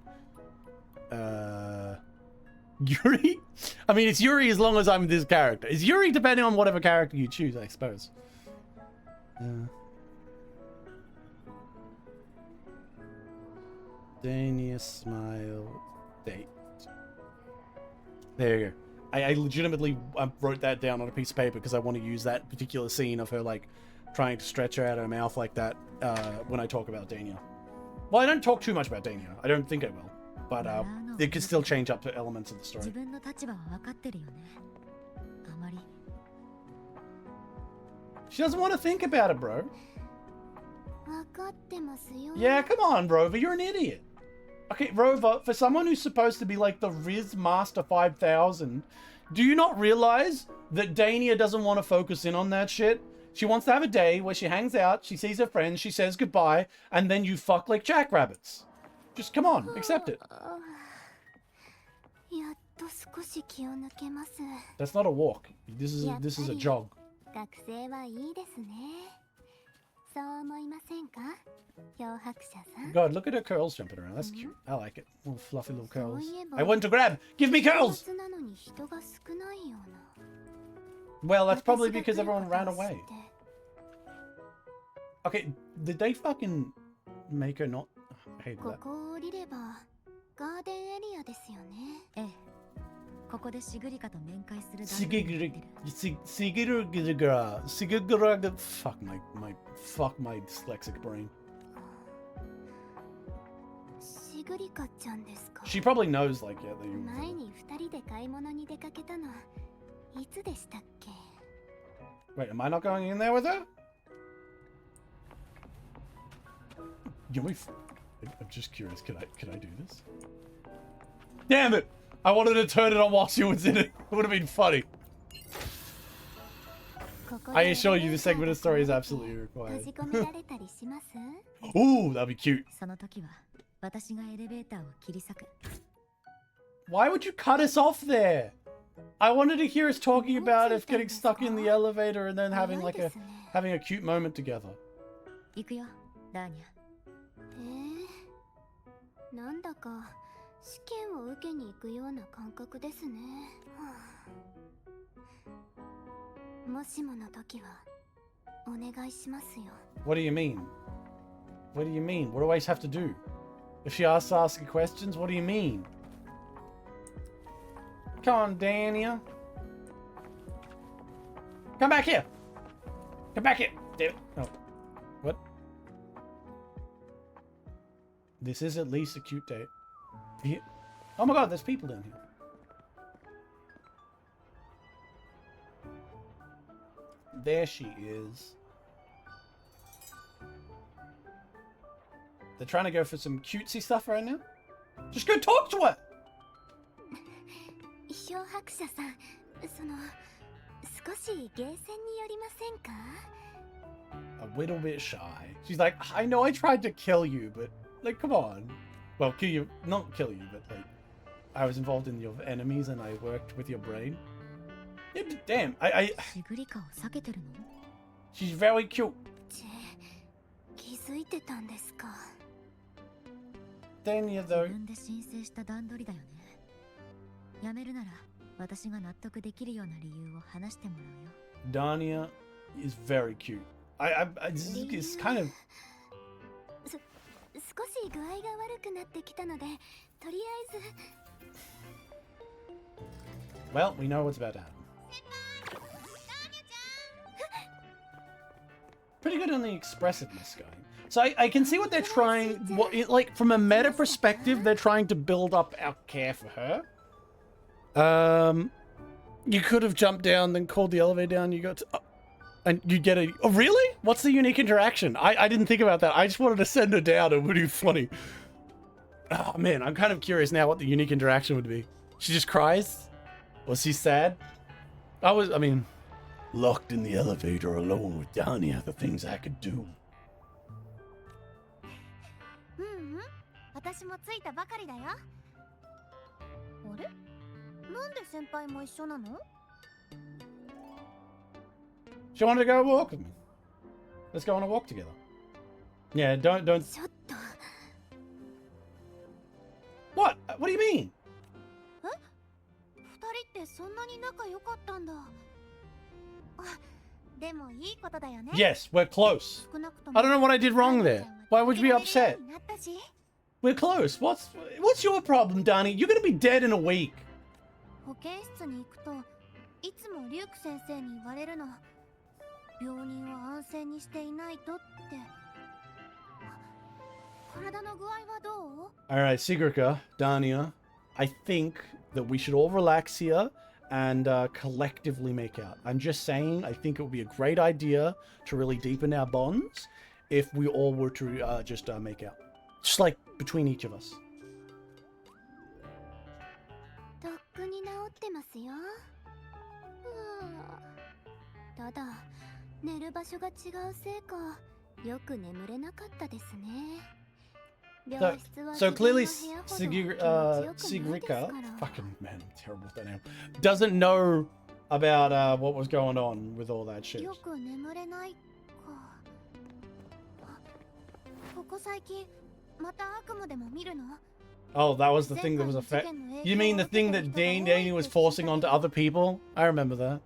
Yuri? I mean, it's Yuri as long as I'm this character. It's Yuri depending on whatever character you choose, I suppose. Denia smile date. There you go. I legitimately wrote that down on a piece of paper because I want to use that particular scene of her like trying to stretch her out of her mouth like that when I talk about Denia. Well, I don't talk too much about Denia. I don't think I will. But it could still change up to elements of the 自 story. 分の立場は分かってるよねあまり She doesn't want to think about it, bro. 分かってますよ Yeah, come on, Rover. You're an idiot. Okay, Rover, for someone who's supposed to be like the Riz Master 5000, do you not realize that Dania doesn't want to focus in on that shit? She wants to have a day where she hangs out, she sees her friends, she says goodbye, and then you fuck like jackrabbits. Just come on, accept it. やっと少し気を抜けます That's not a walk. This is a jog. 学生はいいですねそう思いませんか漂白者さん God, look at her curls jumping around. That's cute. I like it. Little fluffy little curls. そういえば I want to grab. Give me curls! 夏なのに人が少ないような Well, that's probably 私が because 来る everyone ことを ran 知って away. Okay, did they fucking make her not? I hate こ that. こを降りればガーデンエリアですよねええここでシグリカと面会する段取りになってる Fuck my dyslexic brain. シグリカちゃんですか She probably knows, like, yeah, that you. 前に二人で買い物に出かけたのいつでしたっけ Wait, am I not going in there with her? I'm just curious. Can I do this? Damn it! I wanted to turn it on while she was in it. It would have been funny. ここ I で assure you, this segment of story is absolutely 閉 required. じ込められたりします Ooh, that'd be cute. その時は私がエレベーターを切り裂く Why would you cut us off there? I wanted to hear us talking about if getting stuck in the elevator and then having like having a cute moment together. 行くよダーニャなんだか試験を受けに行くような感覚ですね、はあ、もしもの時はお願いしますよ What do you mean? What do you mean? What do I have to do? If she asks asking questions, what do you mean? Come on, Dania. Come back here. Come back here. Damn it. Oh. What? This is at least a cute date. Yeah. Oh my god, there's people down here. There she is. They're trying to go for some cutesy stuff right now. Just go talk to her. 漂白者さん少しゲーセンに寄りませんか Are little bit shy. She's like, I know I tried to kill you, but like, come on. Well, kill you, not kill you, but like, I was involved in your enemies and I worked with your brain. Yeah, but damn, she's very cute. 気づいてたんですか。 Denia 自 though, 分で申請した段取りだよね。やめるなら私が納得できるような理由を話してもらうよ。 Denia is very cute. It's kind of 少し具合が悪くなってきたので、とりあえず well, we know what's about to happen. Pretty good on the expressiveness going. So I can see what they're trying. Like from a meta perspective, they're trying to build up our care for her. You could have jumped down, then called the elevator down. You got to, and you get a. Oh, really? What's the unique interaction? I didn't think about that. I just wanted to send her down. It would be funny. Oh man, I'm kind of curious now what the unique interaction would be. She just cries. Was she sad? I mean, locked in the elevator alone with Denia. The things I could do. 私も着いたばかりだよ。あれ？なんで先輩も一緒なの？ She wanted to go walk with me. Let's go on a walk together. Yeah, don't. ちょっと What? What do you mean? 二人ってそんなに仲良かったんだ。あ、でもいいことだよね。 Yes, we're close. 少なくとも I don't know what I did wrong there. Why would you be upset? We're close. What's your problem, Dani? You're gonna be dead in a week. 保健室に行くといつもリュウク先生に言われるの。病人は安静にしていないとって。体の具合はどう？ All right, Sigrika, Dania. I think that we should all relax here and collectively make out. I'm just saying, I think it would be a great idea to really deepen our bonds if we all were to just make out. Just like between each of us. とっくに治ってますよ。ただ寝る場所が違うせいかよく眠れなかったですね。 So clearly, Sigrika, fucking man, I'm terrible with that name, doesn't know about what was going on with all that shit. よく眠れないか。ここ最近また悪夢でも見るの？ Oh, that was the thing that was You mean the thing that Dania was forcing onto other people? I remember that.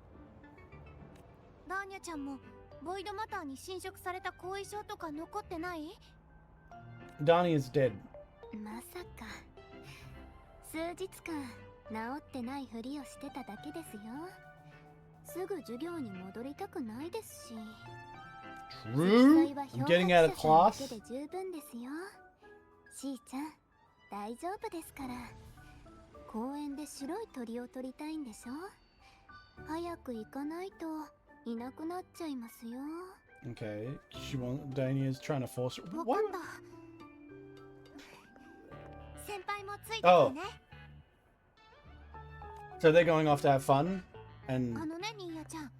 ダーニャちゃんもボイドマターに侵食された後遺症とか残ってない？ Dani is dead. まさか数日間治ってないふりをしてただけですよ。すぐ授業に戻りたくないですし。 True. I'm getting out of class. だけで十分ですよ。しーちゃん、大丈夫ですから。公園で白い鳥を取りたいんでしょ。早く行かないといなくなっちゃいますよ。 Okay, Dania is trying to force her. わか Why? った。先輩もついてたね。So they're going off to have fun, and あのね、ニーヤちゃん。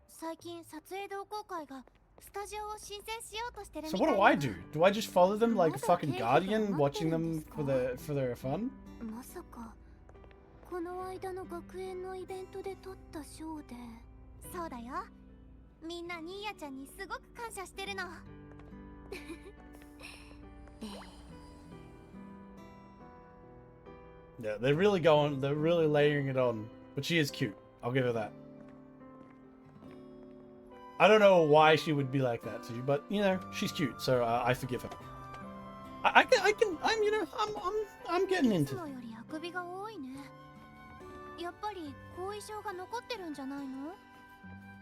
最近撮影同好会がスタジオを申請しようとしてるみ so たい what な。 do I do? Do I just follow them like a fucking guardian, watching them for their fun? まさかこの間の学園のイベントで撮った賞で。そうだよ。みんなニーヤちゃんにすごく感謝してるの。Yeah, they're really layering it on. But she is cute. I'll give her that. I don't know why she would be like that to you, but you know, she's cute, so I forgive her. I'm getting い into つもよりあくびが多いね。やっぱり後遺症が残ってるんじゃないの？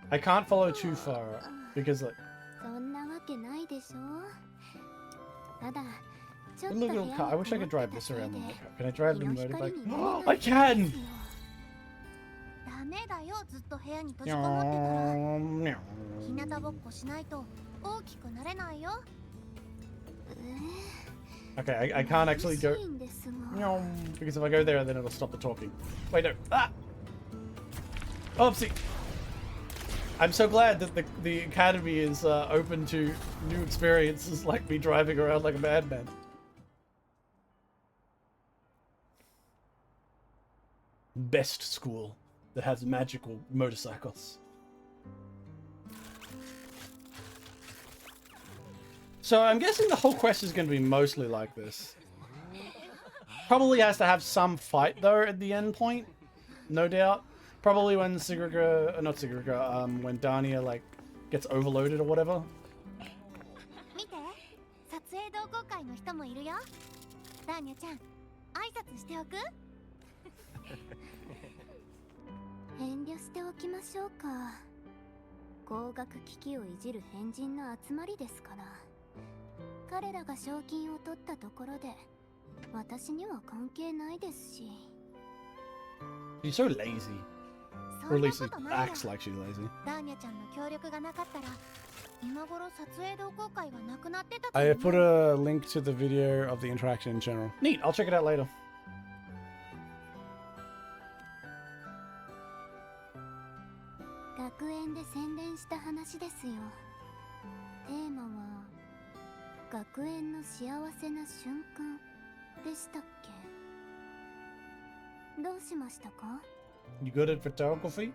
I can't follow too far because like そんなわけないでしょ。ただちょっ the と little 部屋 car. I に wish I こ could も drive った this せい around で the motorbike. Can I drive the 日の光 motorbike? に見え I ない can. んですよ。ダメだよ、ずっと部屋に閉じこもってたら。日向ぼっこしないと大きくなれないよ。 Okay, I can't actually go いいんですが。 No, because if I go there, then it'll stop the talking. Wait, no. Ah! Oopsie! I'm so glad that the academy is open to new experiences like me driving around like a madman. Best school that has magical motorcycles. So I'm guessing the whole quest is going to be mostly like this. Probably has to have some fight though at the end point, no doubt. Probably when when Denia like gets overloaded or whatever. 見て、撮影同好会の人もいるよ。ダーニャちゃん、挨拶しておく？遠慮しておきましょうか。光学機器をいじる変人の集まりですから。彼らが賞金を取ったところで、私には関係ないですし。She's so lazy. Or at least it acts like she's lazy. ダーニャちゃんの協力がなかったら、今頃撮影同好会はなくなってたと思う。I put a link to the video of the interaction in general. Neat, I'll check it out later. 学園で宣伝した話ですよ。テーマは学園の幸せな瞬間でしたっけ？どうしましたか？ You good at photography?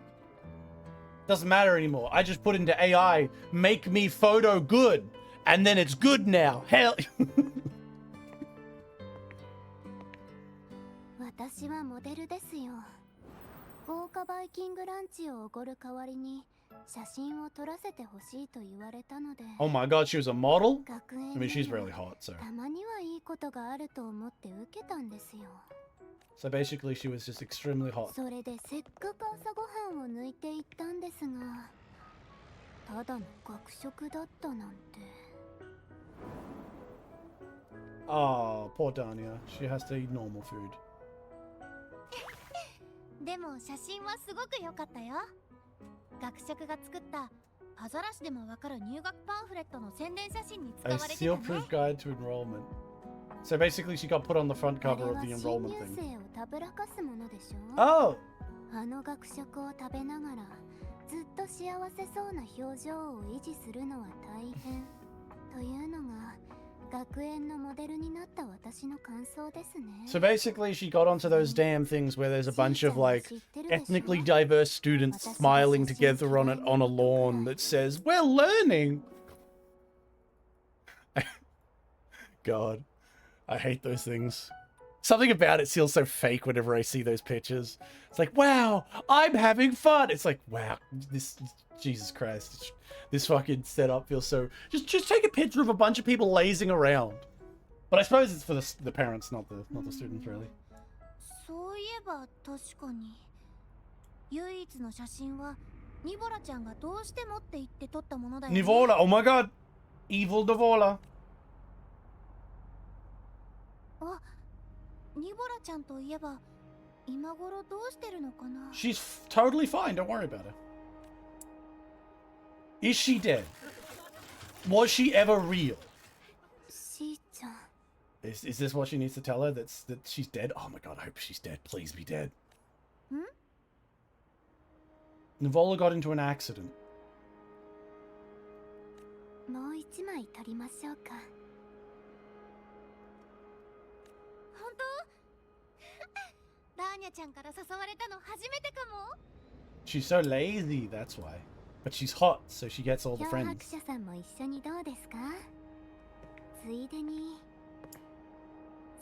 Doesn't matter anymore. I just put into AI, make me photo good, and then it's good now. Hell. 私はモデルですよ。豪華バイキングランチをおごる代わりに写真を撮らせてほしいと言われたので。Oh my god, she was a model? 学園 I mean, she's really hot, so. たまにはいいことがあると思って受けたんですよ。So basically, she was just extremely hot. それでせっかく朝ごはんを抜いていったんですが、ただの学食だったなんて。Oh, poor Dania. She has to eat normal food. でも写真はすごく良かったよ。学食が作ったアザラシでもわかる入学パンフレットの宣伝写真に使 A われてたね。 seal-proof guide to enrollment. So basically, she got put on the front あれ cover は of the 新 enrollment 入 thing. 生をたぶらかすものでしょ。 Oh! あの学食を食べながらずっと幸せそうな表情を維持するのは大変というのが学園のモデルになった私の感想ですね。 So basically, she got onto those damn things where there's a bunch of like ethnically diverse students smiling together on a lawn that says, "We're learning." God, I hate those things. Something about it feels so fake whenever I see those pictures. It's like, wow, I'm having fun. It's like, wow, this, Jesus Christ, this fucking setup feels so. Just take a picture of a bunch of people lazing around. But I suppose it's for the parents, not the students, really. そういえば確かに唯一の写真はニボラちゃんがどうしてもって言って撮ったものだよね。 Nivola, oh my god, evil Nivola. あ、ニボラちゃんといえば今頃どうしてるのかな。 She's totally fine. Don't worry about her. Is she dead? Was she ever real? しーちゃん。 Is this what she needs to tell her? That she's dead? Oh my god, I hope she's dead. Please be dead. Nivola got into an accident. もう一枚撮りましょうか。本当？ダーニャちゃんから誘われたの初めてかも。 She's so lazy, that's why. But she's hot, so she gets all the 漂白 friends. 者さんも一緒にどうですか？ついでに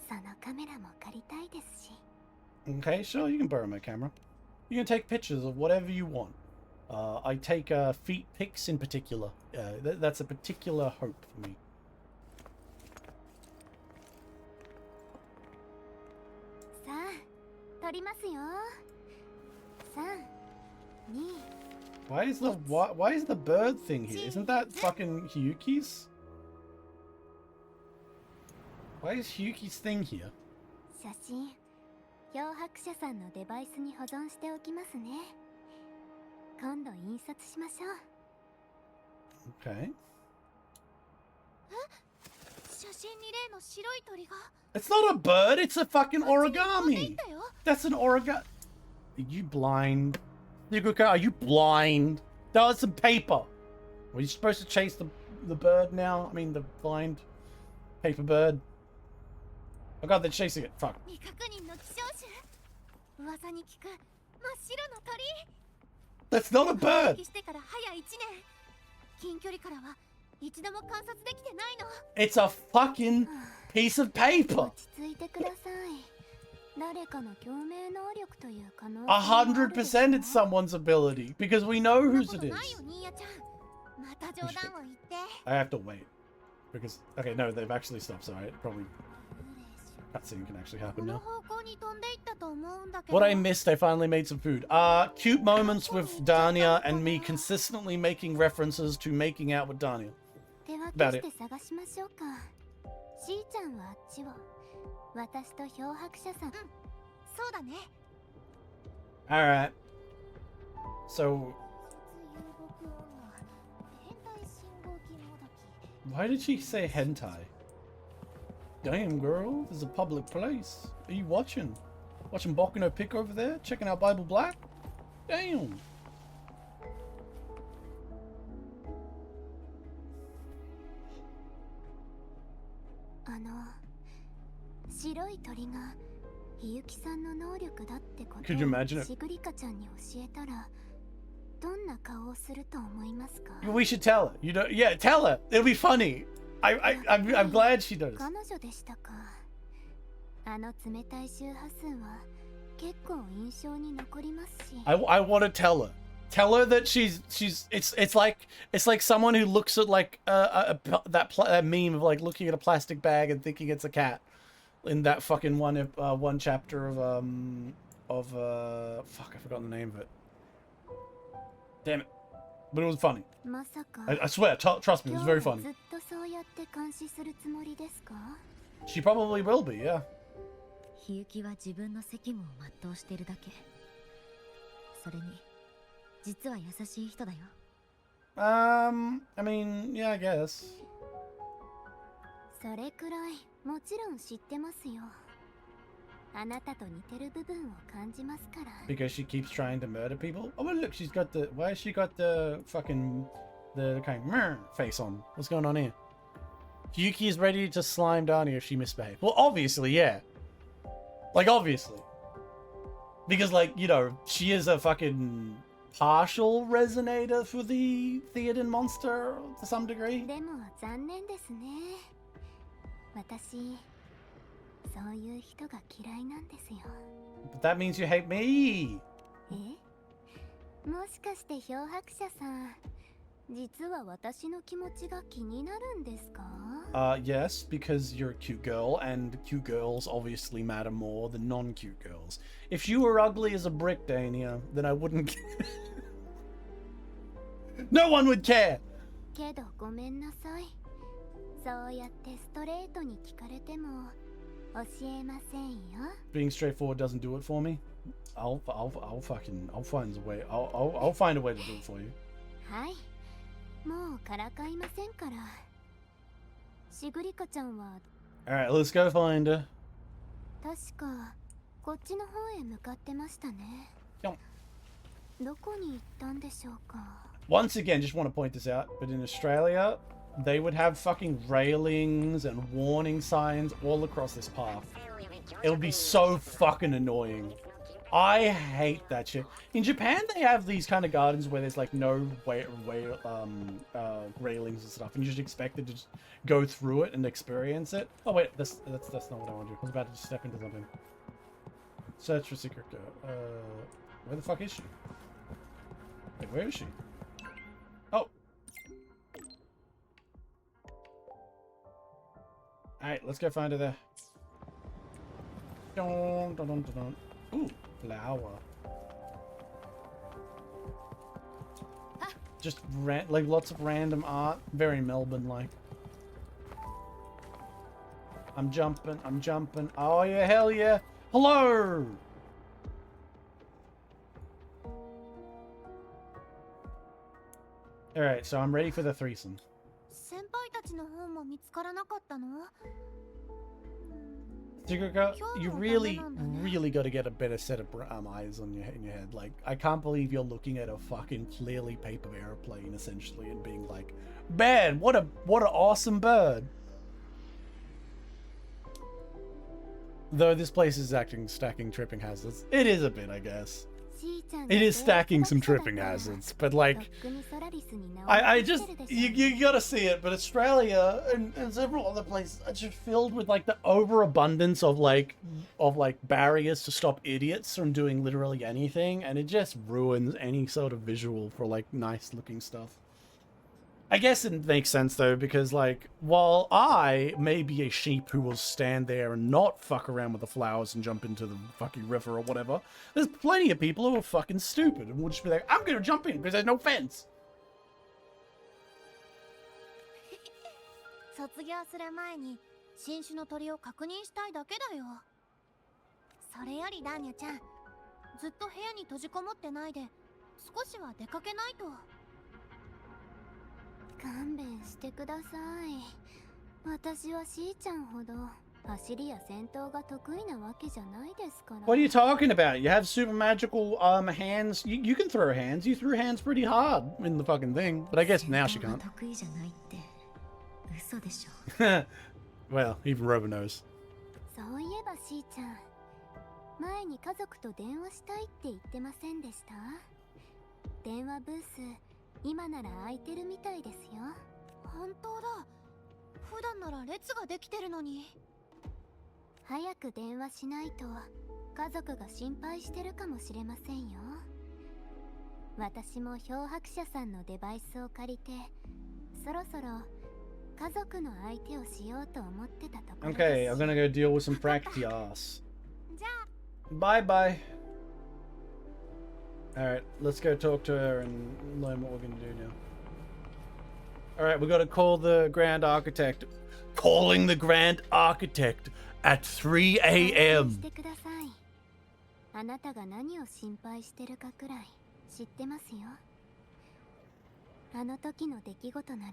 そのカメラも借りたいですし。 Okay, sure, you can borrow my camera. You can take pictures of whatever you want. I take feet pics in particular. That's a particular hope for me. さあ、撮りますよ。3、2。 Why is the bird thing here? Isn't that fucking Hyuki's? Why is Hyuki's thing here? 写真、漂白者さんのデバイスに保存しておきますね。今度印刷しましょう。 Okay. 写真に例の白い鳥が。 It's not a bird, it's a fucking 飛んでい origami. ったよ。 That's an origami. Are you blind? Yuguka, are you blind? That was some paper. Were you supposed to chase the bird now? I mean, the blind paper bird. Oh god, they're chasing it. Fuck. 未確認の希少種。噂に聞く真っ白な鳥。 That's not a bird. してから早1年。近距離からは一度も観察できてないの。 It's a fucking piece of paper. 落ち着いてください。誰かの共鳴能力という可能性もあるでしょ。 100% it's someone's ability because we know そんな whose こと it ないよ is. ニーヤちゃん。また冗談を言って。 I have to wait because okay, no, they've actually stopped. So I probably cutscene can actually こ happen の now. 方向に飛んでいったと思うんだけど。 What I missed, I finally made some food. Cute moments with Dania and me consistently making references to making out with Dania. 手分 About けして探しましょうか。しーちゃんはあっちを。私と漂白者さん。うん、そうだね。 All right. So why did she say hentai? Damn, girl, this is a public place. Are you watching? Watching Boku no Pico over there? Checking out Bible Black? Damn. 白い鳥がひゆきさんの能力だってこと Could you imagine を it? しぐりかちゃんに教えたらどんな顔をすると思いますか？ We should tell her. You know, yeah, tell her. It'll be funny. I'm glad she does. 彼女でしたか。あの冷たい周波数は結構印象に残りますし。I want to tell her. Tell her that it's like someone who looks at like that meme of like looking at a plastic bag and thinking it's a cat in that fucking one chapter of fuck, I forgot the name of it. Damn it. But it was funny. まさか I swear, trust me, it was very 今日 funny. もずっとそうやって監視するつもりですか？ She probably will be, yeah. ひゆきは自分の責務を全うしてるだけ。それに実は優しい人だよ。I mean, yeah, I guess. それくらいもちろん知ってますよ。あなたと似てる部分を感じますから。 Because she keeps trying to murder people. Oh, well, look, she's got the. Why has she got the fucking the kind of meh face on? What's going on here? Yuki is ready to slime Dani if she misbehaves. Well, obviously, yeah. Like, obviously. Because, like, you know, she is a fucking partial resonator for the Theoden monster to some degree. でも残念ですね。私、そういう人が嫌いなんですよ。 But that means you hate me. え？もしかして漂白者さん、実は私の気持ちが気になるんですか？ Yes, because you're a cute girl, and cute girls obviously matter more than non-cute girls. If you were ugly as a brick, Dania, then I wouldn't care. No one would care! けどごめんなさい。そうやってストレートに聞かれても教えませんよ。 Being straightforward doesn't do it for me. I'll find a way. I'll find a way to do it for you. はい。もうからかいませんから。しぐりかちゃんは Alright, let's go find her. 確かこっちの方へ向かってましたね。よどこに行ったんでしょうか。 Once again, just want to point this out, but in Australia, they would have fucking railings and warning signs all across this path. It would be so fucking annoying. I hate that shit. In Japan, they have these kind of gardens where there's like no railings and stuff, and you're just expected to just go through it and experience it. Oh wait, that's not what I want to do. I was about to just step into something. Search for secret girl. Where the fuck is she? Wait, where is she? Oh. Alright, let's go find her there. Dun, dun, dun, dun, dun. Ooh, flower. Just like lots of random art. Very Melbourne-like. I'm jumping. Oh yeah, hell yeah. Hello! Alright, so I'm ready for the threesome. 先輩たちの本も見つからなかったの？ Secret, you really, really got to get a better set of eyes on your in your head. Like, I can't believe you're looking at a fucking clearly paper airplane essentially and being like, "Man, what an awesome bird." Though this place is stacking tripping hazards. It is a bit, I guess. It is stacking some tripping hazards, but like, I just, you gotta see it, but Australia and several other places are just filled with like the overabundance of like barriers to stop idiots from doing literally anything, and it just ruins any sort of visual for like nice looking stuff. I guess it makes sense though, because like, while I may be a sheep who will stand there and not fuck around with the flowers and jump into the fucking river or whatever, there's plenty of people who are fucking stupid and will just be like, I'm gonna jump in because there's no fence. 卒業する前に新種の鳥を確認したいだけだよ。それよりダーニャちゃん、ずっと部屋に閉じこもってないで少しは出かけないと。勘弁してください。私はしーちゃんほど走りや戦闘が得意なわけじゃないですから。What are you talking about? You have super magical hands. You can throw hands. You threw hands pretty hard in the fucking thing. But I guess now she can't. 得意じゃないって嘘でしょ。Well, even Robo knows. そういえばしーちゃん、前に家族と電話したいって言ってませんでした？電話ブース今なら空いてるみたいですよ。本当だ。普段なら列ができてるのに。早く電話しないと家族が心配してるかもしれませんよ。私も漂白者さんのデバイスを借りて、そろそろ家族の相手をしようと思ってたところです。Okay, I'm gonna go deal with some Fractias. じゃあ。Bye bye. Alright, let's go talk to her and learn what we're gonna do now. Alright, we gotta call the Grand Architect. Calling the Grand Architect at 3 a.m. してください。あなたが何を心配してるかくらい知ってますよ。あの時の出来事なら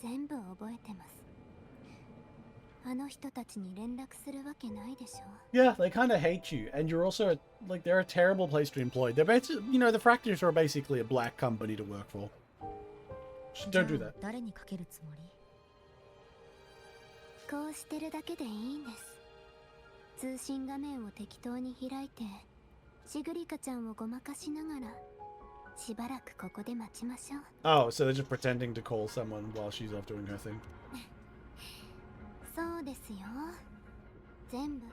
全部覚えてます。あの人たちに連絡するわけないでしょ。Yeah, they kind of hate you, and you're also like they're a terrible place to employ. They're basically, you know, the Fractors are basically a black company to work for. Just don't do that. 誰にかけるつもり？こうしてるだけでいいんです。通信画面を適当に開いて、シグリカちゃんをごまかしながら、しばらくここで待ちましょう。Oh, so they're just pretending to call someone while she's off doing her thing. そうですよ。全部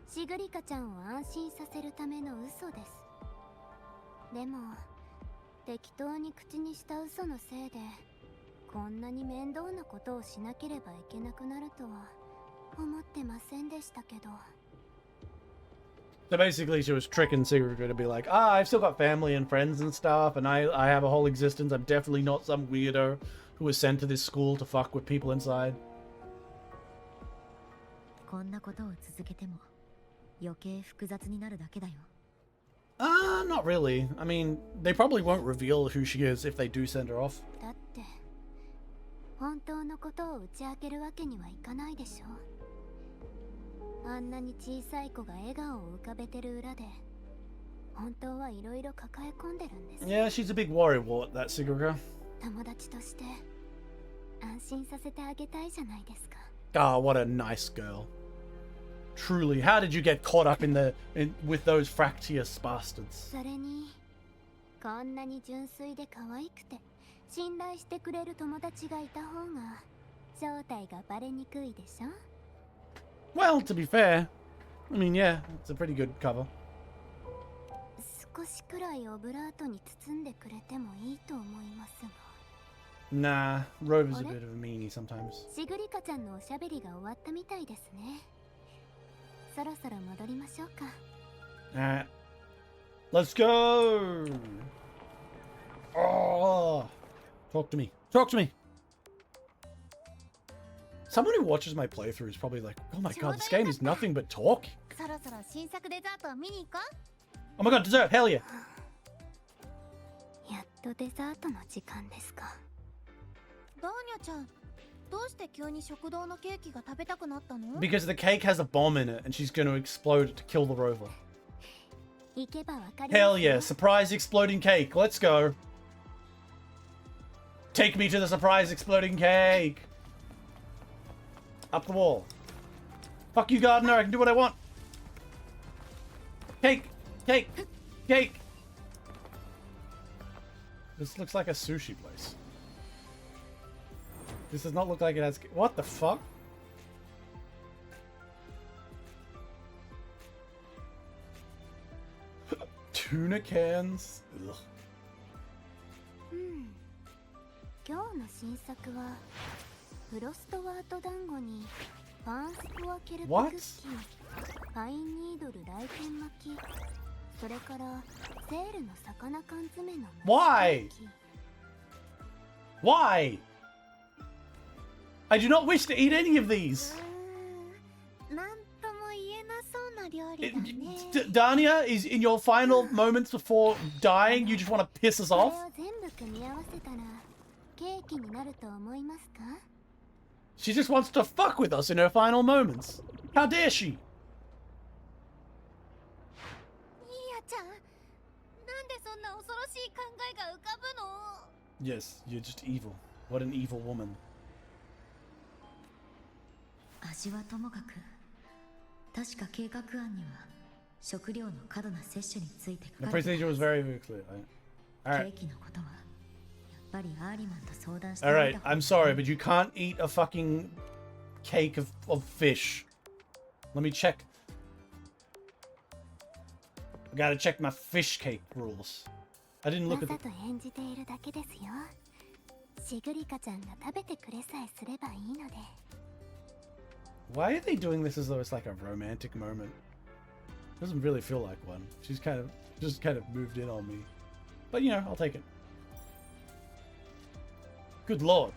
シグリカちゃんを安心させるための嘘です。でも適当に口にした嘘のせいでこんなに面倒なことをしなければいけなくなるとは思ってませんでしたけど。So basically, she was tricking Sigurd to be like, I've still got family and friends and stuff, and I have a whole existence. I'm definitely not some weirdo who was sent to this school to fuck with people inside. こんなことを続けても余計複雑になるだけだよ。Not really. I mean, they probably won't reveal who she is if they do send her off. だって本当のことを打ち明けるわけにはいかないでしょ。あんなに小さい子が笑顔を浮かべてる裏で本当はいろいろ抱え込んでるんです。 Yeah, she's a big worrywart, that Sigurd. 友達として安心させてあげたいじゃないですか。 Ah, what a nice girl. Truly, how did you get caught up with those Fractious bastards? それにこんなに純粋で可愛くて信頼してくれる友達がいた方が正体がバレにくいでしょ。 Well, to be fair, I mean, yeah, it's a pretty good cover. 少しくらいオブラートに包んでくれてもいいと思いますが。 Nah, Rover's a bit of a meanie sometimes. シグリカちゃんのおしゃべりが終わったみたいですね。そろそろ戻りましょうか。Alright. Let's go! Oh! Talk to me. Talk to me! Someone who watches my playthrough is probably like, oh my god, this game is nothing but talk. そろそろ新作デザートを見に行こ Oh my god, dessert, hell yeah! う。やっとデザートの時間ですか。ダーニャちゃん、どうして急に食堂のケーキが食べたくなったの？ Because the cake has a bomb in it and she's going to explode it to kill the rover. 行けばわかります Hell よ yeah, surprise exploding cake. Let's go. Take me to the surprise exploding cake. Up the wall. Fuck you, gardener. I can do what I want. Cake. Cake. Cake. This looks like a sushi place. This does not look like it has... What the fuck? Tuna cans. Ugh. 今日の新作はフロストワート団子にパンスコアケルプクッ What? キー、パインニードル来店巻き、それからセールの魚缶詰の Why? Why? I do not wish to eat any of these. なんとも言えなそうな料理 It- だね。 Dania is in your final moments before dying. You just want to piss us これ off. を全部組み合わせたらケーキになると思いますか？ She just wants to fuck with us in her final moments. How dare she? いいやちゃん、なんでそんな恐ろしい考えが浮かぶの？ Yes, you're just evil. What an evil woman. 味はともかく、確か計画案には食料の過度な摂取について The 書かれてい procedure was very, very clear. ケ Alright. ーキのことはやっぱりアーリマンと相談して Alright, みた方が I'm sorry, but you can't eat a fucking cake of fish. Let me check. I gotta check my fish cake rules. I didn't わ look ざ at the... と演じているだけですよ。シグリカちゃんが食べてくれさえすればいいので。 Why are they doing this as though it's like a romantic moment? Doesn't really feel like one. She's just kind of moved in on me. But you know, I'll take it. Good lord.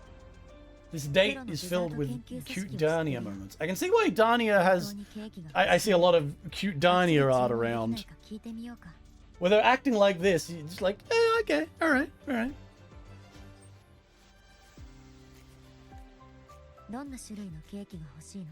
This date is filled with cute Denia moments. I can see why Denia 本当 has... にケーキが I see a lot of cute Denia art around. 聞いてみようか。 Where they're acting like this, you're just like, eh, okay, alright, alright. どんな種類のケーキが欲しいの？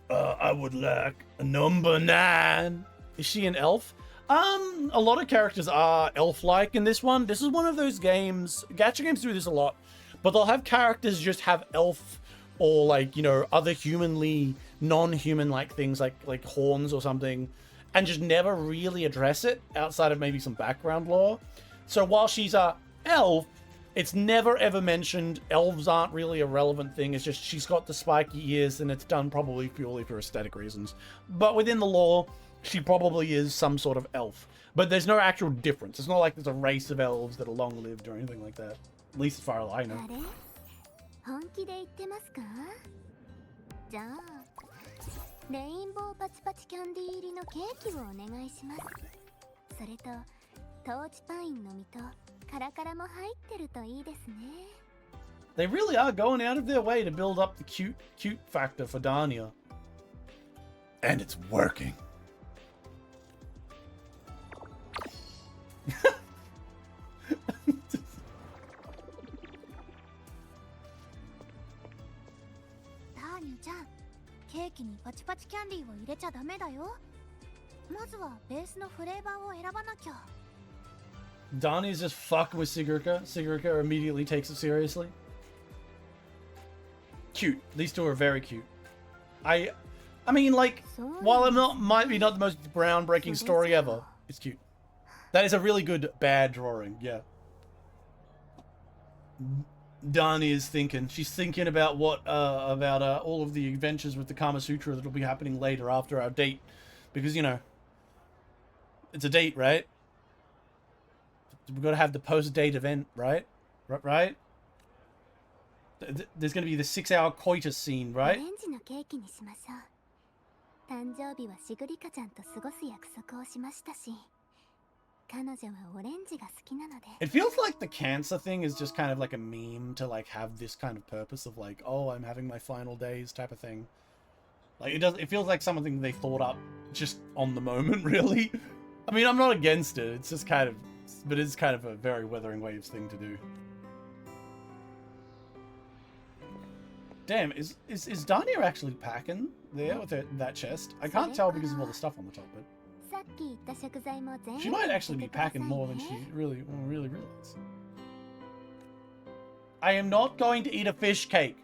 I would like a number 9. Is she an elf? A lot of characters are elf-like in this one. This is one of those games, gacha games do this a lot, but they'll have characters just have elf or like, you know, other humanly, non-human-like things like horns or something, and just never really address it outside of maybe some background lore. So while she's a elf, it's never ever mentioned. Elves aren't really a relevant thing. It's just she's got the spiky ears and it's done probably purely for aesthetic reasons. But within the lore, she probably is some sort of elf. But there's no actual difference. It's not like there's a race of elves that are long-lived or anything like that. At least as far as I know. あれ？本気で言ってますか？じゃあ、レインボーパチパチキャンディー入りのケーキをお願いします。それと、トーチパインの実とカラカラも入ってるといいですね。 They really are going out of their way to build up the cute factor for Dania. And it's working. ターニャちゃん、ケーキにパチパチキャンディーを入れちゃダメだよ。まずはベースのフレーバーを選ばなきゃ。 Dania's just fucking with Sigurka. Sigurka immediately takes it seriously. Cute. These two are very cute. I mean, like, while it might be not the most groundbreaking story ever, it's cute. That is a really good bad drawing, yeah. Dani is thinking. She's thinking about about all of the adventures with the Kama Sutra that'll be happening later after our date. Because, you know, it's a date, right? We've got to have the post-date event, right? Right? There's going to be the 6-hour coitus scene, オ right? レンジのケーキにしましょう。誕生日はシグリカちゃんと過ごす約束をしましたし、彼女はオレンジが好きなので。 It feels like the cancer thing is just kind of like a meme to like have this kind of purpose of like, oh, I'm having my final days type of thing. Like it feels like something they thought up just on the moment, really. I mean, I'm not against it. It's just kind of, but it's kind of a very Wuthering Waves thing to do. Damn, is Dania actually packing there with that chest? I can't tell because of all the stuff on the top, but さっき言った食材も全部 she might actually be 入れてください packing more than ね she really realizes. I am not going to eat a fish cake.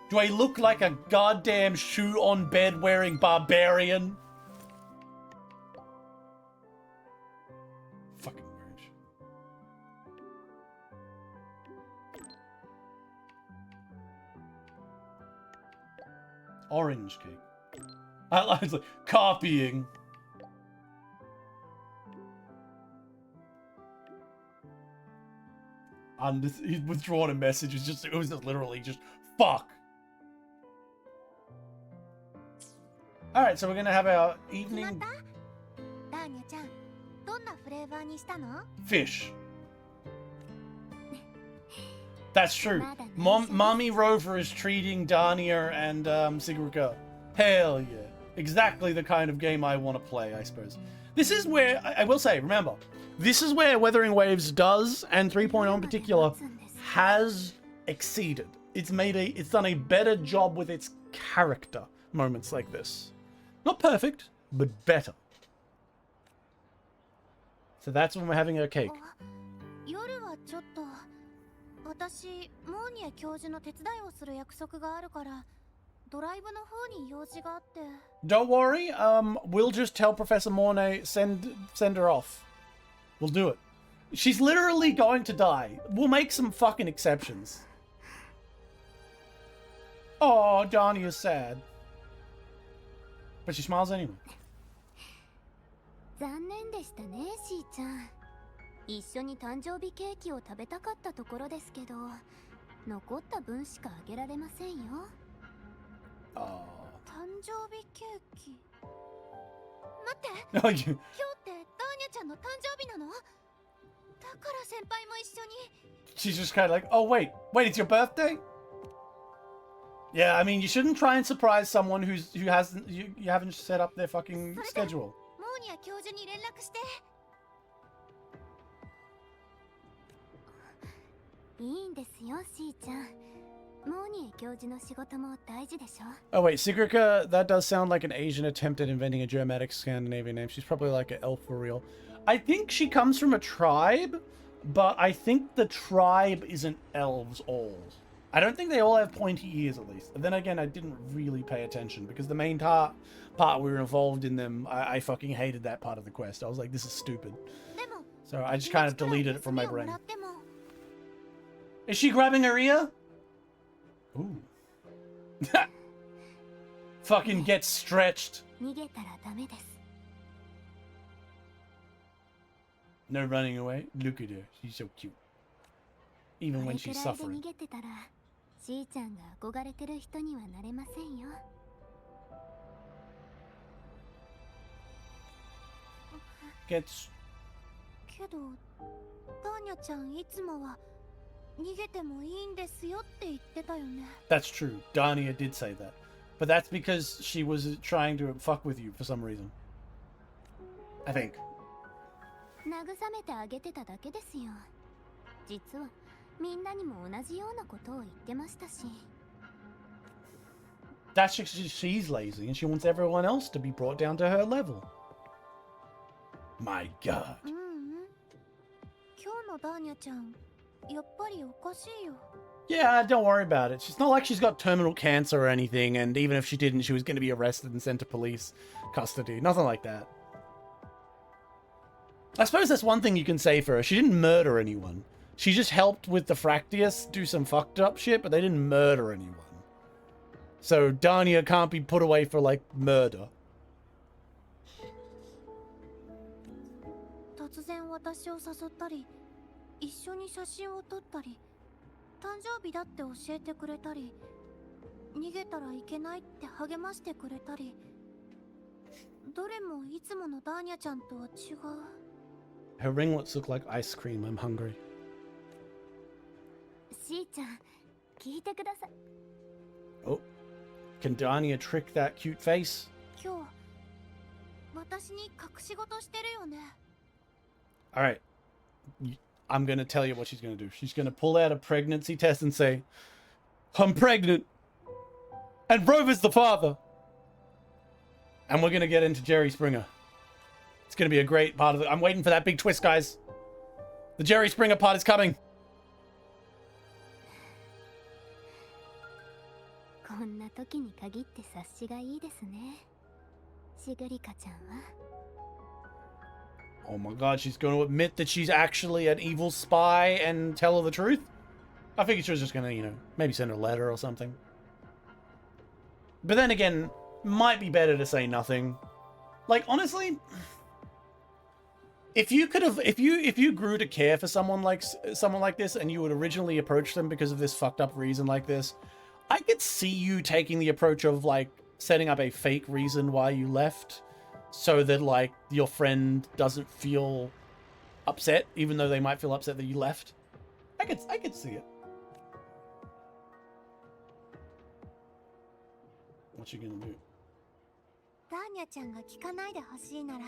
Do I look like a goddamn shoe on bed wearing barbarian? Fucking orange. Orange cake. I like copying. And he's withdrawn a message. It was just literally just fuck. All right, so we're gonna have our 決まっ evening たダーニャちゃんどんなフレーバーにしたの fish. That's true. Nada, Mommy Rover is treating Dania and Sigurka. Hell yeah. Exactly the kind of game I want to play, I suppose. This is where, I will say, remember, this is where Wuthering Waves does, and 3.0 in particular, has exceeded. It's done a better job with its character moments like this. Not perfect, but better. So that's when we're having our cake. 夜はちょっと私モーニエ教授の手伝いをする約束があるからドライブの方に用事があって Don't worry, we'll just tell Professor Mornay, send her off. We'll do it. She's literally going to die. We'll make some fucking exceptions. Oh, Dania's sad. But she smiles anyway. 残念でしたねしーちゃん一緒に誕生日ケーキを食べたかったところですけど残った分しかあげられませんよ Oh. 誕生日ケーキ待って Oh, 今日ってダーニャちゃんの誕生日なのだから先輩も一緒に She's just kind of like, oh, wait, it's your birthday? Yeah, I mean, you shouldn't try and surprise someone who hasn't, you haven't set up their fucking schedule. モーニア教授に連絡していいんですよしーちゃんモーニエ教授の仕事も大事でしょ Oh, wait, Sigurka, that does sound like an Asian attempt at inventing a Germanic Scandinavian name. She's probably like an elf for real. I think she comes from a tribe, but I think the tribe isn't elves all. I don't think they all have pointy ears, at least. And then again, I didn't really pay attention because the main part we were involved in them, I fucking hated that part of the quest. I was like, this is stupid. でも So I just kind of deleted it from my 休みを brain. もらっても Is she grabbing her ear? Ooh. Fucking get stretched. 逃げたらダメです No running away. Look at her. She's so cute. こ Even れ when く she's らいで suffering. 逃げてたらしーちゃんが憧れてる人にはなれませんよ Gets けどダーニャちゃんいつもは逃げてもいいんですよって言ってたよね That's true. Dania did say that. But that's because she was trying to fuck with you for some reason. I think. 慰めてあげてただけですよ実はみんなにも同じようなことを言ってましたし That's just she's lazy and she wants everyone else to be brought down to her level. My god. うんうん今日のダーニャちゃんやっぱりおかしいよ Yeah, don't worry about it. It's not like she's got terminal cancer or anything, and even if she didn't, she was going to be arrested and sent to police custody. Nothing like that. I suppose that's one thing you can say for her. She didn't murder anyone. She just helped with the Fractius do some fucked up shit, but they didn't murder anyone. So Dania can't be put away for, like, murder. 突然私を誘ったり一緒に写真を撮ったり誕生日だって教えてくれたり逃げたらいけないって励ましてくれたりどれもいつものダーニャちゃんとは違う Her ringlets look like ice cream. I'm hungry. しーちゃん聞いてください Oh. Can Dania trick that cute face? 今日私に隠し事してるよね Alright. I'm going to tell you what she's going to do. She's going to pull out a pregnancy test and say, I'm pregnant. And Rover's the father. And we're going to get into Jerry Springer. It's going to be a great part of it. I'm waiting for that big twist, guys. The Jerry Springer part is coming. こんな時に限って察しがいいですね。シグリカちゃんは。 Oh my god, she's going to admit that she's actually an evil spy and tell her the truth? I figured she was just going to, you know, maybe send her a letter or something. But then again, might be better to say nothing. Like, honestly, if you grew to care for someone like this and you would originally approach them because of this fucked up reason like this, I could see you taking the approach of, like, setting up a fake reason why you left so that, like, your friend doesn't feel upset, even though they might feel upset that you left. I could see it. What's she gonna do? ダーニャちゃんが聞かないでほしいなら、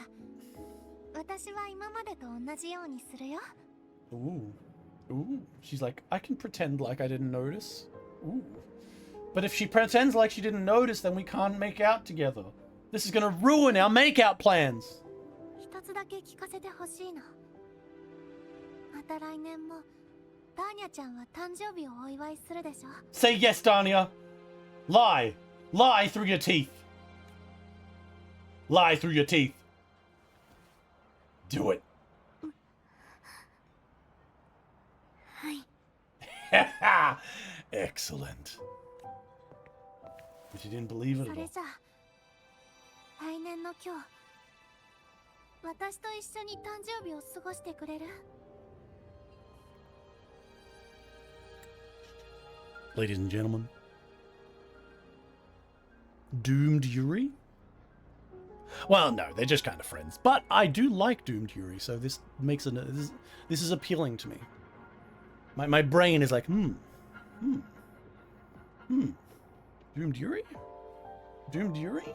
私は今までと同じようにするよ。 Ooh. Ooh. She's like, I can pretend like I didn't notice. Ooh. But if she pretends like she didn't notice, then we can't make out together. This is gonna ruin our make-out plans. 一つだけ聞かせてほしいの。また来年もダーニャちゃんは誕生日をお祝いするでしょ。 Say yes, Dania. Lie. Lie through your teeth. Lie through your teeth. Do it. はい。Excellent. But you didn't believe it そ at れ all. じゃあ来年の今日、私と一緒に誕生日を過ごしてくれる？ Ladies and gentlemen, Doomed Yuri? Well, no, they're just kind of friends. But I do like Doomed Yuri, so this makes this is appealing to me. My brain is like, Doomed Yuri? Doomed Yuri?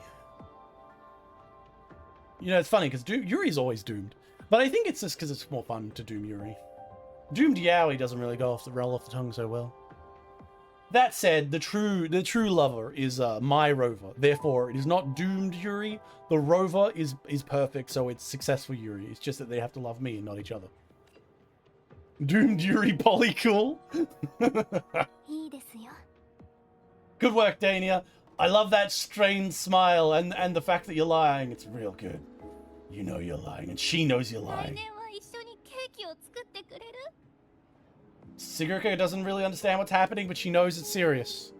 You know, it's funny, because Yuri's always doomed. But I think it's just because it's more fun to doom Yuri. Doomed Yaoi doesn't really roll off the tongue so well. That said, the true lover is my Rover. Therefore, it is not doomed Yuri. The Rover is perfect, so it's successful Yuri. It's just that they have to love me and not each other. Doomed Yuri polycool. いいですよ。 Good work, Denia. I love that strained smile and the fact that you're lying. It's real good. You know you're lying, and she knows you're 来 lying. 年は一緒にケーキを作ってくれる？ Sigurika doesn't really understand what's happening, but she knows it's serious.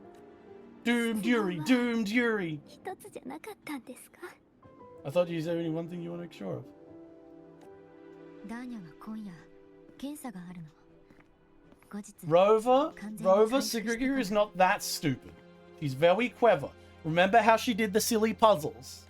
Doomed Yuri, doomed Yuri. 一つじゃなかったんですか？ I thought you said only one thing you want to make sure of. ダーニャは今夜検査があるの。後日 Rover Sigurika is not that stupid. She's very clever. Remember how she did the silly puzzles?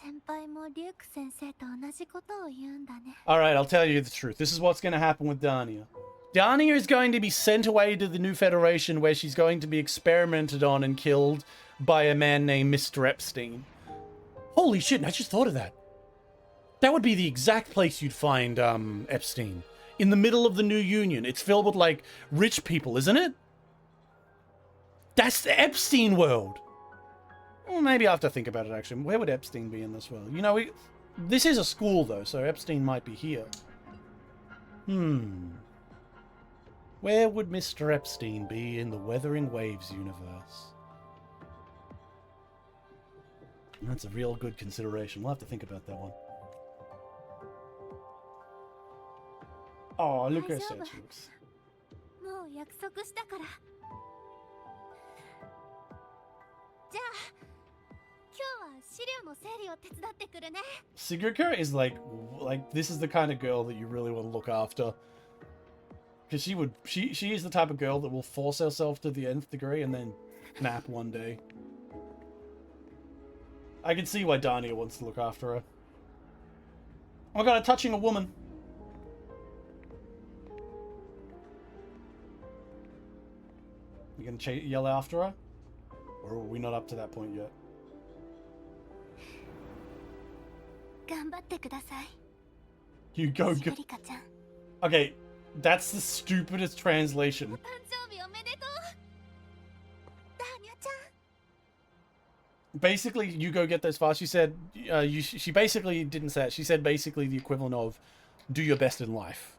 先輩もリューク先生と同じことを言うんだね。 Alright, I'll tell you the truth. This is what's going to happen with Dania. Dania is going to be sent away to the New Federation where she's going to be experimented on and killed by a man named Mr. Epstein. Holy shit, I just thought of that. That would be the exact place you'd find Epstein. In the middle of the New Union. It's filled with, like, rich people, isn't it? That's the Epstein world. Well, maybe I'll have to think about it, actually. Where would Epstein be in this world? You know, this is a school, though, so Epstein might be here. Where would Mr. Epstein be in the Wuthering Waves universe? That's a real good consideration. We'll have to think about that one. Oh, look how sad she looks. もう約束したから。じゃあ、今日は資料の整理を手伝ってくるね。 Sigurika is like this is the kind of girl that you really want to look after. Because she is the type of girl that will force herself to the nth degree and then nap one day. I can see why Dania wants to look after her. Oh my god, I'm touching a woman. You gonna yell after her? Or are we not up to that point yet? 頑張ってください。 You go, シグ go. リカちゃん。 Okay, That's the stupidest translation. 誕生日おめでとうダーニャちゃん Basically, you go get those files. She said, she basically didn't say it. She said basically the equivalent of do your best in life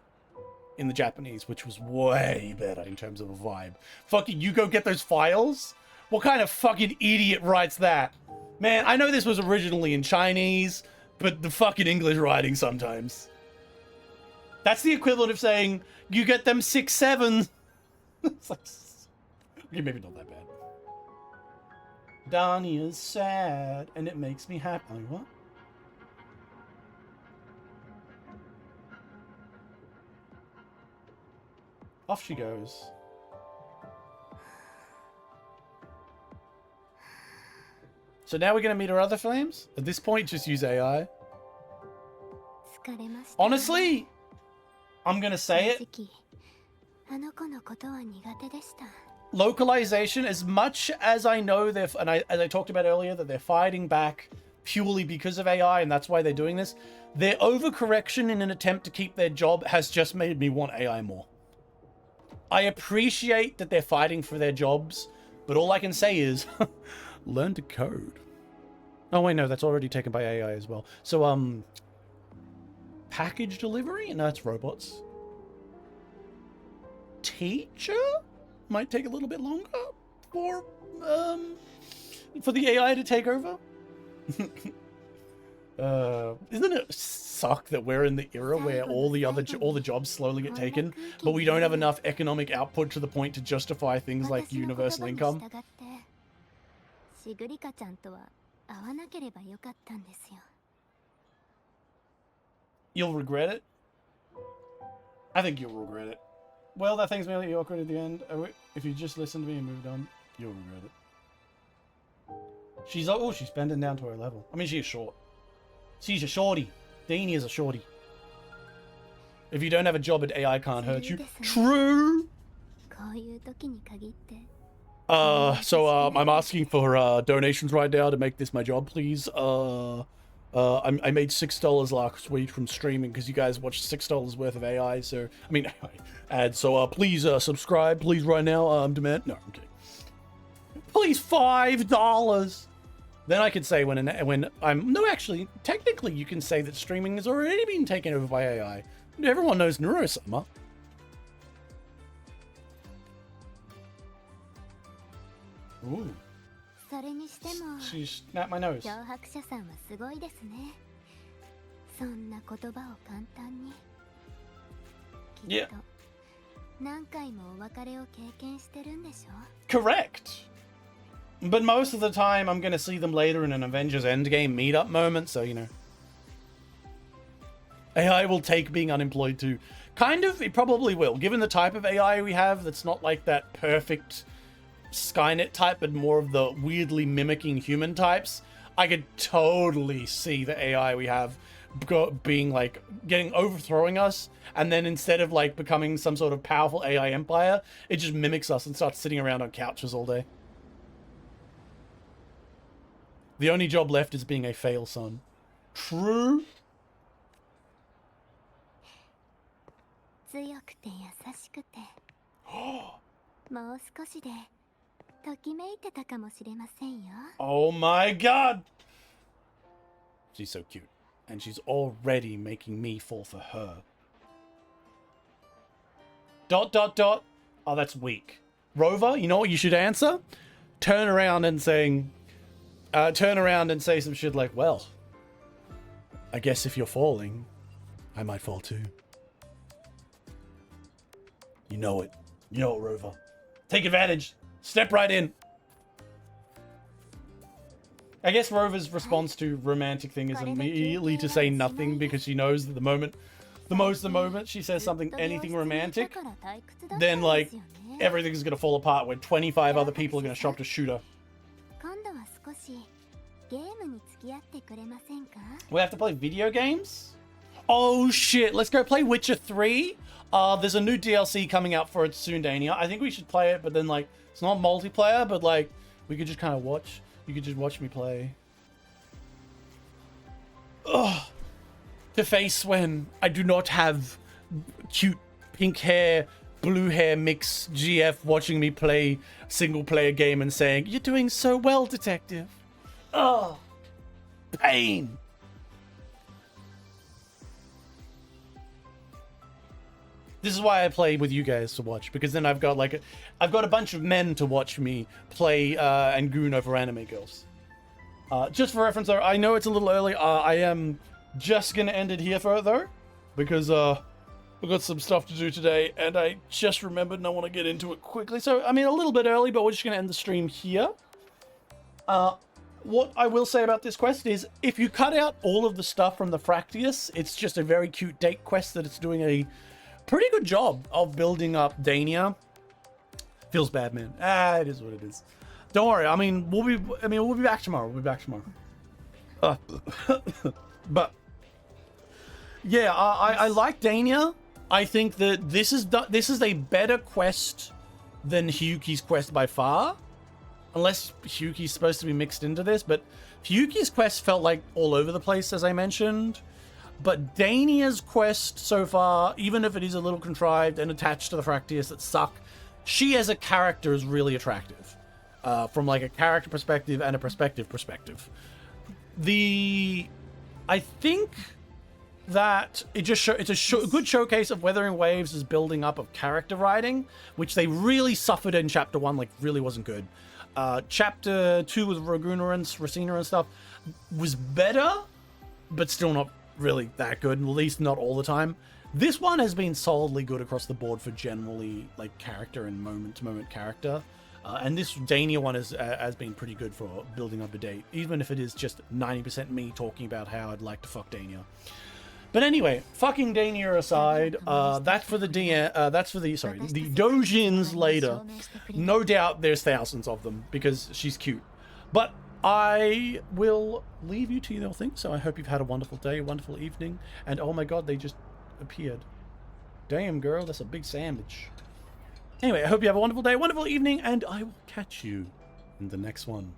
in the Japanese, which was way better in terms of a vibe. Fucking, you go get those files? What kind of fucking idiot writes that? Man, I know this was originally in Chinese, but the fucking English writing sometimes. That's the equivalent of saying, you get them 6-7. It's like, okay, maybe not that bad. Denia's sad, and it makes me happy. I mean, what? Off she goes. So now we're gonna meet our other flames? At this point, just use AI. 疲れました Honestly, I'm gonna say 正 it. 直あの子のことは苦手でした Localization, as much as I know they're, and as I talked about earlier, that they're fighting back purely because of AI, and that's why they're doing this, their overcorrection in an attempt to keep their job has just made me want AI more. I appreciate that they're fighting for their jobs, but all I can say is, learn to code. Oh wait, no, that's already taken by AI as well. So, package delivery? No, it's robots. Teacher? Might take a little bit longer for the AI to take over. Isn't it suck that we're in the era where all the jobs slowly get taken, but we don't have enough economic output to the point to justify things like universal income? シグリカちゃんとは会わなければよかったんですよ You'll regret it. I think you'll regret it. Well, that thing's merely awkward at the end. If you just listened to me and moved on, you'll regret it. She's bending down to her level. I mean, she is short. She's a shorty. Denia is a shorty. If you don't have a job, at AI can't hurt you. True. こういう時に限って So I'm asking for donations right now to make this my job, please. I made $6 last week from streaming because you guys watched $6 worth of AI. So I mean, ads. So please subscribe, please right now. Demand. No, I'm kidding. Please $5. Then I could say when I'm no, actually, technically you can say that streaming has already been taken over by AI. Everyone knows Neurosummer. Ooh. それにしても She snapped my nose. 漂白者さんはすごいですねそんな言葉を簡単にきっと何回もお別れを経験してるんでしょ Correct. But most of the time, I'm going to see them later in an Avengers Endgame meetup moment, so, you know. AI will take being unemployed too. Kind of, it probably will. Given the type of AI we have, that's not like that perfect Skynet type, but more of the weirdly mimicking human types, I could totally see the AI we have being like overthrowing us, and then instead of like becoming some sort of powerful AI empire, it just mimics us and starts sitting around on couches all day. The only job left is being a fail son. True. 強くて優しくてもう少しでときめいてたかもしれませんよ Oh my god! She's so cute. And she's already making me fall for her. ... Oh, that's weak. Rover, you know what you should answer? Turn around and say some shit like, well, I guess if you're falling, I might fall too. You know it. You know it, Rover. Take advantage. Step right in. I guess Rover's response to romantic thing is immediately to say nothing because she knows that the moment she says something, anything romantic, then like everything's gonna fall apart when 25 other people are gonna show up to shoot her. 今度は少しゲームに付き合ってくれませんか We have to play video games? Oh shit, let's go play Witcher 3. There's a new DLC coming out for it soon, Dania. I think we should play it, but then like it's not multiplayer, but like we could just kind of watch. You could just watch me play. Ugh. To face when I do not have cute pink hair, blue hair mix GF watching me play single player game and saying, "You're doing so well, detective." Oh, pain. This is why I play with you guys to watch, because then I've got a bunch of men to watch me play and goon over anime girls. Just for reference, though, I know it's a little early. I am just gonna end it here though, because we've got some stuff to do today, and I just remembered and I want to get into it quickly. So, I mean, a little bit early, but we're just gonna end the stream here. What I will say about this quest is, if you cut out all of the stuff from the Fractius, it's just a very cute date quest that it's doing a pretty good job of building up Denia. Feels bad, man. It is what it is. Don't worry. I mean, we'll be back tomorrow. We'll be back tomorrow. But yeah, I like Denia. I think that this is a better quest than Hyuki's quest by far. Unless Hyuki's supposed to be mixed into this, but Hyuki's quest felt like all over the place, as I mentioned. But Dania's quest so far, even if it is a little contrived and attached to the Fractius that suck, she as a character is really attractive. From like a character perspective and a perspective. I think that it's a good showcase of Wuthering Waves' is building up of character writing, which they really suffered in Chapter 1, like really wasn't good. Chapter 2 with Racina and stuff was better, but still not really that good, at least not all the time. This one has been solidly good across the board for generally like character and moment-to-moment character. And this Dania one has been pretty good for building up a date, even if it is just 90% me talking about how I'd like to fuck Dania. But anyway, fucking Dania aside, that's for the the Dojins later. No doubt there's thousands of them because she's cute. But I will leave you to your thing. So I hope you've had a wonderful day, wonderful evening. And oh my god, they just appeared. Damn, girl, that's a big sandwich. Anyway, I hope you have a wonderful day, wonderful evening, and I will catch you in the next one.